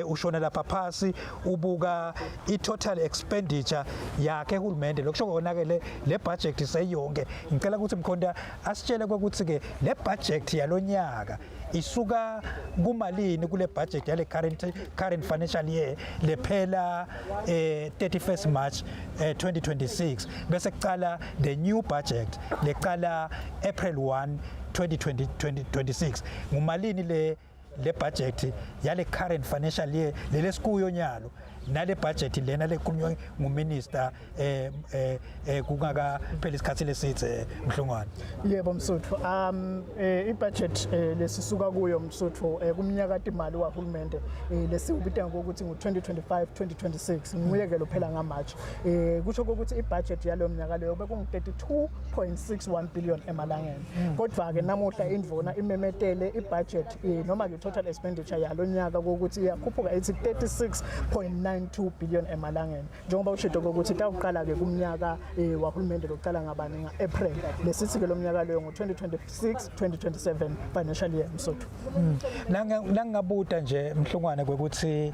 ushona lapha phasi ubuka i-total expenditure yakhe hulumende, lokusho kona ke le budget seyonke. Ngicela ukuthi Mkhonda asitshele ukuthi ke le budget yalonyaka isuka kumalini kule budget yale current financial year lephela 31st March 2026, bese kucala the new budget leqala April 1 2026. Ngumalini le budget yale current financial year lelesikuyo nyalo nale budget lena lekhulunywa nguminister kungaka phela isikhathi lesithe Mhlongwane. Yebo Msuthu, i-budget lesisuka kuyo Msuthu kumnyaka imali wahulumende lesiubita ngokuthi ngu-2025 2026 nguyeke lophela ngaMarch. Kusho ukuthi i-budget yalo mnyaka leyo bekungu-32.61 billion emalangeni. Kodwa ke namuhla indvuna imemetele i-budget noma ke total expenditure yalo nyaka ukuthi iyakhuphuka ethi 36.9 1.92 billion emalangeni njengoba ushido ukuthi tawuqala ke kumnyaka wahulumende lokuqala ngabani nga-April lesithi ke lo mnyaka leyo ngo-2026-2027 financial year Msotho. Nangabuta nje mhlungwane kwekuthi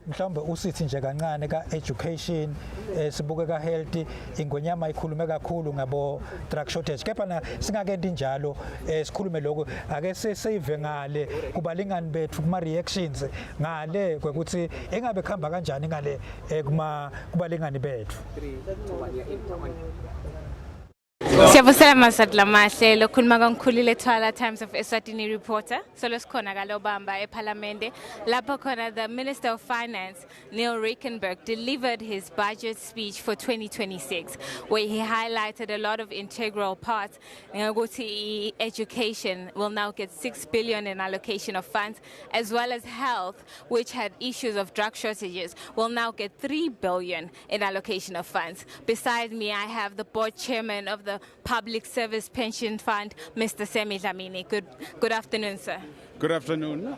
mhlawumbe usithi nje kancane ka education sibuke ka health ingonyama ikhulume kakhulu ngabo drug shortage kepha na singakenti njalo sikhulume lokho ake sesive ngale kubalingani bethu kuma reactions ngale kwekuthi engabe khamba kanjani ngale kubalingani bethu. Siyabusela Masatla Mahle lokhuluma kaNkhulile Thwala Times of Eswatini reporter solo sikhona kalobamba eParliament lapho khona the Minister of Finance Neal Rijkenberg delivered his budget speech for 2026 where he highlighted a lot of integral parts ngokuthi education will now get 6 billion in allocation of funds as well as health which had issues of drug shortages will now get 3 billion in allocation of funds. Beside me I have the board chairman of the Public Service Pension Fund, Mr. Semi Dlamini. Good afternoon, sir. Good afternoon.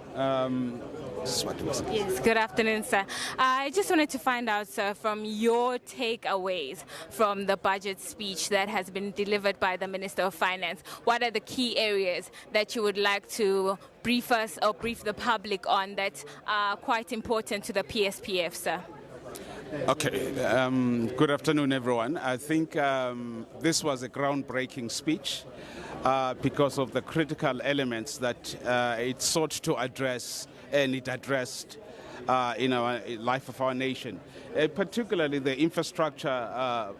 Yes, good afternoon, sir. I just wanted to find out, sir, from your takeaways from the budget speech that has been delivered by the Minister of Finance, what are the key areas that you would like to brief us or brief the public on that are quite important to the PSPF, sir? Okay, good afternoon, everyone. I think this was a groundbreaking speech because of the critical elements that it sought to address and it addressed in our life of our nation, particularly the infrastructure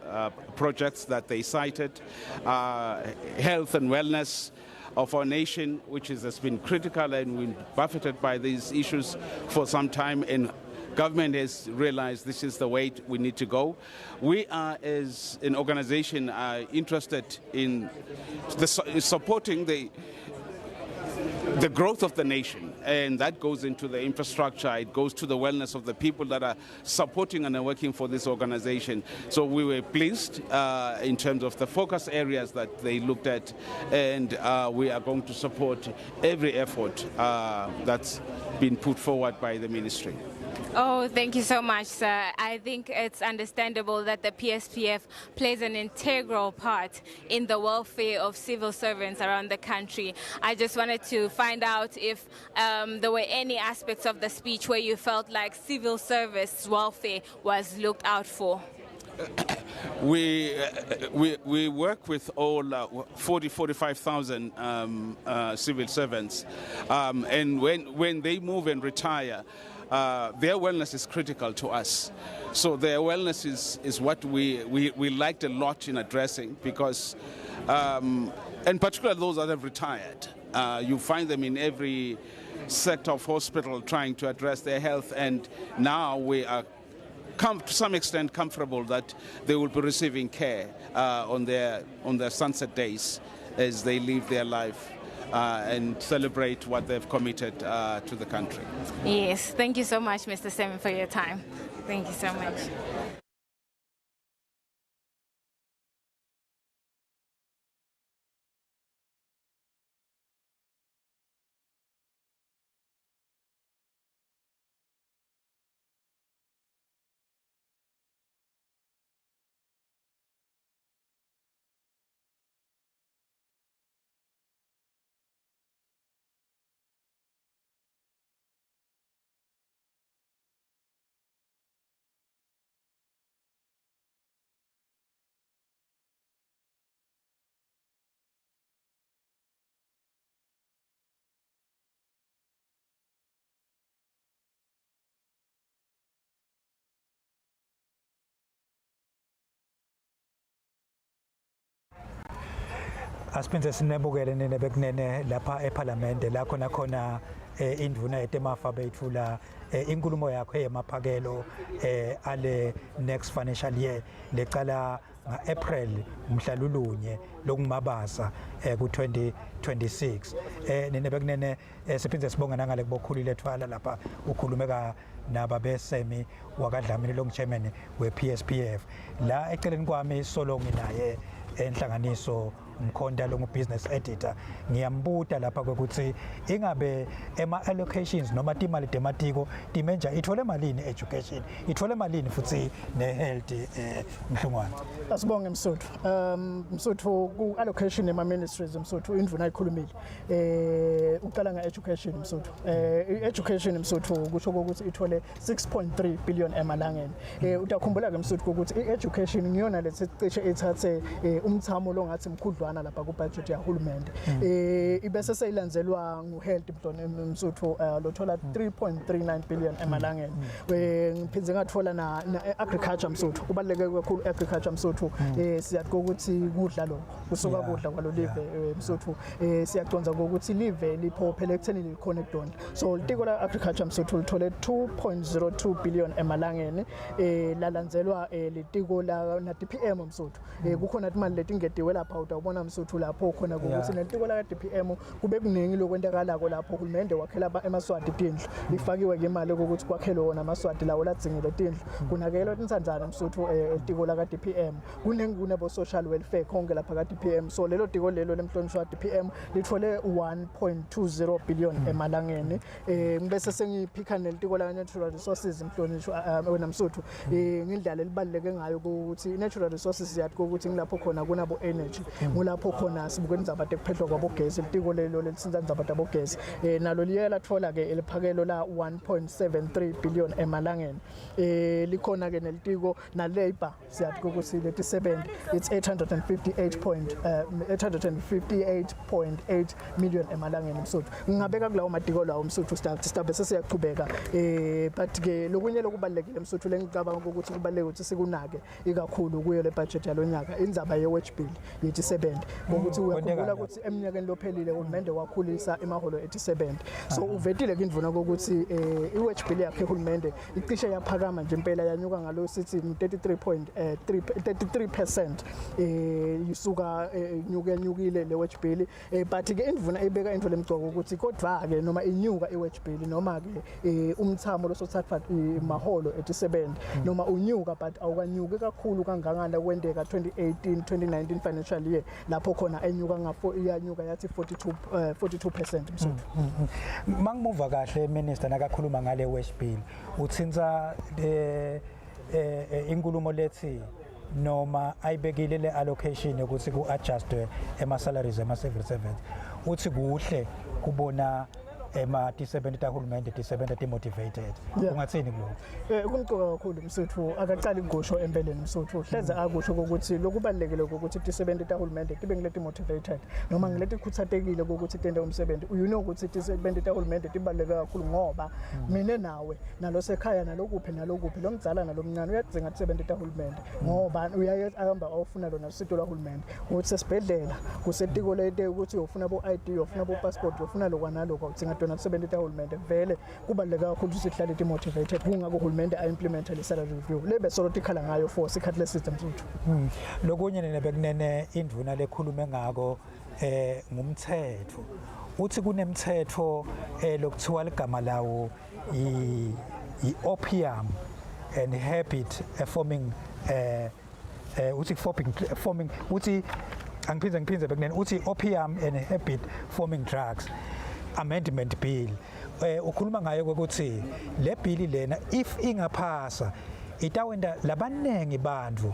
projects that they cited, health and wellness of our nation, which has been critical and been buffeted by these issues for some time, and government has realized this is the way we need to go. We are, as an organization, interested in supporting the growth of the nation, and that goes into the infrastructure, it goes to the wellness of the people that are supporting and are working for this organization. So we were pleased in terms of the focus areas that they looked at, and we are going to support every effort that's been put forward by the ministry. Oh, thank you so much, sir. I think it's understandable that the PSPF plays an integral part in the welfare of civil servants around the country. I just wanted to find out if there were any aspects of the speech where you felt like civil service welfare was looked out for. We work with all 45,000 civil servants, and when they move and retire, their wellness is critical to us. So their wellness is what we liked a lot in addressing because, and particularly those that have retired, you find them in every sector of hospital trying to address their health, and now we are to some extent comfortable that they will be receiving care on their sunset days as they live their life and celebrate what they've committed to the country. Yes, thank you so much, Mr. Semen, for your time. Thank you so much. Asiphinde sinebukele nebekunene lapha eParliament la khona indvuna etemafa beyithula inkulumo yakho yemaphakelo ale next financial year lecala nga-April umhlalulunye lokungumabasa ku-2026 nebekunene siphinde sibonga nangale kubokhulile Thwala lapha ukhulumeka nababesemi wakadlamini long-chairman we-PSPF la eceleni kwami solo nginaye enhlanganiso Mkhonda lo business editor ngiyambuta lapha ukuthi ingabe ema allocations noma timali tematiko dimenja ithole malini education ithole malini futhi ne health Mhlungwane. Asibonge Msuthu. Msuthu ku allocation ema ministries Msuthu indvuna ikhulumile. Uqala nga education Msuthu. Education Msuthu kusho ukuthi ithole 6.3 billion emalangeni. Utakhumbula ke Msuthu ukuthi education ngiyona lesicishe ethathe umthamo lo ngathi mkhudlwana lapha ku budget yahulumende. Ibese seyilandzelwa ngu health Msuthu lothola 3.39 billion emalangeni. Ngiphinze ngathola na agriculture Msuthu. Kubaluleke kakhulu agriculture Msuthu. Siyathi ukuthi kudla lo kusuka kudla kwalo live Msuthu. Siyaconza ukuthi live liphophele ekutheni likhona ekudona. So litiko la agriculture Msuthu lithole 2.02 billion emalangeni. Lalandzelwa litiko la na DPM Msuthu. Kukhona imali letingediwe lapha utawubona Msuthu lapho khona ukuthi nelitiko la DPM kube kuningi lokwenzakalako lapho uhulumende wakhela emaswati tindlu. Ifakiwe ke imali ukuthi kwakhele wona amaswati lawo ladzingile tindlu. Kunakelwa intsandzana Msuthu litiko la DPM. Kunengune bo social welfare konke lapha ka DPM. So lelo tiko lelo lemhlonishwa DPM lithole 1.20 billion emalangeni. Ngibese sengiphika nelitiko la natural resources mhlonishwa wena Msuthu. Ngindlela elibaleke ngayo ukuthi natural resources yathi ukuthi ngilapho khona kunabo energy. Ngulapho khona sibukwenza abantu ekuphehlwa kwabo gesi litiko lelo lesinza abantu abo gesi. Nalo liyela thola ke eliphakelo la 1.73 billion emalangeni. Likhona ke nelitiko na labor siyathi ukuthi lethi 70 it's 858.8 million emalangeni Msuthu. Ngingabeka kulawo matiko lawo Msuthu stabe sesiyaqhubeka but ke lokunye lokubalekile Msuthu lengicabanga ukuthi kubaleke ukuthi sikunake ikakhulu kuyo le budget yalonyaka indzaba ye wage bill yethi 70 ukuthi uyakhumbula ukuthi eminyakeni lophelile uhulumende wakhulisa emaholo ethi 70 so uvetile ke indvuna ukuthi I wage bill yakhe uhulumende icishe yaphakama nje impela yanyuka ngalo sithi 33% yisuka nyukile le wage bill but ke indvuna ibeka into lemgcoko ukuthi kodwa ke noma inyuka I wage bill noma ke umthamo losothatha imaholo ethi 70 noma unyuka but awukanyuki kakhulu kangangana kwendeka 2018-2019 financial year lapho khona enyuka iyanyuka yathi 42% Msuthu. Mangimuva kahle minister nakakhuluma ngale wage bill uthinza inkulumo lethi noma ayibekile le allocation ukuthi ku adjustwe ema salaries ema civil servants uthi kuhle kubona ema T70 tahulumende T70 demotivated ungathini kuloko kumqoka kakhulu Msuthu akaqali ngosho empeleni Msuthu hleze akusho ukuthi lokubalekile ukuthi T70 tahulumende tibe ngileti motivated noma ngileti khuthatekile ukuthi tende umsebenzi you know ukuthi T70 tahulumende tibaleka kakhulu ngoba mina nawe nalo sekhaya nalokuphi lo mdzala nalomncane uyadzinga T70 tahulumende ngoba uyahamba awufuna lona usito lwahulumende ukuthi sesibhedlela kusetiko lete ukuthi ufuna bo ID ufuna bo passport ufuna lokwanaloko udzinga dona T70 tahulumende vele kubaleka kakhulu ukuthi sihlale demotivated kungako uhulumende implement le salary review lebe solo tikhala ngayo for sikhathi lesizwe Msuthu. Lokunye nebekunene indvuna lekhulume ngako ngumthetho uthi kunemthetho lokuthiwa ligama lawo opium and habit forming uthi forming uthi angiphinze bekunene uthi opium and habit forming drugs amendment bill ukhuluma ngayo ukuthi le bill lena if ingaphasa itawenda labanengi bandvu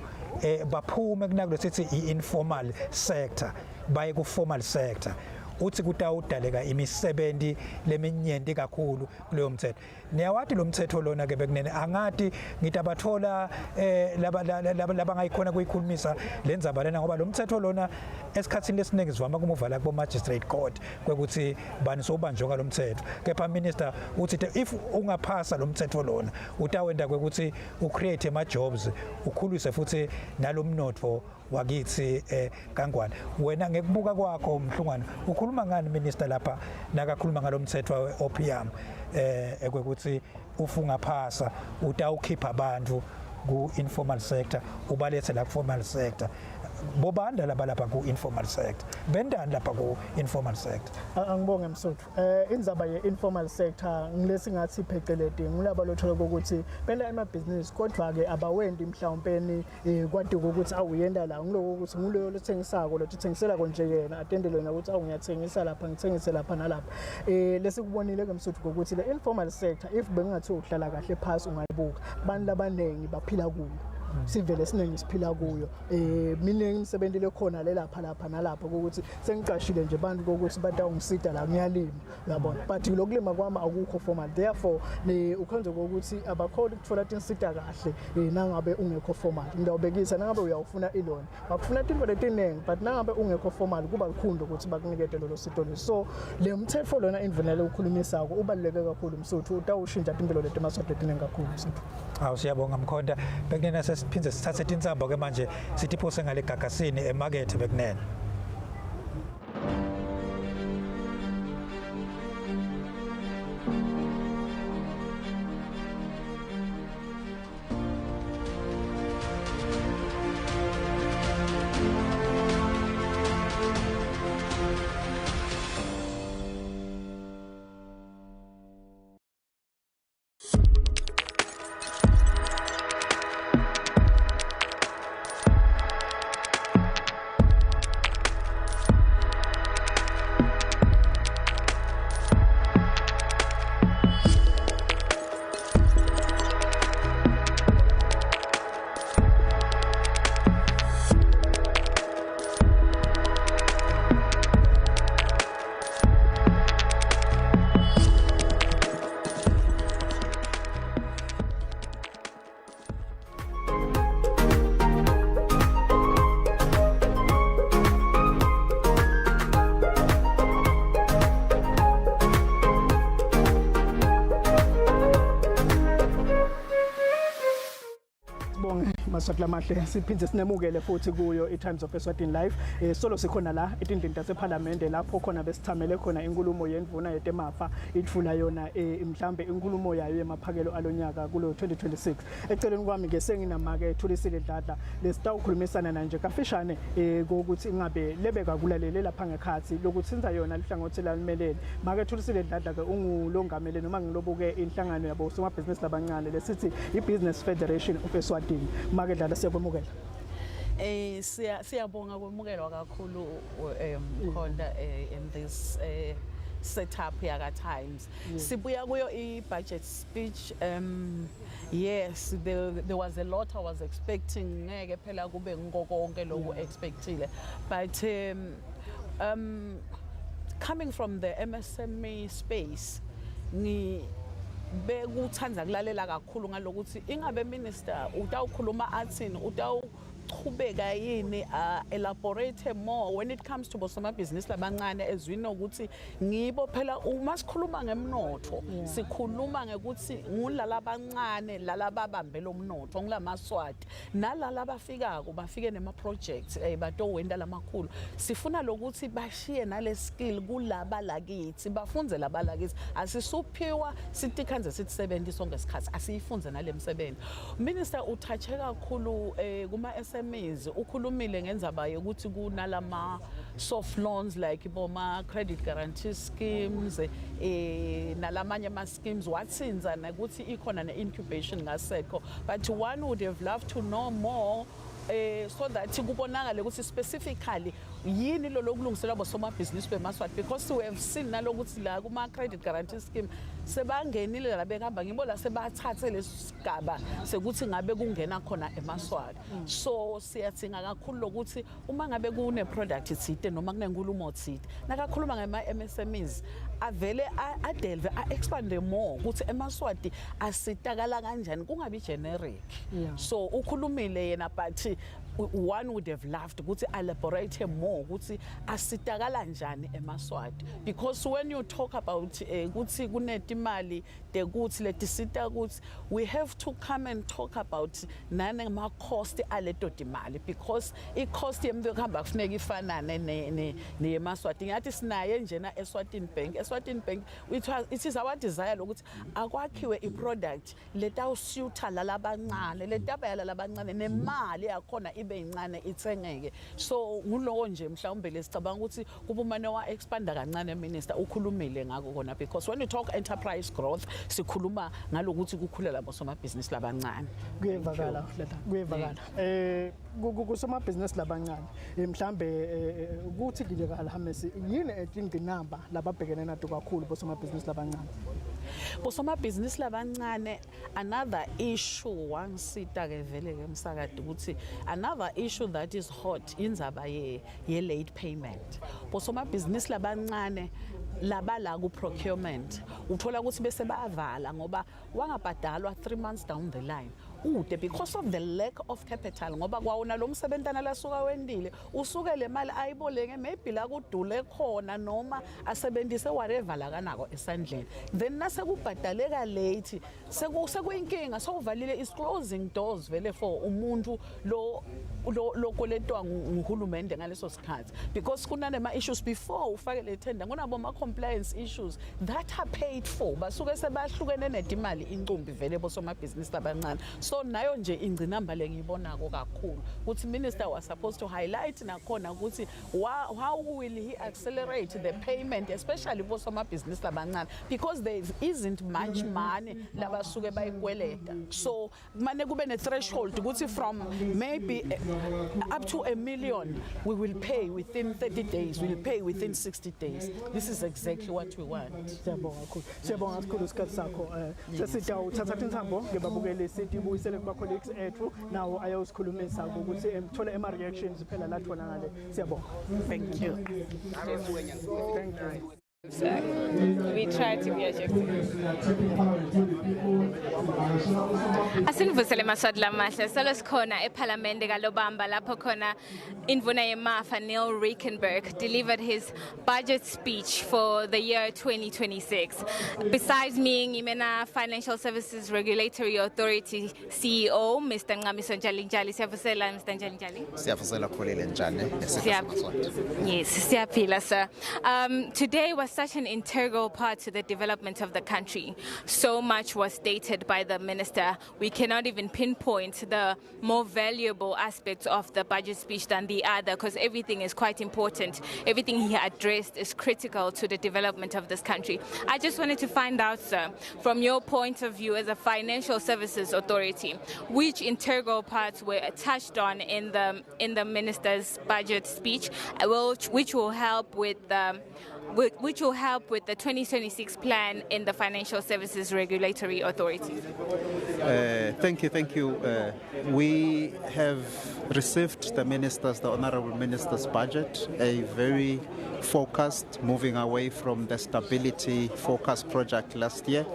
baphume kunakulo sithi i-informal sector baye ku-formal sector uthi kutawudaleka imisebenzi leminyenti kakhulu kuleyo mthetho niyawathi lo mthetho lona ke bekunene angathi ngithi abathola laba ngayikhona kuyikhulumisa lenzaba lena ngoba lo mthetho lona esikhatsini lesiningi sivama kumuvala kubo magistrate court kwekuthi bani sobanjwa ngalo mthetho kepha minister uthi if ungaphasa lo mthetho lona utawenda kwekuthi ucreate ama jobs ukhulise futhi nalomnotho wakithi kangwane wena ngekubuka kwakho Mhlungwane ukhuluma ngani minister lapha nakakhuluma ngalomthetho we-opium ekwekuthi ufunga phasa utawukhipha abantu ku informal sector ubalethe la formal sector bobanda labalapha ku-informal sector bendani lapha ku-informal sector? Angibonge Msuthu. Indzaba ye-informal sector ngilesingathi phecelede ngilaba lothola ukuthi benda emabhizinisi kodwa ke abawendi mhlawumpeni kwadi ukuthi awuyenda la ngiloko ukuthi nguloyo lothengisako lo thengisela konje yena atendelwe ukuthi ngiyathengisa lapha ngithengise lapha nalapha. Lesikubonile ke Msuthu ukuthi le informal sector if bengathi uhlala kahle phasi ungayibuka abantu abanengi baphila kuyo. Sivele siningi siphila kuyo mina ngisebenzi lekhona lapha nalapha ukuthi sengicashile nje abantu ukuthi batawungisida la ngiyalima uyabona but lokulima kwami akukho formal therefore ukwenza ukuthi abakhona ukuthola insida kahle nangabe ungekho formal ngiyawubekisa nangabe uyawufuna iloni bakufuna into letiningi but nangabe ungekho formal kuba likhundo ukuthi bakunikete lolo sitolo so le mthetho lona imvunelo ukukhulumisako ubaluleke kakhulu Msuthu utawushintsha impilo leti emaswati letiningi kakhulu Msuthu. Siyabonga Mkhonda bekunena sesiphindze sithathe tintsamba ke manje sithi phose ngale gagasini emakethe bekunena. Maswati mahle siphindze sinemukele futhi kuyo iTimes of Eswatini Live solo sikhona la etindlini taseParliament lapho khona besithamele khona inkulumo yendvuna yetemafa ithula yona mhlambe inkulumo yayo yemaphakelo alonyaka kulo 2026 eceleni kwami ke senginamake ethulisile dladla lesitawukhulumisana nanje kafishane ukuthi ingabe lebeka kulalele lapha ngekhathi lokuthinza yona lihlangothi lalimelele make ethulisile dladla ke ungulongamele noma ngilobuke inhlangano yabo somabhizinisi labancane lesithi iBusiness Federation of Eswatini make dlala siyabonga siyabonga kwemukelwa kakhulu Mkhonda in this setup yaka Times. Sibuya kuyo i-budget speech. Yes, there was a lot I was expecting ngeke phela kube konke lokhu expectile, but coming from the MSME space bekuthanda kulalela kakhulu ngalokuthi ingabe minister utawukhuluma athini utawuchubeka yini elaborate more when it comes to bosomabhizinisi labancane ezwini ukuthi ngibo phela uma sikhuluma ngemnotho sikhuluma ngekuthi ngulala abancane lala babambela umnotho ngulamaswati nalala bafikako bafike nema projects batowenda lamakhulu sifuna lokuthi bashiye nale skill kulaba lakithi bafunze laba lakithi asisuphiwa sitikhanze sithi 70 sonke isikhathi asiyifunze nalemsebenzi minister uthache kakhulu kuma SMEs ukhulumile ngenzaba yokuthi kunalama soft loans like boma credit guarantee schemes nalamanye ama schemes watsinza ukuthi ikhona ne incubation ngasekho but one would have loved to know more so that kubonakala ukuthi specifically yini lo lokulungiselwa bosomabhizinisi bemaswati because we have seen nalokuthi la kuma credit guarantee scheme sebangenile la bekamba ngibola sebathathe lesigaba sekuthi ngabe kungena khona emaswati so siyathinga kakhulu lokuthi uma ngabe kune product ithite noma kunenkulumo ethite nakakhuluma ngema MSMEs avele adelve expande more ukuthi emaswati asitakala kanjani kungabi generic so ukhulumile yena but one would have loved ukuthi elaborate more ukuthi asitakala njani emaswati because when you talk about ukuthi kunetimali tekuthi letisita ukuthi we have to come and talk about nane ma cost aleto timali because I cost yemntu kuhamba kufuneka ifanane ne emaswati ngathi sinaye njena Eswatini Bank it is our desire ukuthi akwakhiwe I product letawusuitha lalabancane letabayala labancane nemali yakhona ibe incane ithengeke. So ngulowo nje mhlawumbe lesicabanga ukuthi kube umane wa expanda kancane minister ukhulumile ngako kona, because when you talk enterprise growth sikhuluma ngalokuthi kukhulela bosomabhizinisi labancane. Kuyevakala kusomabhizinisi labancane mhlambe ukuthi ngilekala Hamesi yini etingqinamba lababhekene nato kakhulu bosomabhizinisi labancane. Bosomabhizinisi labancane another issue wangisita ke vele ke msakade ukuthi another issue that is hot indzaba ye late payment. Bosomabhizinisi labancane labala ku procurement uthola ukuthi bese bayavala ngoba wangabhadalwa 3 months down the line ude because of the lack of capital, ngoba kwawona lo msebentana lasuka wendile usuke le mali ayiboleke maybe la kudule khona noma asebenzise whatever la kanako esandleni, then nase kubhadaleka late sekuyinkinga, sokuvalile is closing doors vele for umuntu lo koletwa nguhulumende ngaleso sikhathi, because kunanema issues before ufake le tender kunabo ma compliance issues that are paid for basuke sebahlukene nedimali incumbi vele bosomabhizinisi labancane. So nayo nje ingcinamba lengiyibonako kakhulu ukuthi minister was supposed to highlight nakhona ukuthi how will he accelerate the payment especially bosomabhizinisi labancane, because there isn't much money labasuke bayikweleta. So kumane kube ne threshold ukuthi from maybe up to $1 million we will pay within 30 days, we will pay within 60 days. This is exactly what we want. Siyabonga kakhulu isikhathi sakho. Sesitha uthatha intsambo ngebabukele sithi buyisele kuba colleagues ethu nawo ayosikhulumisa ukuthi emthole ema reactions phela la thona ngale. Siyabonga. Thank you. Thank you. We try to be objective. Asinivusele maswadi lamahle solo sikhona eParliament kalobamba lapho khona indvuna yemafa Neal Rijkenberg delivered his budget speech for the year 2026. Besides me, ngimena Financial Services Regulatory Authority CEO Mr. Ngamiso Njalinjali. Siyavusela Mr. Njalinjali. Siyavusela khulile njani. Yes, siyaphila sir. Today was such an integral part to the development of the country. So much was stated by the minister. We cannot even pinpoint the more valuable aspects of the budget speech than the other, because everything is quite important. Everything he addressed is critical to the development of this country. I just wanted to find out, sir, from your point of view as a financial services authority, which integral parts were touched on in the minister's budget speech, which will help with the 2026 plan in the Financial Services Regulatory Authority. Thank you. We have received the Honourable Minister's budget, a very focused, moving away from the stability focus project last year,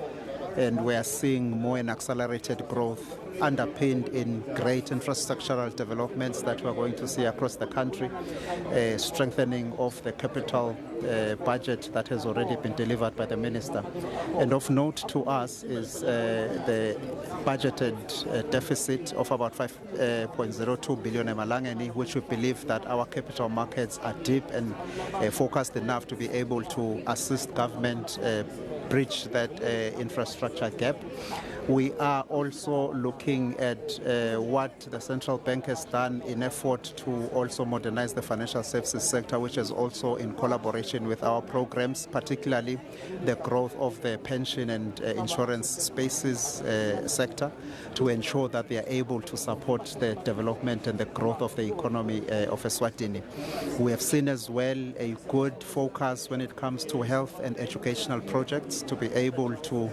and we are seeing more and accelerated growth underpinned in great infrastructural developments that we're going to see across the country, strengthening of the capital budget that has already been delivered by the minister. And of note to us is the budgeted deficit of about 5.02 billion emalangeni, which we believe that our capital markets are deep and focused enough to be able to assist government bridge that infrastructure gap. We are also looking at what the central bank has done in effort to also modernize the financial services sector, which is also in collaboration with our programs, particularly the growth of the pension and insurance spaces sector, to ensure that they are able to support the development and the growth of the economy of Eswatini. We have seen as well a good focus when it comes to health and educational projects to be able to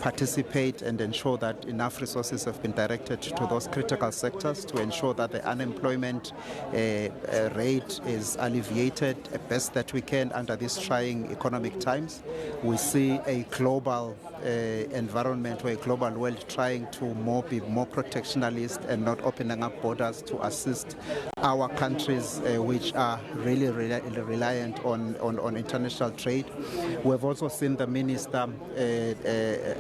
participate and ensure that enough resources have been directed to those critical sectors to ensure that the unemployment rate is alleviated as best that we can under these trying economic times. We see a global environment or a global world trying to be more protectionist and not opening up borders to assist our countries which are really reliant on international trade. We have also seen the minister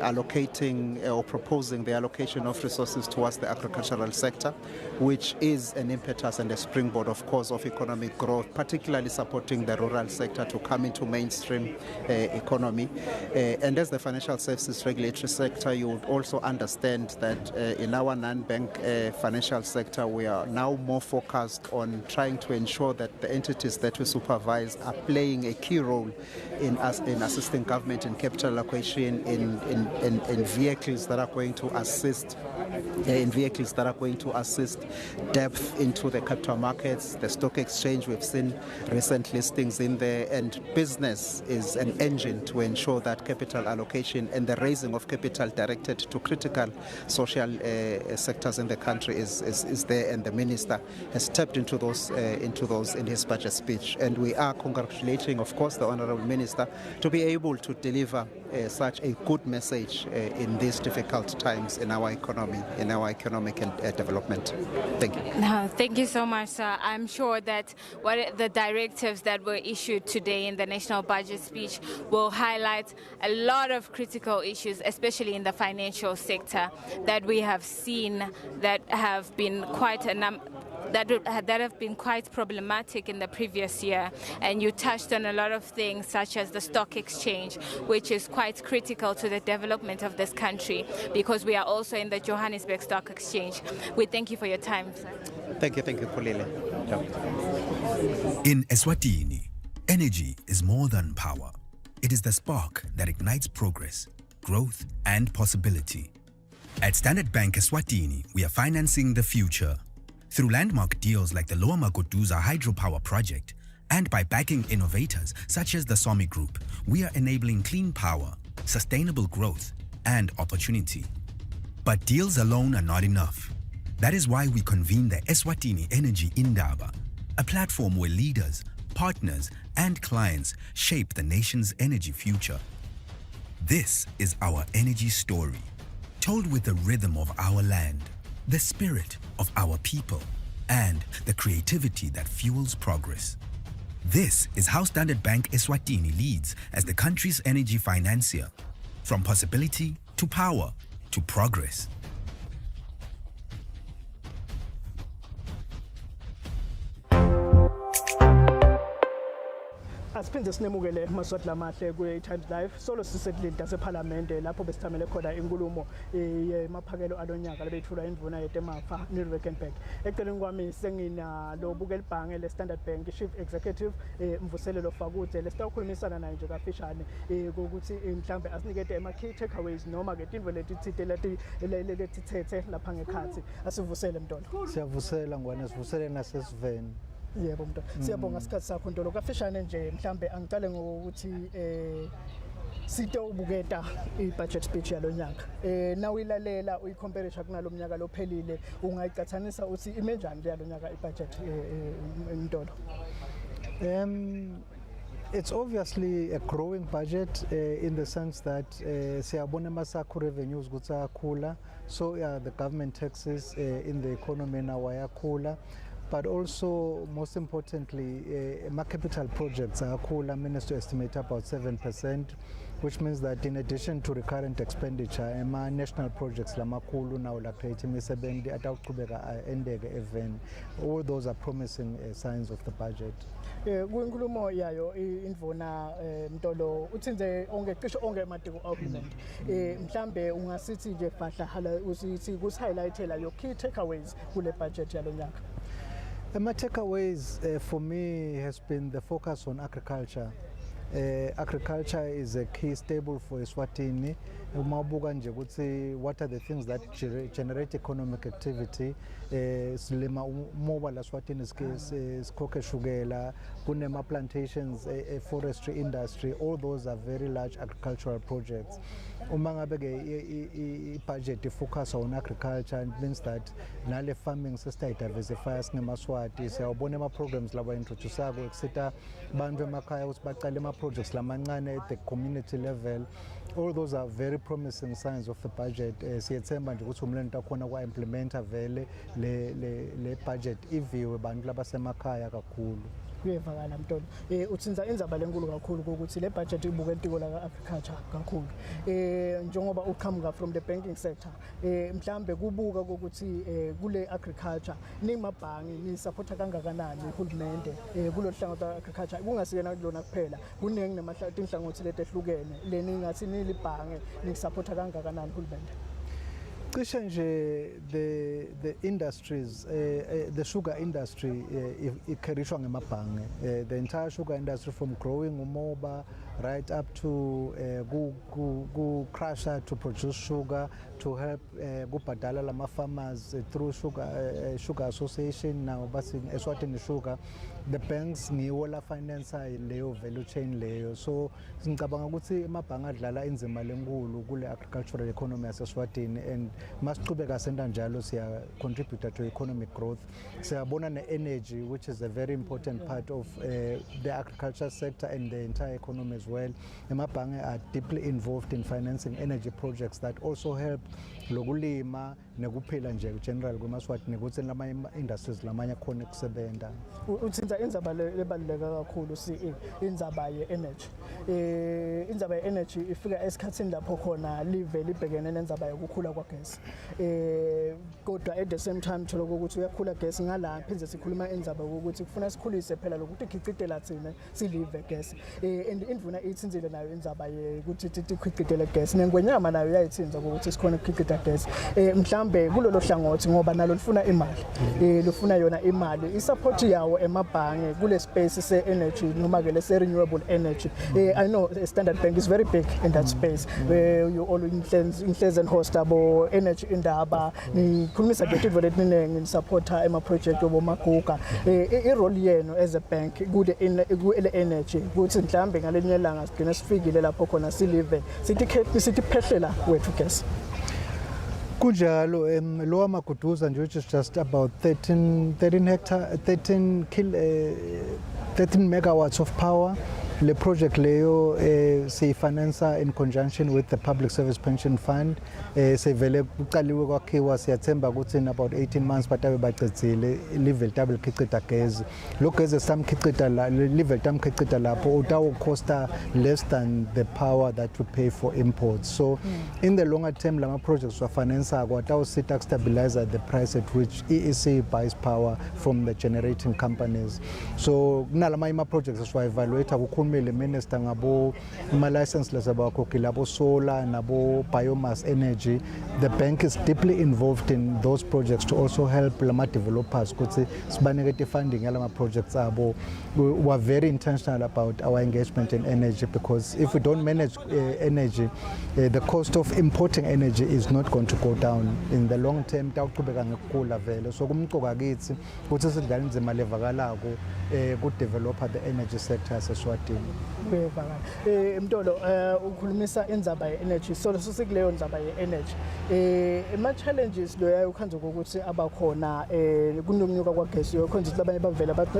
allocating allocating or proposing the allocation of resources towards the agricultural sector, which is an impetus and a springboard, of course, of economic growth, particularly supporting the rural sector to come into mainstream economy. And as the financial services regulatory sector, you would also understand that in our non-bank financial sector, we are now more focused on trying to ensure that the entities that we supervise are playing a key role in assisting government in capital allocation, in vehicles that are going to assist depth into the capital markets, the stock exchange. We've seen recent listings in there, and business is an engine to ensure that capital allocation and the raising of capital directed to critical social sectors in the country is there, and the minister has tapped into those in his budget speech. And we are congratulating, of course, the Honourable Minister to be able to deliver such a good message in these difficult times in our economy, in our economic and development. Thank you. Thank you so much, sir. I'm sure that what the directives that were issued today in the national budget speech will highlight a lot of critical issues, especially in the financial sector, that we have seen that have been quite that have been quite problematic in the previous year. And you touched on a lot of things such as the stock exchange, which is quite critical to the development of this country, because we are also in the Johannesburg Stock Exchange. We thank you for your time, sir. Thank you, Kulile. In Eswatini, energy is more than power. It is the spark that ignites progress, growth, and possibility. At Standard Bank Eswatini, we are financing the future. Through landmark deals like the Lower Magoduza hydropower project, and by backing innovators such as the Somi Group, we are enabling clean power, sustainable growth, and opportunity. But deals alone are not enough. That is why we convene the Eswatini Energy Indaba, a platform where leaders, partners, and clients shape the nation's energy future. This is our energy story, told with the rhythm of our land, the spirit of our people, and the creativity that fuels progress. This is how Standard Bank Eswatini leads as the country's energy financier, from possibility to power to progress. Asiphinde sinemukele maswati lamahle kwi-Times Live solo sisedlini lasePhalamende lapho besithamele khona inkulumo yemaphakelo alonyaka lebethulwa indvuna yetemafa Neal Rijkenberg. Eceleni kwami senginalo Bukela Bhange le-Standard Bank Chief Executive Mvuselelo Fakutse lesitawukhulumisana naye nje kafishane ukuthi mhlambe asinikete ama-key takeaways noma-ke tintfo letitsite letithethe lapha ngekhathi. Asivusele Mtolo. Siyavusela ngwane, sivusele nasesiveni. Yebo Mtolo. Siyabonga isikhathi sakho Ntolo. Kafishane nje mhlambe angicale ngokuthi sito ubuketa i-budget speech yalonyaka. Nawilalela uyicomparisha kunalo mnyaka lophelile, ungayicathanisa uthi ime njani yalonyaka i-budget Mtolo? It's obviously a growing budget in the sense that siyabona masakho revenues ukuthi ayakhula, so the government taxes in the economy now ayakhula. But also, most importantly, capital projects are cool. I managed to estimate about 7%, which means that in addition to recurrent expenditure, national projects lamakulu now la creating misebenzi atawuqhubeka endeke even. All those are promising signs of the budget. Kwinkulumo yayo indvuna Mtolo uthi nje cishe onke amatiko argument mhlambe ungasithi nje fahla hala usithi kusihighlightela your key takeaways kule budget yalonyaka. My takeaways for me has been the focus on agriculture. Agriculture is a key staple for Eswatini. What are the things that generate economic activity? Silima umoba la Eswatini skoke shugela, kunema plantations, forestry industry. All those are very large agricultural projects. Umangabege budget focus on agriculture, it means that nale farming system diversifies nemaswati. Siyabona ma programs laba introduce etc. Bantu emakhaya usibaqale ma projects lamancane at the community level all those are very promising signs of the budget. Siyethemba nje ukuthi umlando takhona kwa implementa vele le budget iviwe bantu labasemakhaya kakhulu. Kuyevakala Mtolo uthinza indzaba lenkulu kakhulu ukuthi le budget ibuka etiko la agriculture kakhulu njengoba uqhamuka from the banking sector mhlambe kubuka ukuthi kule agriculture nimabhangi ni support kangakanani uhulumende kulo hlangothi agriculture kungasiyena kulona kuphela kuningi nemahlahlangothi letehlukene leni ngathi nilibhange ni support kangakanani uhulumende. Cishe nje the industries, the sugar industry ikharishwa ngemabhange. The entire sugar industry from growing umoba right up to crusher to produce sugar, to help kubhadala lama farmers through sugar association now basi Eswatini sugar. The banks ngiwo la finance leyo value chain leyo. So ngicabanga ukuthi amabhange adlala indima lenkulu kule agricultural economy yaseSwatini, and masiqhubeka senta njalo siya contribute to economic growth. Siyabona ne-energy, which is a very important part of the agriculture sector and the entire economy as well. Amabhange are deeply involved in financing energy projects that also help lokulima nekuphila nje general kumaSwatini ukuthi lamanye industries lamanye khona kusebenza. Uthinta indzaba lebaluleka kakhulu CE indzaba ye-energy. Indzaba ye-energy ifika esikhatsini lapho khona live libhekene nendzaba yokukhula kwagesi. Kodwa at the same time thola ukuthi uyakhula gesi ngala pheze sikhuluma indzaba ukuthi kufuna sikhulise phela lokuthi ikhicitela thina silive gesi. And indvuna ithinzile nayo indzaba ukuthi tikhicitele gesi nengwenyama nayo yayithinza ukuthi sikhona ukukhicita gesi. Mhlambe kulolo hlangothi ngoba nalo lifuna imali. Lufuna yona imali. Isupport yawo emabhange kule space se energy noma ke le renewable energy. I know Standard Bank is very big in that space where you all inhlezi and host abo energy indaba nikhulumisa ngethivo letiningi supporta ema project obo maguga. I-role yenu as a bank kude energy ukuthi mhlambe ngalenye langa sigcina sifikile lapho khona silive sithi phehlela wethu gas. Kunjalo lo amaguduza nje which is just about 13 megawatts of power. Le project leyo se financer in conjunction with the Public Service Pension Fund. Sevele kuqaliwe kwakhiwa siyathemba ukuthi in about 18 months batabe baqedzile level double khiqita gezi. Lo gezi samkhiqita la level tamkhiqita lapho utawo costa less than the power that we pay for imports. So in the longer term lama projects wa finance kwatawo sit stabilizer the price at which EEC buys power from the generating companies. So kunalama ima projects aswa evaluate kumele minister ngabo ima license lesabakho kilabo solar nabo biomass energy. The bank is deeply involved in those projects to also help lama developers ukuthi sibanike funding yalama projects abo. We are very intentional about our engagement in energy because if we don't manage energy, the cost of importing energy is not going to go down in the long term. Tawuqhubeka ngekukhula vele. So kumqoka kithi ukuthi sidlala indima levakalako ku developer the energy sector yaseSwatini. Mtolo ukhulumisa indzaba ye-energy so sikuleyo ndzaba ye-energy ama challenges lo yakhanza ukuthi abakhona kunomnyuka kwagesi yokhonza ukuthi abanye bavela bathi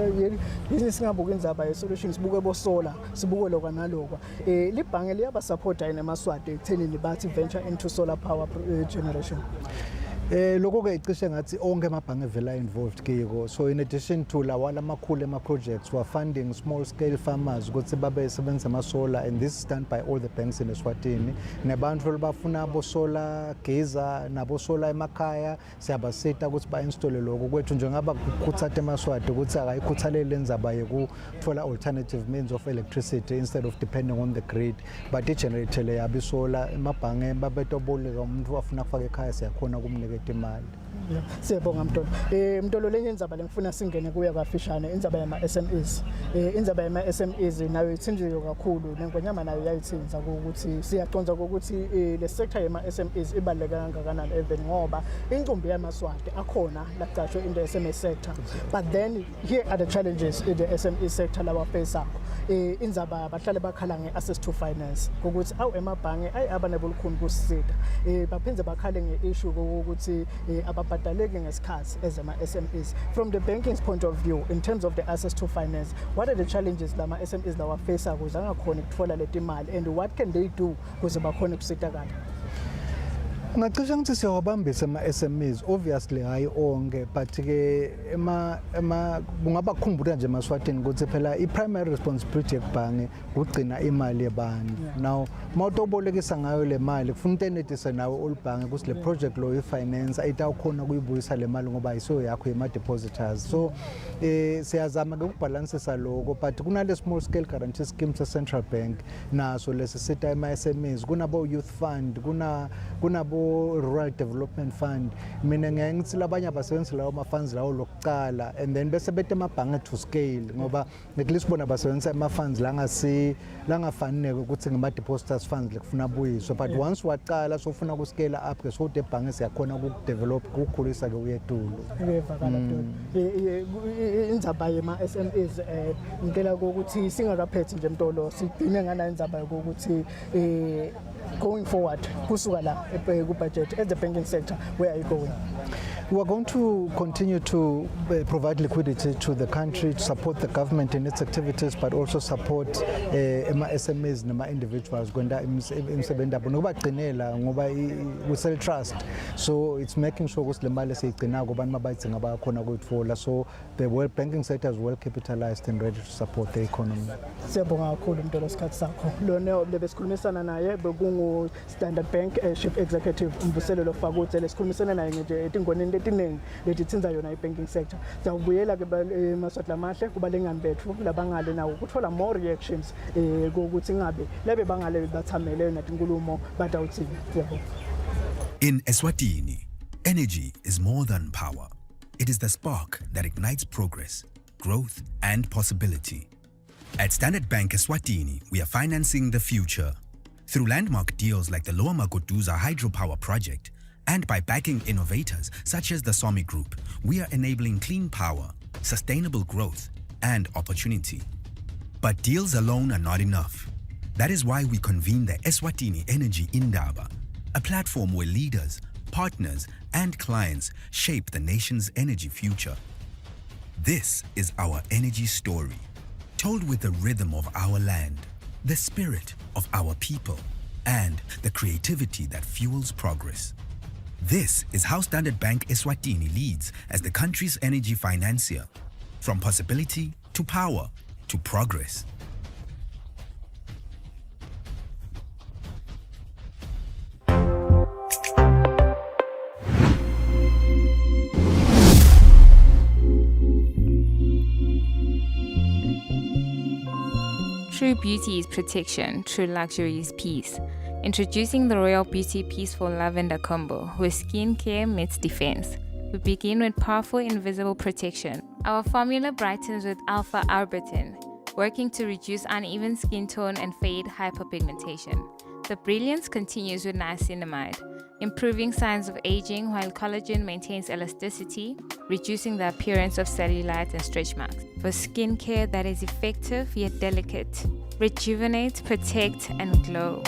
yini singabuka indzaba ye-solutions sibuke bo solar sibuke lokwa nalokwa libhange liyaba support yini emaswati ekuthenini bathi venture into solar power generation. Lokho ke icishe ngathi onke amabhange vela involved kiko. So in addition to lawala makhulu ema projects we are funding small scale farmers ukuthi babe sebenza ama solar, and this is done by all the banks in Eswatini. Nabantu labafuna abo solar geza nabo solar emakhaya siyabasita ukuthi ba install lokho kwethu njengaba kutsathe emaswati ukuthi akayikhuthalele indzaba yokuthola alternative means of electricity instead of depending on the grid, but i-generator le yabi solar emabhange babetoboleka umuntu afuna kufaka ekhaya siyakhona kumnika imali. Siyabonga Mtolo. Mtolo lenye indzaba lengifuna singene kuya kafishane indzaba yama SMEs. Indzaba yama SMEs nayo ithinjiwe kakhulu nengonyama nayo yayithinza ukuthi siyaconza ukuthi le sector yama SMEs ibaluleke kangakanani even ngoba incumbi yamaswati akhona laqashwe in the SME sector, but then here are the challenges in the SME sector lawa face up. indzaba bahlale bakhala nge-access to finance ukuthi awu emabhange abanebulukhuni kusisida baphinde bakhale nge-issue kokuthi ababhadaleki ngesikhathi as ama-SMEs. From the banking's point of view, in terms of the access to finance, what are the challenges lama-SMEs lawafesa ukuze angakhoni ukuthola leti mali, and what can they do ukuze bakhone ukusitakala? Ngacishe ngithi siyawabambisa ama-SMEs, obviously hayi onke, but ke kungaba kukhumbula nje emaswatini ukuthi phela i-primary responsibility yebhange ukugcina imali yabantu. Now mawutobolekisa ngayo le mali kufuna utenetise nawe olibhange ukuthi le project lo i-finance ayitawukhona ukuyibuyisa le mali ngoba ayisiyo yakho yema-depositors. So siyazama-ke ukubhalansisa lokho, but kunale small scale guarantee scheme se-Central Bank naso lesi sita ama-SMEs, kunabo-youth fund, kunabo Rural Development Fund. Mina ngiyaye ngithi labanye abasebenzisi lawo ma-funds lawo lokuqala, and then bese bete amabhange to scale ngoba ngelisibona basebenzisa ama-funds langafanele ukuthi ngama-depositors funds lekufuna buyiswe, but once waqala sofuna ukuscale up ke sokuthi ebhange siyakhona ukudevelop ukukhulisa ke uyetulu. Indzaba yema-SMEs ngicela ukuthi singakaphethi nje mtolo sigcine ngana indzaba yokuthi going forward kusuka la budget as the banking sector, where are you going? We are going to continue to provide liquidity to the country, to support the government in its activities, but also support SMEs and individuals going we sell trust. So it's making sure so the world banking sector is well capitalized and ready to support the economy. Standard Bank Chief Executive Mvuselelo Fagutse lesikhulumisana naye nje etingoni letiningi letithinza yona i-banking sector. Zawubuyela ke maswati lamahle kubalengani bethu labangale nawo ukuthola more reactions ukuthi ngabe lebe bangale bathamele natinkulumo badawuthini. In Eswatini, energy is more than power. It is the spark that ignites progress, growth, and possibility. At Standard Bank Eswatini, we are financing the future. Through landmark deals like the Lower Magoduza hydropower project, and by backing innovators such as the Somi Group, we are enabling clean power, sustainable growth, and opportunity. But deals alone are not enough. That is why we convene the Eswatini Energy Indaba, a platform where leaders, partners, and clients shape the nation's energy future. This is our energy story, told with the rhythm of our land, the spirit of our people, and the creativity that fuels progress. This is how Standard Bank Eswatini leads as the country's energy financier, from possibility to power to progress. True beauty is protection, true luxury is peace. Introducing the Royal Beauty Peaceful Lavender Combo, where skincare meets defense. We begin with powerful invisible protection. Our formula brightens with alpha arbutin, working to reduce uneven skin tone and fade hyperpigmentation. The brilliance continues with niacinamide, improving signs of aging while collagen maintains elasticity, reducing the appearance of cellulite and stretch marks. For skincare that is effective yet delicate, rejuvenate, protect, and glow.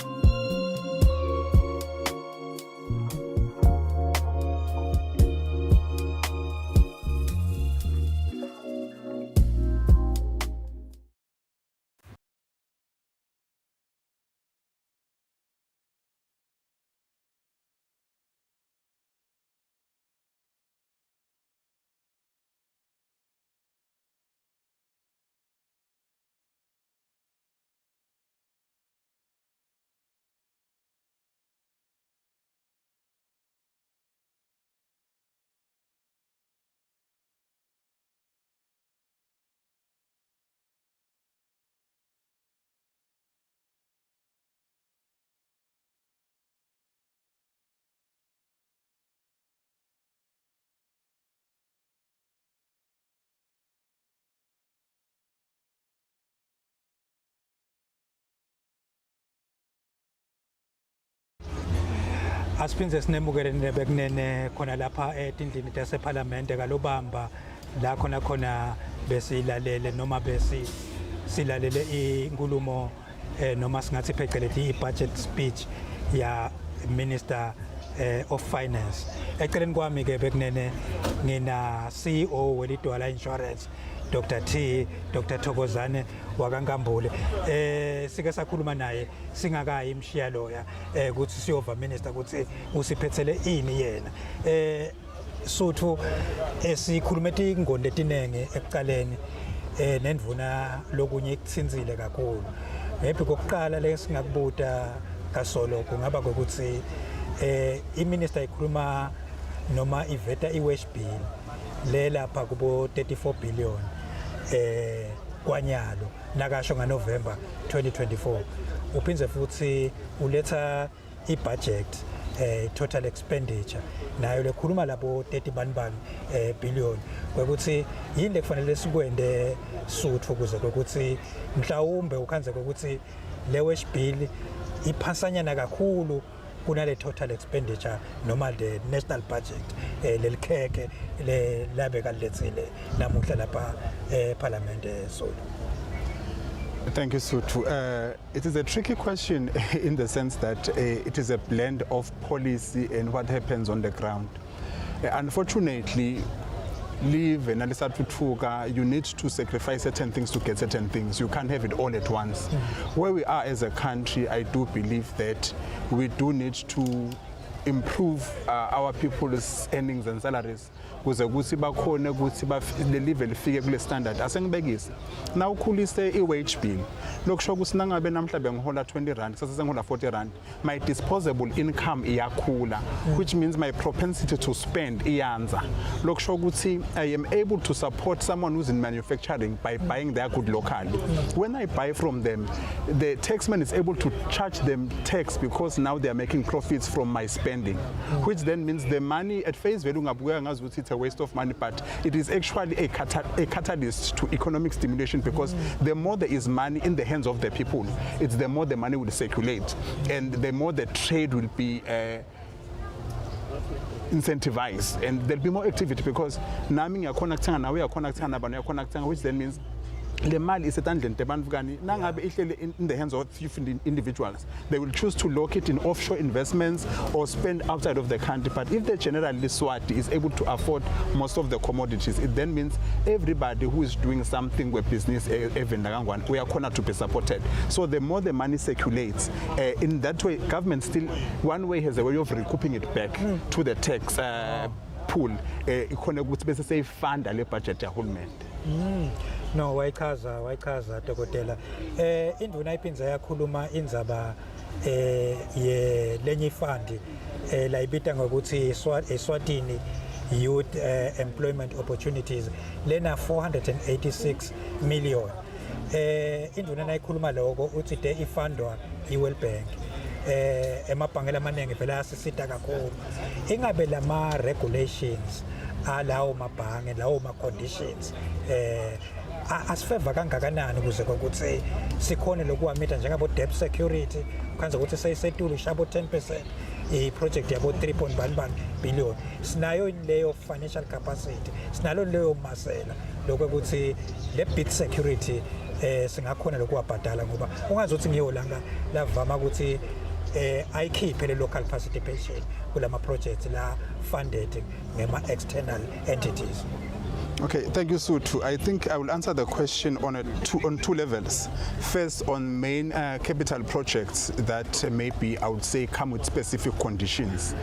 Asiphinde sinemukele nebekunene khona lapha etindlini taseParliament kalobamba la khona besilalele noma silalele inkulumo noma singathi phecelezi i-budget speech ya Minister of Finance. Eceleni kwami ke bekunene ngina CEO welidwala insurance Dr. Thokozane wakaNkambule. Sike sakhuluma naye singakayi imshiya loya ukuthi siyova minister ukuthi usiphethele ini yena. Suthu sikhulume ingondo letinenge ekuqaleni nendvuna lokunye ikutsinzile kakhulu. Maybe kokuqala lesingakubuta kasolo kungaba ukuthi iminister ikhuluma noma iveta i-wage bill le lapha kubo 34 billion kwanyalo nakasho ngaNovember 2024 uphinze futhi uletha i-budget total expenditure nayo lekhuluma labo 30 billion ukuthi yini lekufanele sikwende Suthu ukuze ukuthi mhlawumbe ukhanze ukuthi le wage bill iphasanyana kakhulu kunale total expenditure noma the national budget lelikheke labe kalethile namuhla lapha parliament Suthu. Thank you, Suthu. It is a tricky question in the sense that it is a blend of policy and what happens on the ground. Unfortunately, you need to sacrifice certain things to get certain things. You can't have it all at once. Where we are as a country, I do believe that we do need to improve our people's earnings and salaries kuze ukuthi bakhone ukuthi le level lifike kule standard asengibekise na ukhulise i-wage bill lokusho ukuthi nangabe namhlanje ngihola 20 rand sase sengihola 40 rand my disposable income iyakhula which means my propensity to spend iyanza lokusho ukuthi I am able to support someone who's in manufacturing by buying their good locally. When I buy from them, the taxman is able to charge them tax because now they are making profits from my spending, which then means the money at face value it's a waste of money, but it is actually a catalyst to economic stimulation because the more there is money in the hands of the people, it's the more the money will circulate and the more the trade will be incentivized and there'll be more activity because nami ngiyakhona kuthanga nawe uyakhona kuthanga nabantu uyakhona kuthanga, which then means le mali isetandleni tebantu kani nangabe ihlele in the hands of few individuals, they will choose to locate in offshore investments or spend outside of the country. But if the general Eswatini is able to afford most of the commodities, it then means everybody who is doing something with business even we are corner to be supported. So the more the money circulates, in that way government still one way has a way of recouping it back to the tax pool ikhona ukuthi bese seyifunda le budget yahulumende. No, wayikhaza dokotela. Induna iphinza yakhuluma indzaba lenye fund la ibita ngokuthi Eswatini Youth Employment Opportunities lena 486 million. Induna nayikhuluma lokho uthi de ifundwa iWorld Bank. Emabhange lamanenge phela asisita kakhulu. Ingabe lama regulations alawo mabhange lawo ma conditions asifeva kangakanani ukuze ukuthi sikhone lokuwamita njengabo debt security khanze ukuthi seyisetulu shabo 10% i-project yabo 3.1 billion sinayo leyo financial capacity sinalo leyo masela lokuthi le bit security singakhona lokuwabhadala ngoba ungazothi ngiyolanga lavama ukuthi ayikhiphe le local participation kulama projects la funded ngema external entities. Okay, thank you, Suthu. I think I will answer the question on two levels. First, on main capital projects that maybe I would say come with specific conditions.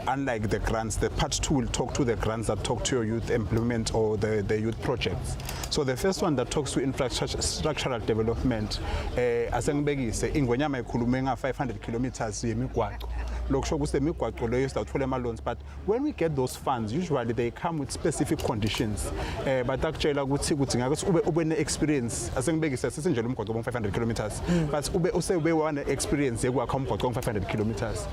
Unlike the grants, the part 2 will talk to the grants that talk to your youth employment or the youth projects. So the first one that talks to infrastructural development, asengibekise ingonyama ikhulume nga 500 kilometers yemigwaqo. Lokusho ukuthi emigwaqo leyo sithathola ama loans, but when we get those funds usually they come with specific conditions. But akutshela ukuthi kudinga ukuthi ube ne experience asengibekise sisenje lo mgwaqo 500 kilometers but ube wane experience yekwakha umgwaqo 500 kilometers.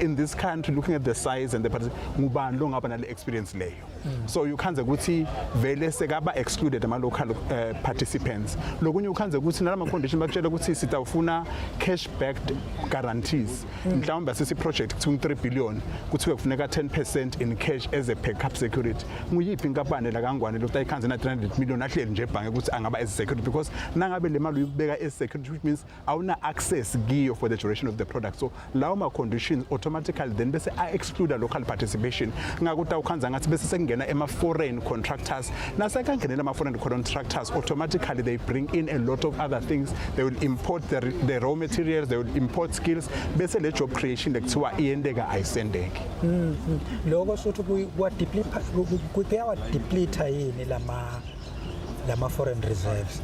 In this country, looking at the size and the ngubani lo ngaba nale experience leyo. So you can't say ukuthi vele sekaba excluded ama local participants. Lokunye ukhanze ukuthi nalama condition bakutshela ukuthi sitawufuna cash backed guarantees. Mhlawumbe sisi project project kuthiwa 3 billion kuthiwe kufuneka 10% in cash as a backup security nguyiphi inkampani la kangwane lokho ayikhanze na 300 million ahleli nje ebhange ukuthi angaba as security because nangabe le mali uyibeka as security which means awuna access kiyo for the duration of the product so lawo ma conditions automatically then bese exclude local participation ngakuthi awukhanza ngathi bese sekungena ema foreign contractors nasekangenela ama foreign contractors automatically they bring in a lot of other things they will import the raw materials they will import skills bese le job creation lekuthiwa iyendeka ayisendeke lokho sothi kuyawa deplete yini lama foreign reserves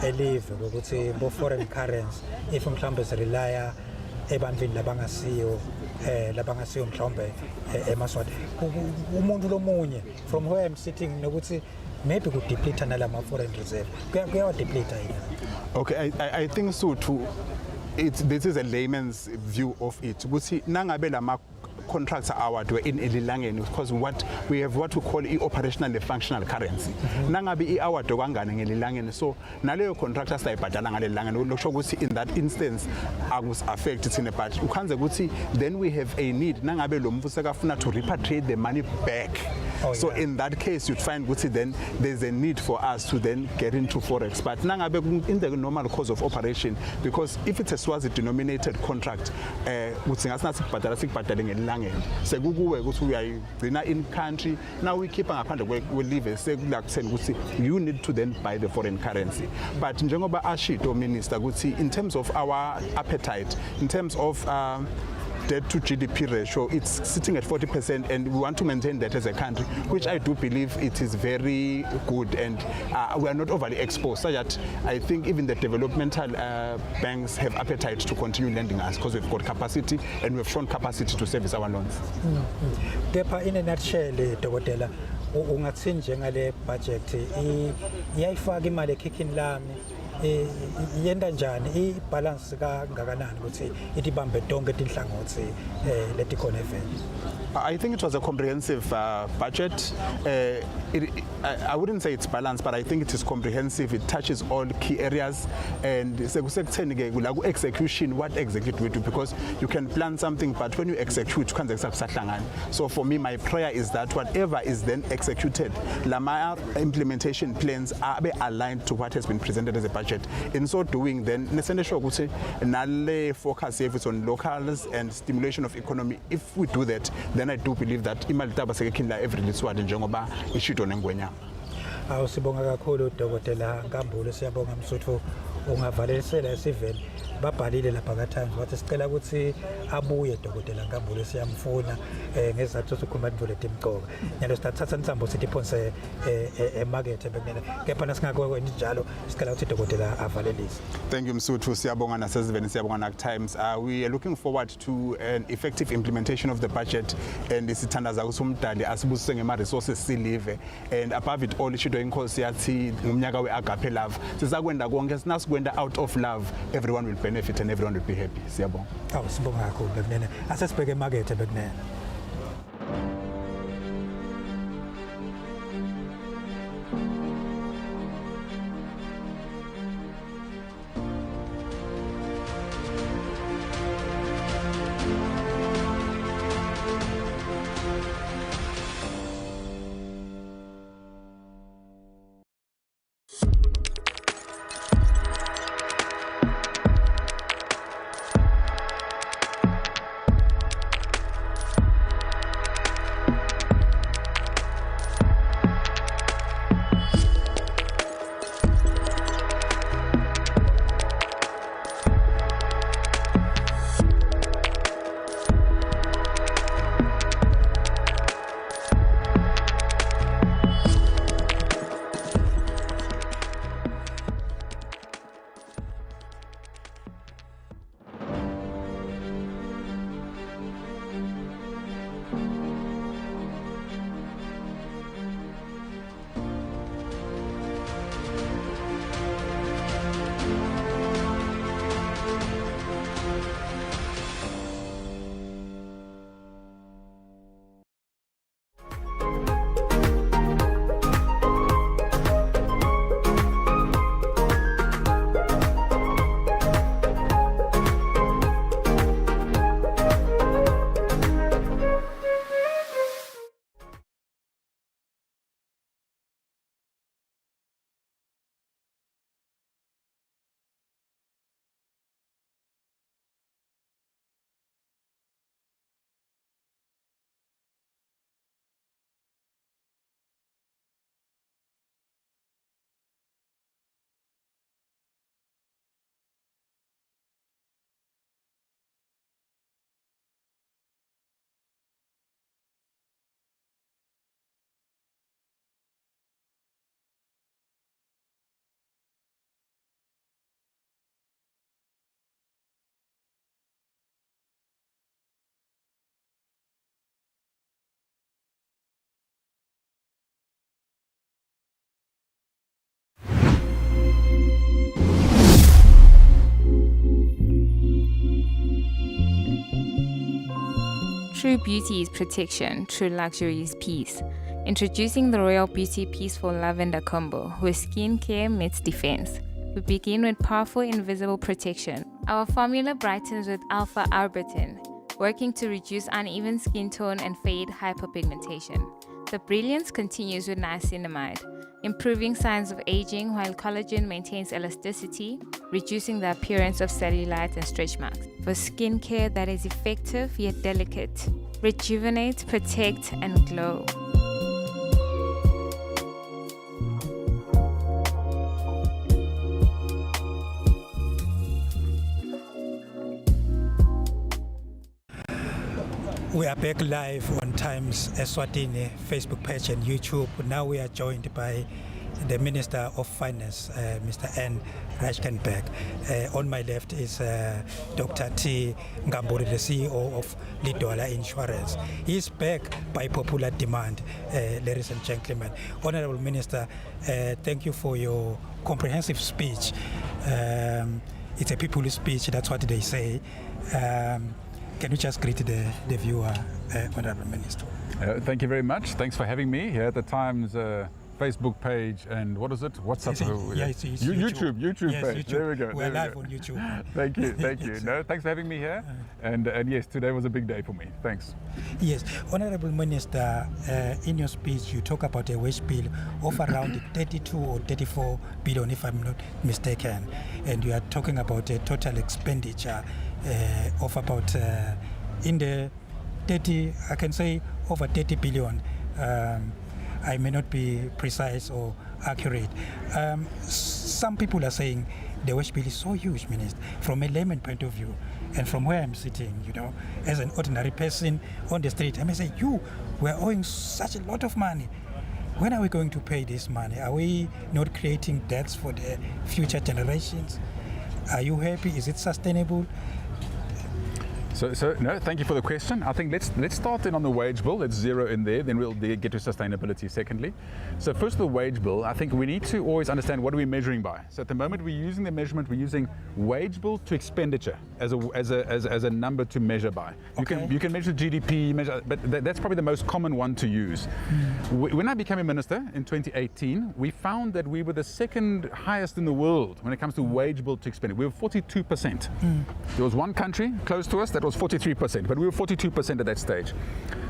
elive ukuthi bo foreign currency if mhlambe zirelya ebantwini labangasiyo mhlawumbe emaswati umuntu lomunye from where I'm sitting nokuthi maybe could deplete nalama foreign reserve kuyawa deplete yini. Okay, I think so too. This is a layman's view of it. Ukuthi nangabe lama contracts are award in elilangeni because what we call operational and functional currency. Nangabe award kwangana ngelilangeni so naleyo contractor sayibhadala ngalelilangeni lokusho ukuthi in that instance akus affect thina but ukhanze ukuthi then we have a need nangabe lo mfu sekafuna to repatriate the money back. So in that case you'd find ukuthi then there's a need for us to then get into forex but nangabe in the normal course of operation because if it's a Swazi denominated contract uthi ngasina sikubhadale ngelilangeni sekukuwe ukuthi uyayigcina in country now we keep ngaphandle kwelive sekulakutheni ukuthi you need to then buy the foreign currency but njengoba ashito minister ukuthi in terms of our appetite in terms of debt to GDP ratio, it's sitting at 40% and we want to maintain that as a country, which I do believe it is very good and we are not overly exposed, so that I think even the developmental banks have appetite to continue lending us because we've got capacity and we've shown capacity to service our loans. Kepha in a nutshell, Dokotela, ungathini njengale budget iyayifaka imali ekhikhini lami yenda njani ibalance kangakanani ukuthi itibambe tonke tinhlangothi letikhona event. I think it was a comprehensive budget. I wouldn't say it's balanced, but I think it is comprehensive. It touches all key areas. And execution, what execute we do, because you can plan something, but when you execute, you can't execute. So for me, my prayer is that whatever is then executed, Lamar implementation plans are aligned to what has been presented as a budget. In so doing, then Nale focus service on locals and stimulation of economy. If we do that, then I do believe that imalita basekinla every liswadi njengoba ishito nengwenya. Awusibonga kakhulu Dokotela Nkambule siyabonga Msuthu ungavalelesela isivele babhalile lapha ka Times wathi sicela ukuthi abuye Dokotela Nkambule siyamfuna ngezathu sokukhuluma indvule timqoka nyalo sitathatha insambo sithi phonse emarket ebekena kepha nasingakho njalo sicela ukuthi Dokotela avalelise. Thank you Msuthu siyabonga naseziveni siyabonga na Times. We are looking forward to an effective implementation of the budget and isithandaza ukuthi umdali asibusise ngema resources silive and above it all ishido inkosi yathi ngumnyaka weAgape love sizakwenda konke sinasikwenda out of love everyone will benefit and everyone will be happy. Siyabonga. Sibonga kakhulu bekunene asesibheke emarket bekunene. True beauty is protection, true luxury is peace. Introducing the Royal Beauty Peaceful Lavender Combo, where skincare meets defense. We begin with powerful invisible protection. Our formula brightens with alpha-arbutin, working to reduce uneven skin tone and fade hyperpigmentation. The brilliance continues with niacinamide, improving signs of aging while collagen maintains elasticity, reducing the appearance of cellulite and stretch marks. For skincare that is effective yet delicate, rejuvenate, protect, and glow. We are back live on Times Eswatini Facebook page and YouTube. Now we are joined by the Minister of Finance, Mr. N. Rijkenberg. On my left is Dr. T. Ngamburi, the CEO of Lidwala Insurance. He's back by popular demand, ladies and gentlemen. Honorable Minister, thank you for your comprehensive speech. It's a people's speech, that's what they say. Can you just greet the viewer, Honorable Minister? Thank you very much. Thanks for having me here at the Times Facebook page and what is it? WhatsApp? It's YouTube yes, page. YouTube. There we go. We're live on YouTube. Thank you. No, thanks for having me here. And yes, today was a big day for me. Thanks. Yes, Honorable Minister, in your speech you talk about a wage bill of around 32 or 34 billion, if I'm not mistaken, and you are talking about a total expenditure of about in the 30, I can say over 30 billion. I may not be precise or accurate. Some people are saying the wage bill is so huge, Minister, from a layman point of view. And from where I'm sitting, as an ordinary person on the street, I may say, we're owing such a lot of money. When are we going to pay this money? Are we not creating debts for the future generations? Are you happy? Is it sustainable? So no, thank you for the question. I think let's start in on the wage bill. Let's zero in there, then we'll get to sustainability secondly. So first the wage bill, I think we need to always understand what are we measuring by. So at the moment we're using the measurement, we're using wage bill to expenditure as a number to measure by. You can measure GDP, but that's probably the most common one to use. When I became a minister in 2018, we found that we were the second highest in the world when it comes to wage bill to expenditure. We were 42%. There was one country close to us that was 43%, but we were 42% at that stage.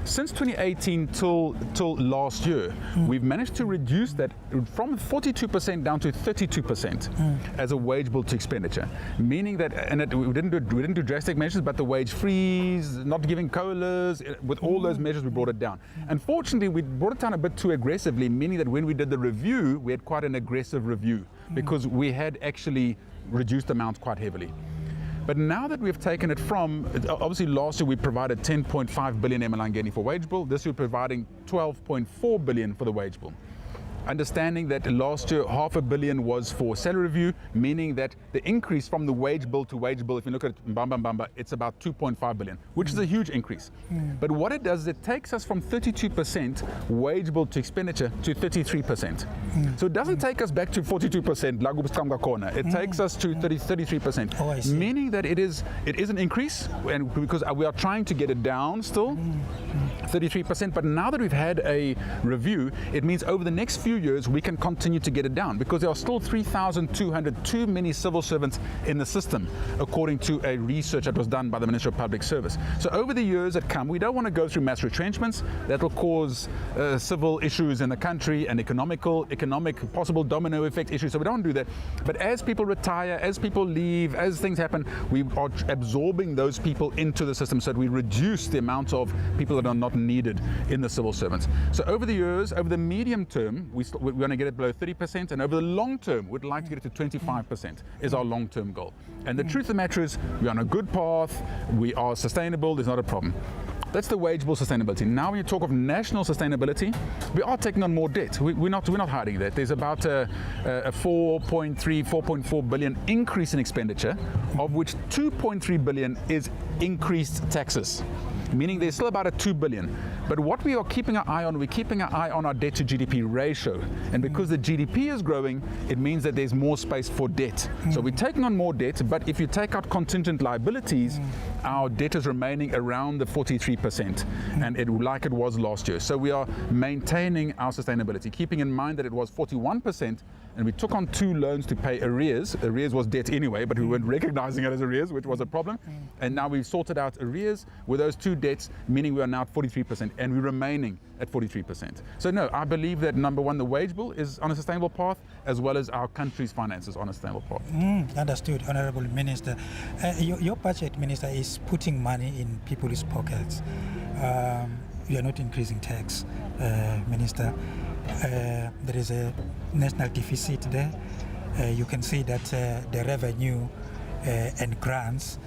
Since 2018 till last year, we've managed to reduce that from 42% down to 32% as a wage bill to expenditure, meaning that, we didn't do drastic measures, but the wage freeze, not giving colas, with all those measures, we brought it down. Unfortunately, we brought it down a bit too aggressively, meaning that when we did the review, we had quite an aggressive review because we had actually reduced amounts quite heavily. But now that we've taken it from, obviously last year we provided 10.5 billion Emalangeni for wage bill, this year we're providing 12.4 billion for the wage bill. Understanding that last year $500 million was for salary review, meaning that the increase from the wage bill to wage bill, if you look at Mbamba, it's about 2.5 billion, which is a huge increase. But what it does is it takes us from 32% wage bill to expenditure to 33%. So it doesn't take us back to 42%, Lagubskamga corner. It takes us to 33%, meaning that it is an increase, and because we are trying to get it down still, 33%. But now that we've had a review, it means over the next few years we can continue to get it down because there are still 3,200 too many civil servants in the system, according to a research that was done by the Ministry of Public Service. So over the years that come, we don't want to go through mass retrenchments. That will cause civil issues in the country and economic possible domino effect issues. So we don't do that. But as people retire, as people leave, as things happen, we are absorbing those people into the system so that we reduce the amount of people that are not needed in the civil servants. So over the years, over the medium term, we're going to get it below 30%, and over the long term, we'd like to get it to 25% is our long-term goal. And the truth of the matter is, we're on a good path, we are sustainable, there's not a problem. That's the wage bill sustainability. Now when you talk of national sustainability, we are taking on more debt. We're not hiding that. There's about a 4.4 billion increase in expenditure, of which 2.3 billion is increased taxes, meaning there's still about a 2 billion. But what we are keeping our eye on, we're keeping our eye on our debt to GDP ratio. And because the GDP is growing, it means that there's more space for debt. So we're taking on more debt, but if you take out contingent liabilities, our debt is remaining around the 43% 3%, and it like it was last year. So we are maintaining our sustainability, keeping in mind that it was 41%, and we took on 2 loans to pay arrears. Arrears was debt anyway, but we weren't recognizing it as arrears, which was a problem. And now we've sorted out arrears with those 2 debts, meaning we are now at 43%, and we're remaining at 43%. So no, I believe that number one, the wage bill is on a sustainable path, as well as our country's finances on a sustainable path. Understood, Honorable Minister. Your budget, Minister, is putting money in people's pockets. You are not increasing tax, Minister. There is a national deficit there. You can see that the revenue and grants,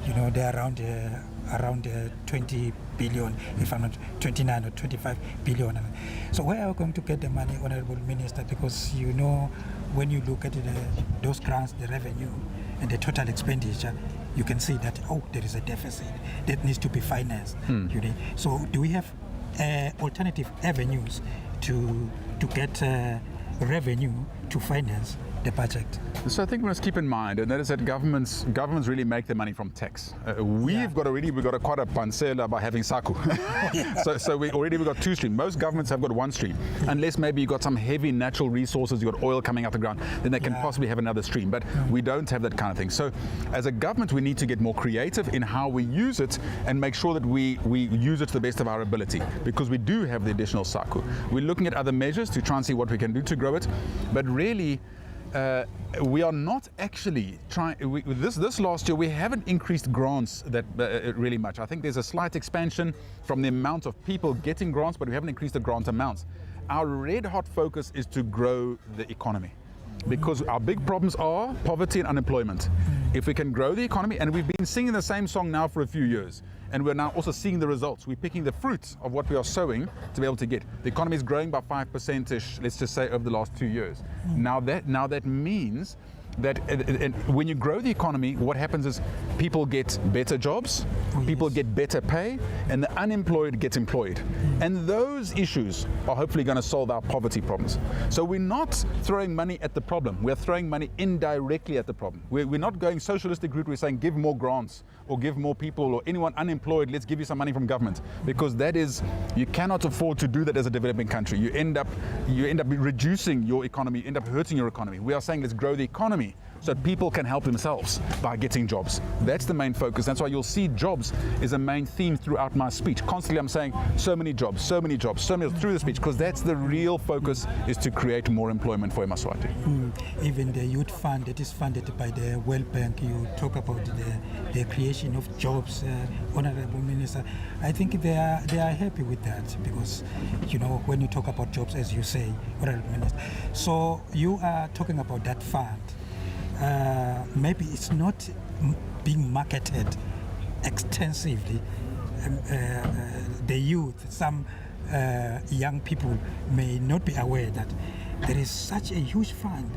they're around 20 billion, if I'm not 29 or 25 billion. So where are we going to get the money, Honorable Minister? Because when you look at those grants, the revenue and the total expenditure, you can see that, there is a deficit that needs to be financed. So do we have alternative avenues to get revenue to finance the budget? So I think we must keep in mind, and that is that governments really make their money from tax. We've got quite a pancela by having SACU. so we've got 2 streams. Most governments have got 1 stream, unless maybe you've got some heavy natural resources, you've got oil coming out the ground, then they can possibly have another stream. But we don't have that kind of thing. So as a government, we need to get more creative in how we use it and make sure that we use it to the best of our ability, because we do have the additional SACU. We're looking at other measures to try and see what we can do to grow it, but really we are not actually trying. This last year we haven't increased grants that really much. I think there's a slight expansion from the amount of people getting grants, but we haven't increased the grant amounts. Our red hot focus is to grow the economy, because our big problems are poverty and unemployment. If we can grow the economy, and we've been singing the same song now for a few years, and we're now also seeing the results. We're picking the fruits of what we are sowing to be able to get. The economy is growing by 5%-ish, let's just say, over the last 2 years. Now that means that when you grow the economy, what happens is people get better jobs, people get better pay, and the unemployed gets employed. And those issues are hopefully going to solve our poverty problems. So we're not throwing money at the problem, we're throwing money indirectly at the problem. We're not going socialistic route, we're saying give more grants, or give more people, or anyone unemployed, let's give you some money from government, because you cannot afford to do that as a developing country. You end up reducing your economy, you end up hurting your economy. We are saying let's grow the economy so that people can help themselves by getting jobs. That's the main focus. That's why you'll see jobs is a main theme throughout my speech. Constantly I'm saying so many jobs, so many jobs, so many through the speech, because that's the real focus, is to create more employment for Eswatini. Even the youth fund that is funded by the World Bank, you talk about the creation of jobs, Honorable Minister. I think they are happy with that, because when you talk about jobs, as you say, Honorable Minister, so you are talking about that fund. Maybe it's not being marketed extensively. The youth, some young people may not be aware that there is such a huge fund,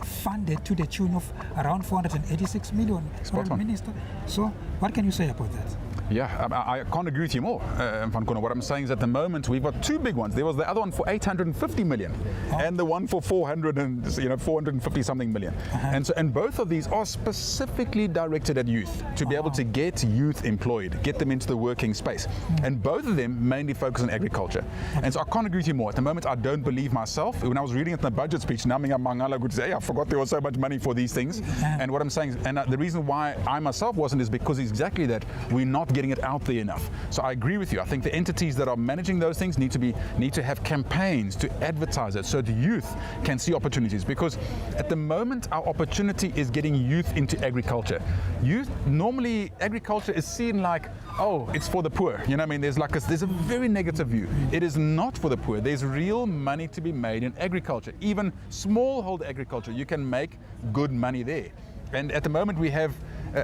funded to the tune of around 486 million, Minister. So what can you say about that? Yeah, I can't agree with you more, Van Kono. What I'm saying is at the moment we've got 2 big ones. There was the other one for 850 million, and the one for 450 something million. And both of these are specifically directed at youth, to be able to get youth employed, get them into the working space. And both of them mainly focus on agriculture. And so I can't agree with you more. At the moment I don't believe myself. When I was reading it in the budget speech, I forgot there was so much money for these things. And what I'm saying, and the reason why I myself wasn't, is because exactly that we're not getting it out there enough. So I agree with you. I think the entities that are managing those things need to have campaigns to advertise it, so the youth can see opportunities. Because at the moment our opportunity is getting youth into agriculture. Normally agriculture is seen like, it's for the poor. There's a very negative view. It is not for the poor. There's real money to be made in agriculture. Even smallholder agriculture, you can make good money there. And at the moment we have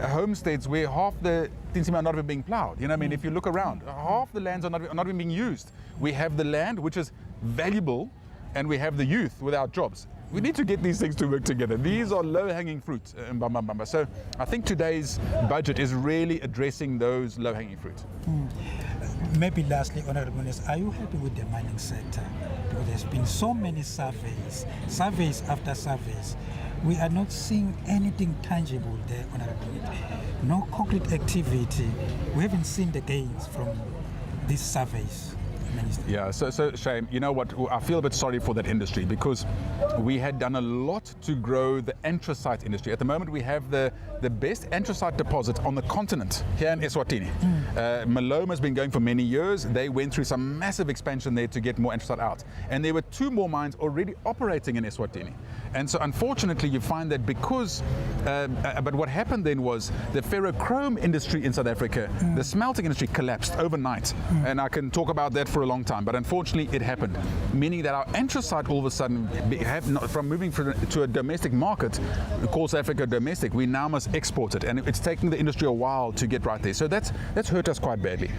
homesteads where half the things are not even being plowed. If you look around, half the lands are not even being used. We have the land, which is valuable, and we have the youth without jobs. We need to get these things to work together. These are low-hanging fruits. So I think today's budget is really addressing those low-hanging fruits. Maybe lastly, Honorable Minister, are you happy with the mining sector? Because there's been so many surveys after surveys, we are not seeing anything tangible there, Honorable Minister. No concrete activity. We haven't seen the gains from these surveys. Minister. Yeah, so Shame, you know what, I feel a bit sorry for that industry because we had done a lot to grow the anthracite industry. At the moment we have the best anthracite deposit on the continent here in Eswatini. Malome has been going for many years. They went through some massive expansion there to get more anthracite out. And there were 2 more mines already operating in Eswatini. And so unfortunately you find that because, but what happened then was the ferrochrome industry in South Africa, the smelting industry collapsed overnight. And I can talk about that for a long time, but unfortunately it happened, meaning that our anthracite all of a sudden, from moving to a domestic market, called South Africa domestic, we now must export it, and it's taking the industry a while to get right there. So that's hurt us quite badly.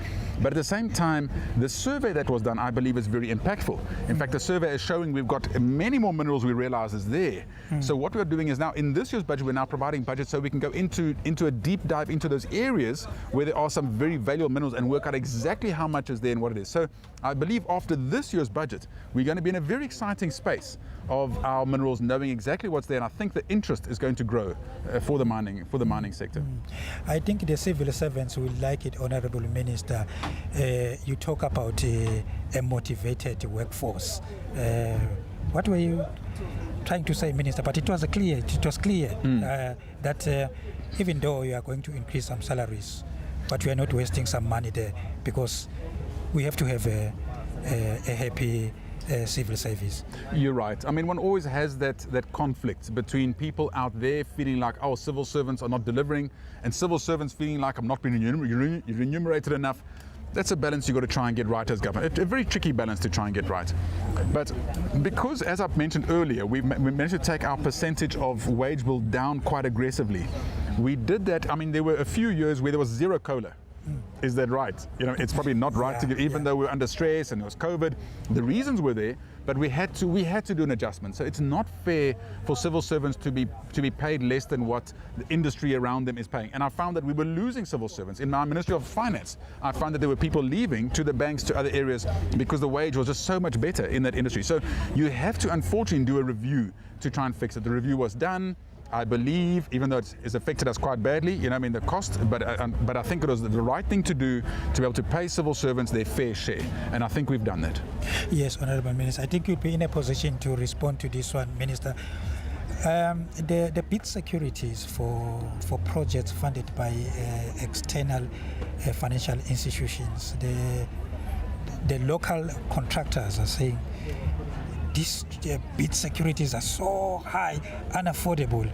But at the same time, the survey that was done, I believe, is very impactful. In fact, the survey is showing we've got many more minerals we realize is there. So what we're doing is now, in this year's budget, we're now providing budget so we can go into a deep dive into those areas where there are some very valuable minerals and work out exactly how much is there and what it is. So I believe after this year's budget, we're going to be in a very exciting space of our minerals, knowing exactly what's there, and I think the interest is going to grow for the mining sector. I think the civil servants will like it, Honourable Minister. You talk about a motivated workforce. What were you trying to say, Minister? But it was clear that even though you are going to increase some salaries, but we are not wasting some money there because we have to have a happy civil service. You're right. I mean, one always has that conflict between people out there feeling like, oh, civil servants are not delivering, and civil servants feeling like I'm not being remunerated enough. That's a balance you've got to try and get right as government. A very tricky balance to try and get right. But because, as I've mentioned earlier, we managed to take our percentage of wage bill down quite aggressively. We did that. I mean, there were a few years where there was zero COLA. Is that right? You know, it's probably not right to give, even though we're under stress and it was COVID. The reasons were there, but we had to do an adjustment. So it's not fair for civil servants to be paid less than what the industry around them is paying. And I found that we were losing civil servants. In my Ministry of Finance, I found that there were people leaving to the banks, to other areas, because the wage was just so much better in that industry. So you have to unfortunately do a review to try and fix it. The review was done. I believe, even though it's affected us quite badly, you know, I mean, the cost, but I think it was the right thing to do to be able to pay civil servants their fair share, and I think we've done that. Yes, Honourable Minister, I think you'll be in a position to respond to this one, Minister. The bid securities for projects funded by external financial institutions, the local contractors are saying these bid securities are so high, unaffordable.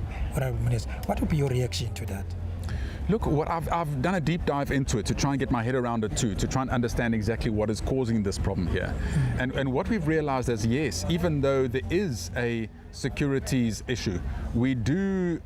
What would be your reaction to that? Look, what I've done a deep dive into it to try and get my head around it too, to try and understand exactly what is causing this problem here. And what we've realized is, yes, even though there is a securities issue, we do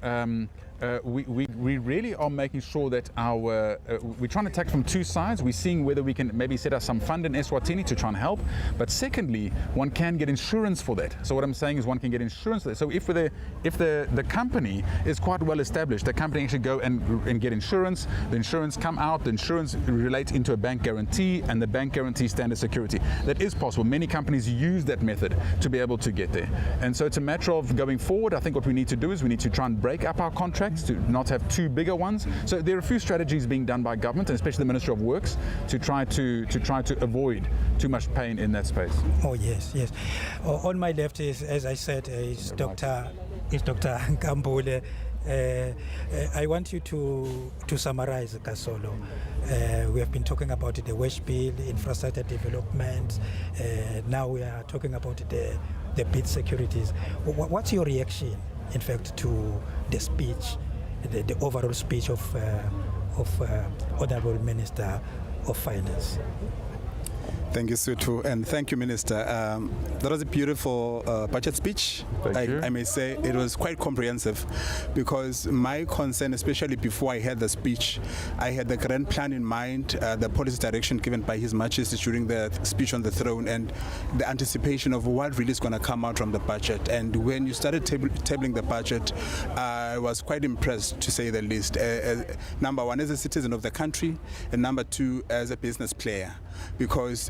we really are making sure that we're trying to attack from two sides. We're seeing whether we can maybe set up some fund in Eswatini to try and help. But secondly, one can get insurance for that. So what I'm saying is one can get insurance for that. So if the company is quite well established, the company actually go and get insurance, the insurance come out, the insurance relates into a bank guarantee, and the bank guarantee standard security. That is possible. Many companies use that method to be able to get there. And so it's a matter of going forward. I think what we need to do is we need to try and break up our contracts to not have two bigger ones. So there are a few strategies being done by government, and especially the Ministry of Works, to try to avoid too much pain in that space. Oh yes, yes. On my left is, as I said, is Dr. Nkambule. I want you to summarize, Kasolo. We have been talking about the wage bill, infrastructure development. Now we are talking about the bid securities. What's your reaction, in fact, to the speech, the overall speech of Honourable Minister of Finance? Thank you, Sutu, and thank you, Minister. That was a beautiful budget speech. I may say it was quite comprehensive, because my concern, especially before I heard the speech, I had the grand plan in mind, the policy direction given by His Majesty during the speech on the throne, and the anticipation of what really is going to come out from the budget. And when you started tabling the budget, I was quite impressed, to say the least. Number one, as a citizen of the country, and number two, as a business player, because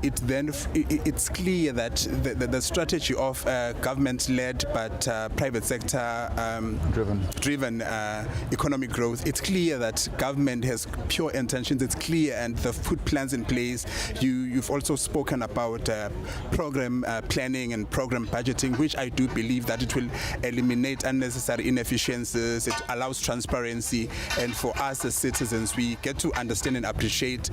it's clear that the strategy of government-led but private sector driven economic growth, it's clear that government has pure intentions. It's clear, and they've put plans in place. You've also spoken about program planning and program budgeting, which I do believe that it will eliminate unnecessary inefficiencies. It allows transparency, and for us as citizens, we get to understand and appreciate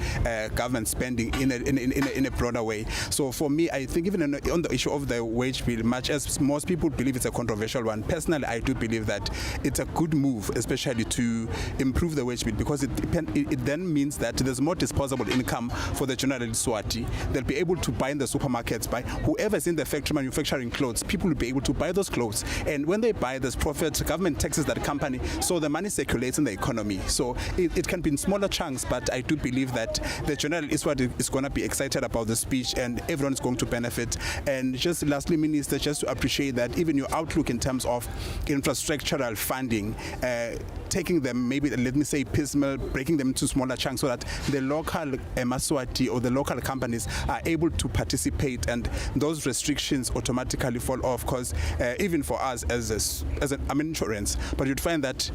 government spending in a broader way. So for me, I think even on the issue of the wage bill, much as most people believe it's a controversial one, personally I do believe that it's a good move, especially to improve the wage bill, because it then means that there's more disposable income for the general Eswati. They'll be able to buy in the supermarkets, by whoever's in the factory manufacturing clothes, people will be able to buy those clothes, and when they buy, there's profit, government taxes that company, so the money circulates in the economy. So it can be in smaller chunks, but I do believe that the general Eswati is going to be excited about the speech, and everyone's going to benefit. And just lastly, Minister, just to appreciate that even your outlook in terms of infrastructural funding, taking them maybe, let me say, piecemeal, breaking them into smaller chunks so that the local Maswati or the local companies are able to participate, and those restrictions automatically fall off, because even for us as an insurance, but you'd find that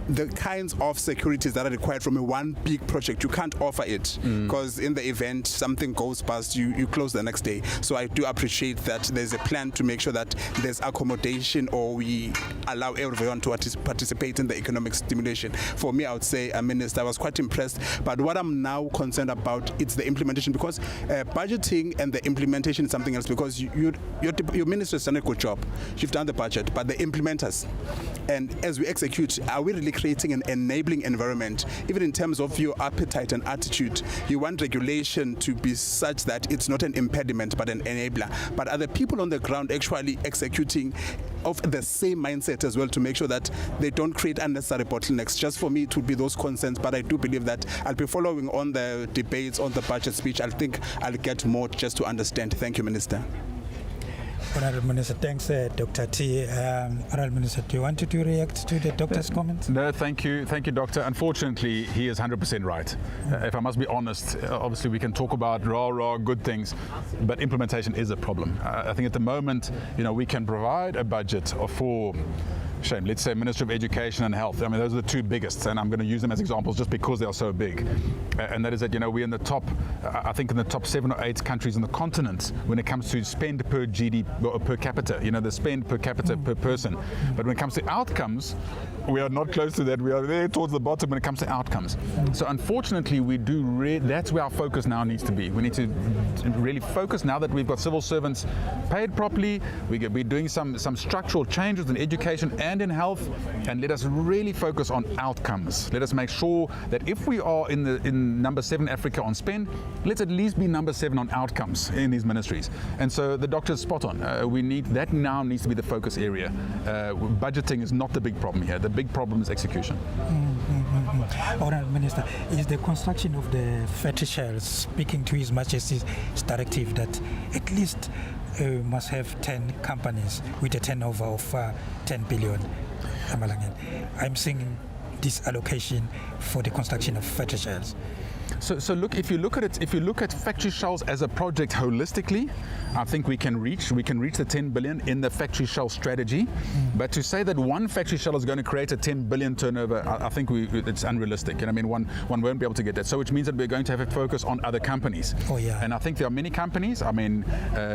the kinds of securities that are required from a one big project, you can't offer it, because in the event something goes past, you close the next day. So I do appreciate that there's a plan to make sure that there's accommodation, or we allow everyone to participate in the economic stimulation. For me, I would say, Minister, I was quite impressed, but what I'm now concerned about, it's the implementation, because budgeting and the implementation is something else, because your minister has done a good job. You've done the budget, but the implementers, and as we execute, are we really creating an enabling environment? Even in terms of your appetite and attitude, you want regulation to be such that it's not an impediment but an enabler. But are the people on the ground actually executing of the same mindset as well, to make sure that they don't create unnecessary bottlenecks? Just for me, it would be those concerns, but I do believe that I'll be following on the debates on the budget speech. I think I'll get more just to understand. Thank you, Minister. Honourable Minister, thanks, Dr. T. Honourable Minister, do you want to react to the doctor's comments? No, thank you, Doctor. Unfortunately, he is 100% right. If I must be honest, obviously we can talk about raw good things, but implementation is a problem. I think at the moment, we can provide a budget for let's say Ministry of Education and Health. I mean, those are the two biggest, and I'm going to use them as examples just because they are so big. And that is that, we're in the top, I think in the top 7 or 8 countries on the continent when it comes to spend per GDP, or per capita, the spend per capita per person. But when it comes to outcomes, we are not close to that. We are there towards the bottom when it comes to outcomes. So unfortunately, that's where our focus now needs to be. We need to really focus, now that we've got civil servants paid properly, we're doing some structural changes in education and in health, and let us really focus on outcomes. Let us make sure that if we are in number 7 Africa on spend, let's at least be number 7 on outcomes in these ministries. And so the doctor's spot on. That now needs to be the focus area. Budgeting is not the big problem here. The big problem is execution. Honourable Minister, is the construction of the factory shells speaking to His Majesty's directive that at least must have 10 companies with a turnover of 10 billion? I'm seeing this allocation for the construction of factory shells. So look, if you look at factory shells as a project holistically, I think we can reach the 10 billion in the factory shell strategy. But to say that one factory shell is going to create a 10 billion turnover, I think it's unrealistic. And I mean, one won't be able to get that. So which means that we're going to have to focus on other companies. Oh yeah. And I think there are many companies. I mean,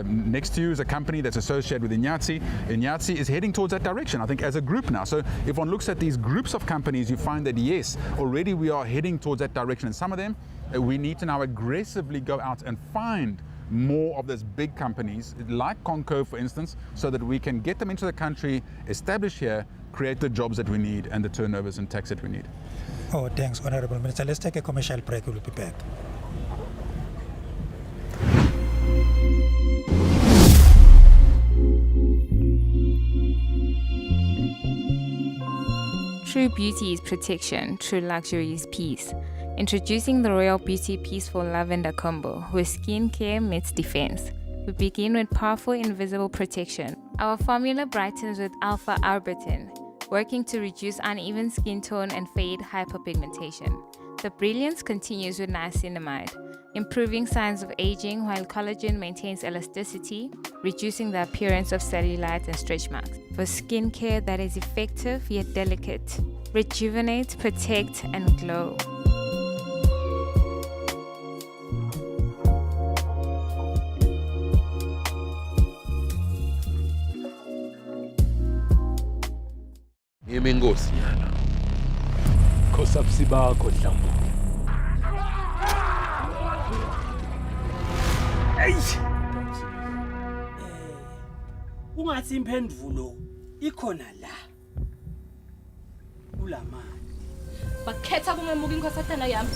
next to you is a company that's associated with Inyatsi. Inyatsi is heading towards that direction, I think, as a group now. So if one looks at these groups of companies, you find that yes, already we are heading towards that direction. And some of them, we need to now aggressively go out and find more of those big companies, like Conco, for instance, so that we can get them into the country, establish here, create the jobs that we need and the turnovers and tax that we need. Oh, thanks, Honourable Minister. Let's take a commercial break. We'll be back. True beauty is protection, true luxury is peace. Introducing the Royal Beauty Peaceful Lavender Combo, where skincare meets defense. We begin with powerful invisible protection. Our formula brightens with alpha-arbutin, working to reduce uneven skin tone and fade hyperpigmentation. The brilliance continues with niacinamide, improving signs of aging while collagen maintains elasticity, reducing the appearance of cellulite and stretch marks. For skincare that is effective yet delicate, rejuvenate, protect, and glow. Ngemingosi yana. Khosapsi bakho Dlambu. Ungathi imphendulo ikhona la. Kulama. Bakhetha kungemuka inkhosatana yami.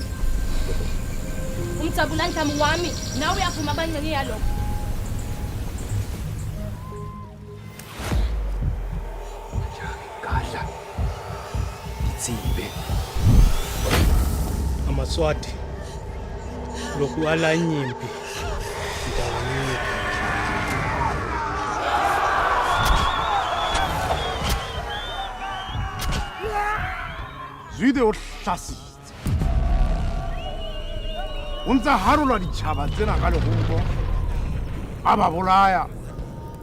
Umtsabula Dlambu wami nawe uyaphuma abancane yalokho. Kahla. Itsibe. Amaswati. Lokhu ala inyimpi. Ndawanyika. Zwide o hlasitse. O ntsa harola ditšhaba tsena ka legombo. A ba bolaya.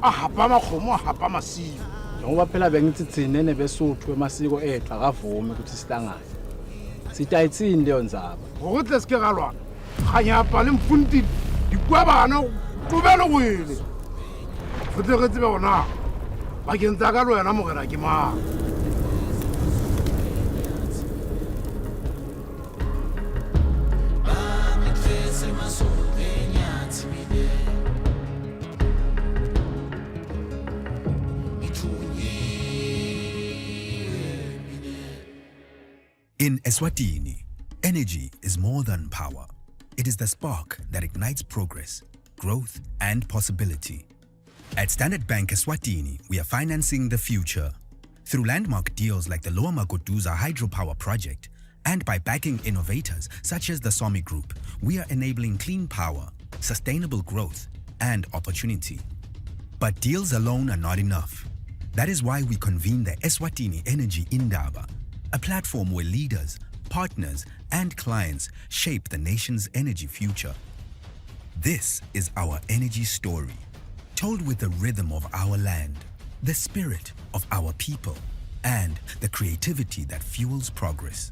A hapa makgomo a hapa masilo. Njengoba phela bengitsitsine nebesuthu emasiko ethu akavumi ukuthi sihlangane. Sitayitsini leyo ndzaba. Gore tle seke ga lwana. Ganyapa le mfuntile. Dikwa bana tobele go ele. Fotegetse be gona. Bakeng tsa ka le wena mogera ke mang. In Eswatini, energy is more than power. It is the spark that ignites progress, growth, and possibility. At Standard Bank Eswatini, we are financing the future. Through landmark deals like the Lower Magoduza hydropower project, and by backing innovators such as the Somi Group, we are enabling clean power, sustainable growth, and opportunity. But deals alone are not enough. That is why we convene the Eswatini Energy Indaba, a platform where leaders, partners, and clients shape the nation's energy future. This is our energy story, told with the rhythm of our land, the spirit of our people, and the creativity that fuels progress.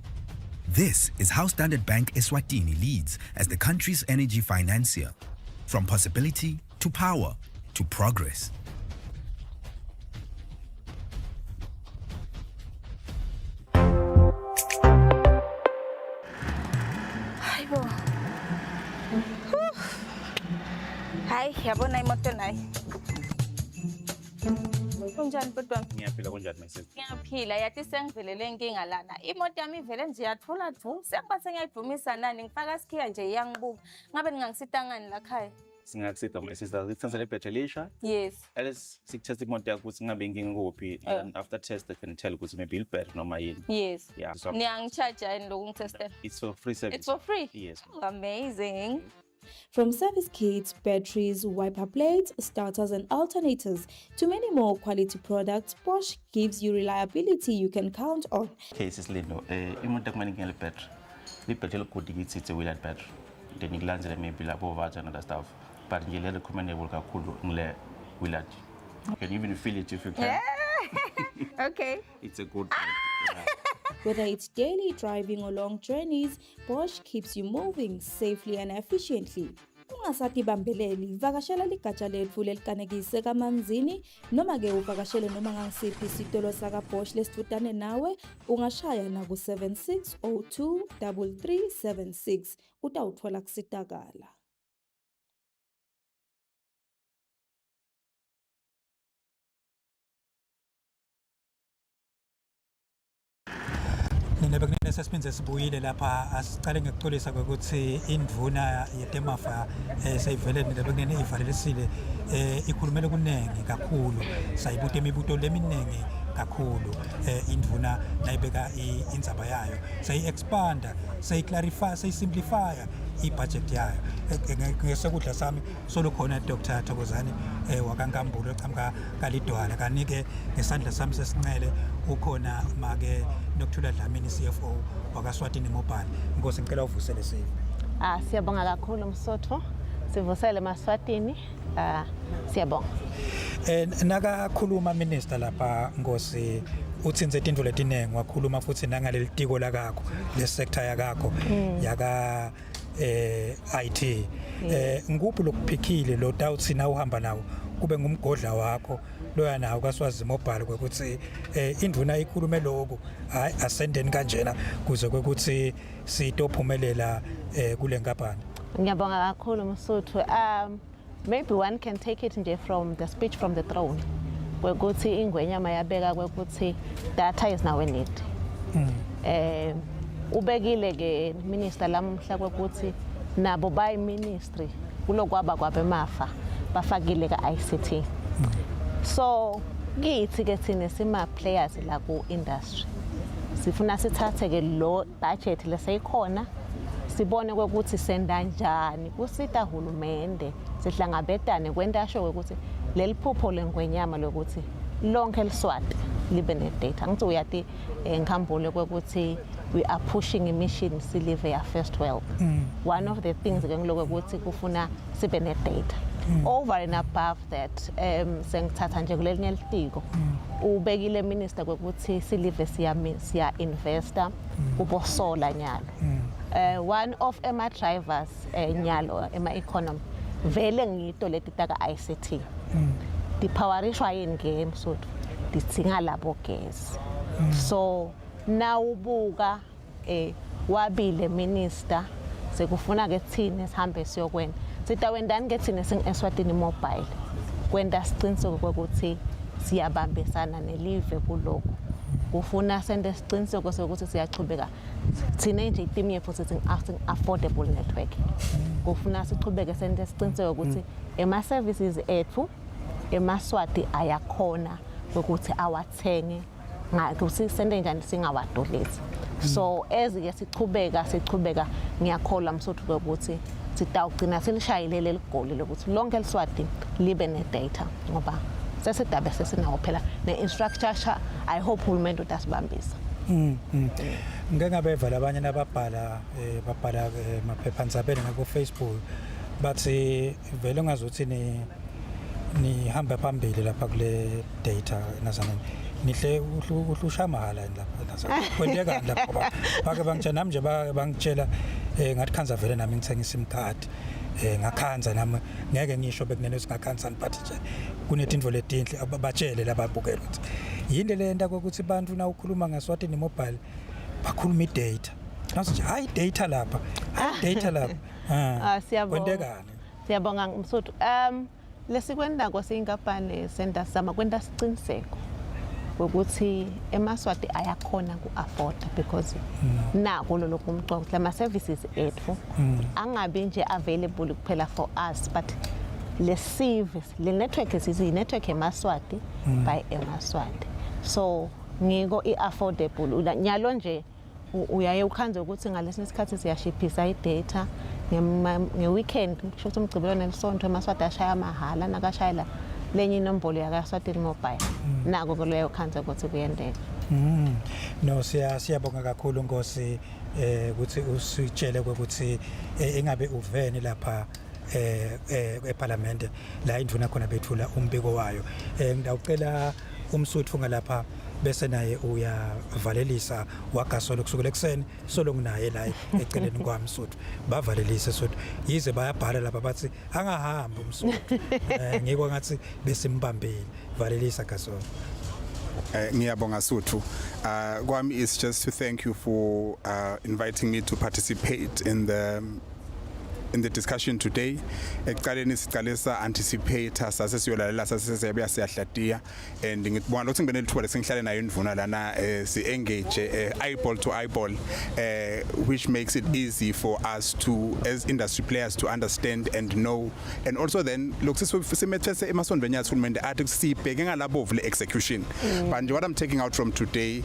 This is how Standard Bank Eswatini leads as the country's energy financier, from possibility to power to progress. Hayi, yabona imoto nayi. Kunjani bantwana? Ngiyaphila kunjani my sister? Ngiyaphila, yathi sengivelele inkinga lana. Imoto yami ivele nje yathula thu. Sengiba sengiyayidumisa nani ngifaka isikhiya nje iyangibuka. Ngabe ningangisitangani la khaya? Singakusida my sister, sithansele ibhetri elisha. Yes. Alice sikutest imoto yakho ukuthi ngabe inkinga kuphi and after test I can tell ukuthi maybe ilibhetri noma yini. Yes. Yeah. So Niyangicharge yini lokhu ngitestela? it's for free service. It's for free? Yes. Oh, amazing. From service kits, batteries, wiper plates, starters and alternators, to many more quality products, Bosch gives you reliability you can count on. Cases Lindo, imoto kumele inkinga ilibhetri. Ibhetri eligudi kithi it's a wheeled battery. Then ngilandzele maybe lapho vaja and other stuff. But nje le recommendable kakhulu ngile wheeled. You can even feel it if you can. Yeah. Okay. It's a good yeah. Whether it's daily driving or long journeys, Bosch keeps you moving safely and efficiently. Ungasati bambeleli, vakashela ligatsha letfu lelikanekise kaManzini, noma ke uvakashele noma ngangsiphi isitolo saka Bosch lesifutane nawe, ungashaya na ku 7602 3376 utawuthola kusitakala. Nina bekunene sesiphinze sibuyile lapha asicale ngekuxolisa ukuthi indvuna yetemafa seyivele nina bekunene ivalelisile ikhulumele kunengi kakhulu sayibuta imibuto leminengi kakhulu indvuna nayibeka indzaba yayo sayi-expanda sayi-clarify sayi-simplifya i-budget yayo ngesekudla sami solukhona Dr. Thokozani wakankambulo ecamka kalidwala kanike ngesandla sami sesincele ukhona make Nokuthula Dlamini CFO wakwaSwatini Mobile. Inkosi ngicela uvusele save. Siyabonga kakhulu Msotho. Sivusele eMaswatini. Siyabonga. Nakakhuluma minister lapha Nkosi uthinze into letinenge wakhuluma futhi nangaleli tiko lakakho le sector yakakho yaka IT. Nguphi lokuphikhile lo tawuthi na uhamba nawo kube ngumgodla wakho loya nawo kaSwazi mobile kwekuthi induna ikhulume lokho hayi asendeni kanjena kuze kwekuthi sitophumelela kule nkampani. Ngiyabonga kakhulu Msotho. Maybe one can take it nje from the speech from the throne kwekuthi ingwenyama yabeka kwekuthi data is now a need. Ubekile ke minister lamhla kwekuthi nabo bayi ministry kulokwaba kwabemafa bafakile ka ICT. So kithi ke thina sima players la ku industry sifuna sithathe ke lo budget leseyikhona sibone kwekuthi senda njani kusita hulumende sihlangabetane kwentasho ukuthi leli phupho lengwenyama lokuthi lonke eliswati libe ne data ngithi uyati ngikhambule kwekuthi we are pushing a mission silive ya first world. One of the things ke ngiloko ukuthi kufuna sibe ne data. Over and above that sengithatha nje kulelinye elitiko ubekile minister kwekuthi silive siya investor kubosola nyalo. One of ema drivers nyalo ema economy vele ngito leti taka ICT dipowerishwa yini ke Msotho ditsinga labo gas. So nawubuka wabile minister sekufuna ke thina sihambe siyokwenza sitawendani ke thina Eswatini mobile kwenda siqiniseko kwekuthi siyabambisana nelive kuloko kufuna sende siqiniseko sokuthi siyachubeka thina nje team yethu sithi affordable network kufuna sichubeke sende siqiniseko ukuthi ema services ethu emaswati ayakhona ukuthi awathenge ngakuthi sende njani singawadolisi. So ezike sichubeka ngiyakholwa Msotho ukuthi sitawugcina silishayile leli goli lokuthi lonke eliswati libe ne data ngoba sesidabe sesinawo phela ne infrastructure I hope hulumende utasibambisa. Ngeke ngabeva labanye nababhala babhala emaphephandabeni ngako Facebook bathi vele ngazuthi ni hamba phambili lapha kule data nazana nihle uhlusha mahala lapha nazana kwendeka lapha bake bangitshela nami nje bangitshela ngathi khanza vele nami ngithenga iSIM card ngakhanza nami ngeke ngisho bekunene singakhanza but nje kunetinto letinhle abatshele lababukela ukuthi yini lenta ukuthi abantu na ukhuluma ngaSwatini mobile bakhuluma idata naso nje hayi data lapha data lapha siyabonga siyabonga Msotho. Lesikwenda kwaseyinkampani senda sama kwenda siqiniseko ukuthi emaswati ayakhona ku-afford because nako lokhu umcwa lama services ethu angabe nje available kuphela for us but le service le network is network emaswati by emaswati so ngiko i-affordable nyalo nje uyaye ukhanze ukuthi ngalesi sikhathi siyashiphisa idata nge-weekend kusho ukuthi umgcibelo nesonto emaswati ashaya mahala nakashayela lenye inombolo yakaSwatini mobile nako kuleyo khanze ukuthi kuyendeka. No siyabonga kakhulu Nkosi ukuthi usitshele ukuthi engabe uvene lapha eParliament la induna khona bethula umbiko wayo. Ngidawucela umsuthu ngalapha bese naye uyavalelisa wagasolo kusukela ekseni solo nginaye la eceleni kwaMsuthu bavalelise sodwa yize bayabhala lapha bathi angahamba umsuthu ngikho ngathi besimbambile valelisa gasolo. Ngiyabonga Suthu. Kwami is just to thank you for inviting me to participate in the discussion today. Ekuqaleni siqalisa anticipate sasesiyolalela sasesiyabuya siyahlatia and ngibona ukuthi ngibene lithuba lesingihlale nayo indvuna lana si engage eyeball to eyeball which makes it easy for us to as industry players to understand and know and also then look simethese emasondweni yathi ulumende athi sibheke ngalabovu le execution but what I'm taking out from today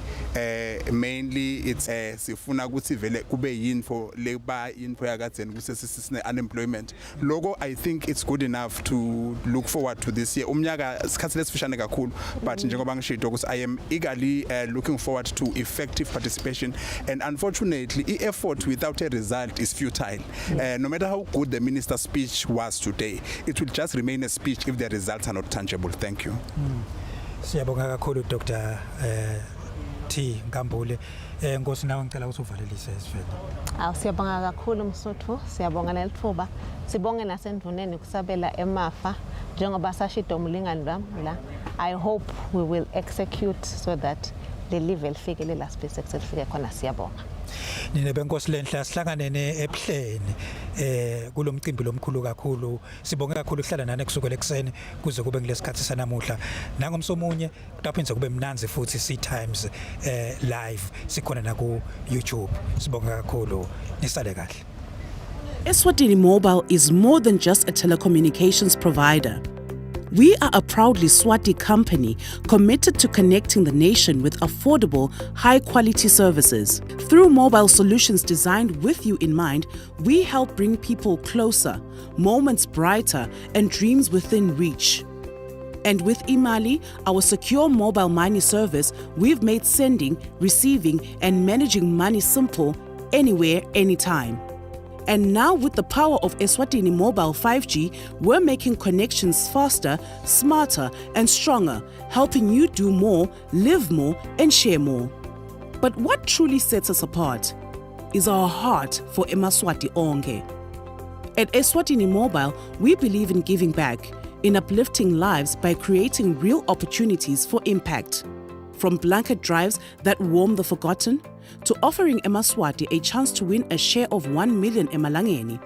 mainly it's sifuna ukuthi vele kube info leba info yakadzeni kusesisi ne-unemployment. Logo, I think it's good enough to look forward to this year. Umnyaka sikhathi lesifishane kakhulu, but njengoba ngishilo ukuthi I am eagerly looking forward to effective participation, and unfortunately effort without a result is futile. No matter how good the minister's speech was today, it will just remain a speech if the results are not tangible. Thank you. Siyabonga kakhulu Dr. T Nkambule. Nkosi nawe ngicela ukuthi uvalelise Eswatini. Siyabonga kakhulu Msuthu, siyabonga nelithuba. Sibonge nasendvuneni kusabela emafa njengoba sashida umlingani la. I hope we will execute so that the level fike lela space selifike khona. Siyabonga. Nine benkosi lenhla sihlanganene ePhleni kulomcimbi lomkhulu kakhulu. Sibonge kakhulu ukuhlala nani kusukela ekseni kuze kube kulesikhathi sanamuhla. Nangomsomunye kutaphinze kube mnanzi futhi C-Times live sikhona na ku YouTube. Sibonge kakhulu. Nisale kahle. Eswatini Mobile is more than just a telecommunications provider. We are a proudly Swati company committed to connecting the nation with affordable, high-quality services. Through mobile solutions designed with you in mind, we help bring people closer, moments brighter, and dreams within reach. And with Imali, our secure mobile money service, we've made sending, receiving, and managing money simple anywhere, anytime. And now with the power of Eswatini Mobile 5G, we're making connections faster, smarter, and stronger, helping you do more, live more, and share more. But what truly sets us apart is our heart for eMaSwati onke. At Eswatini Mobile, we believe in giving back, in uplifting lives by creating real opportunities for impact. From blanket drives that warm the forgotten, to offering eMaSwati a chance to win a share of 1 million emalangeni,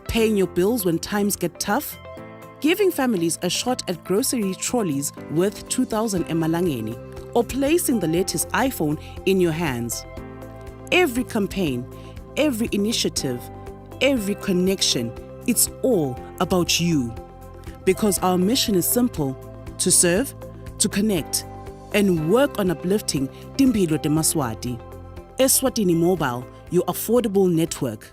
paying your bills when times get tough, giving families a shot at grocery trolleys worth 2,000 emalangeni, or placing the latest iPhone in your hands. Every campaign, every initiative, every connection, it's all about you. Because our mission is simple: to serve, to connect, and work on uplifting Timpilo de Maswati. Eswatini Mobile, your affordable network.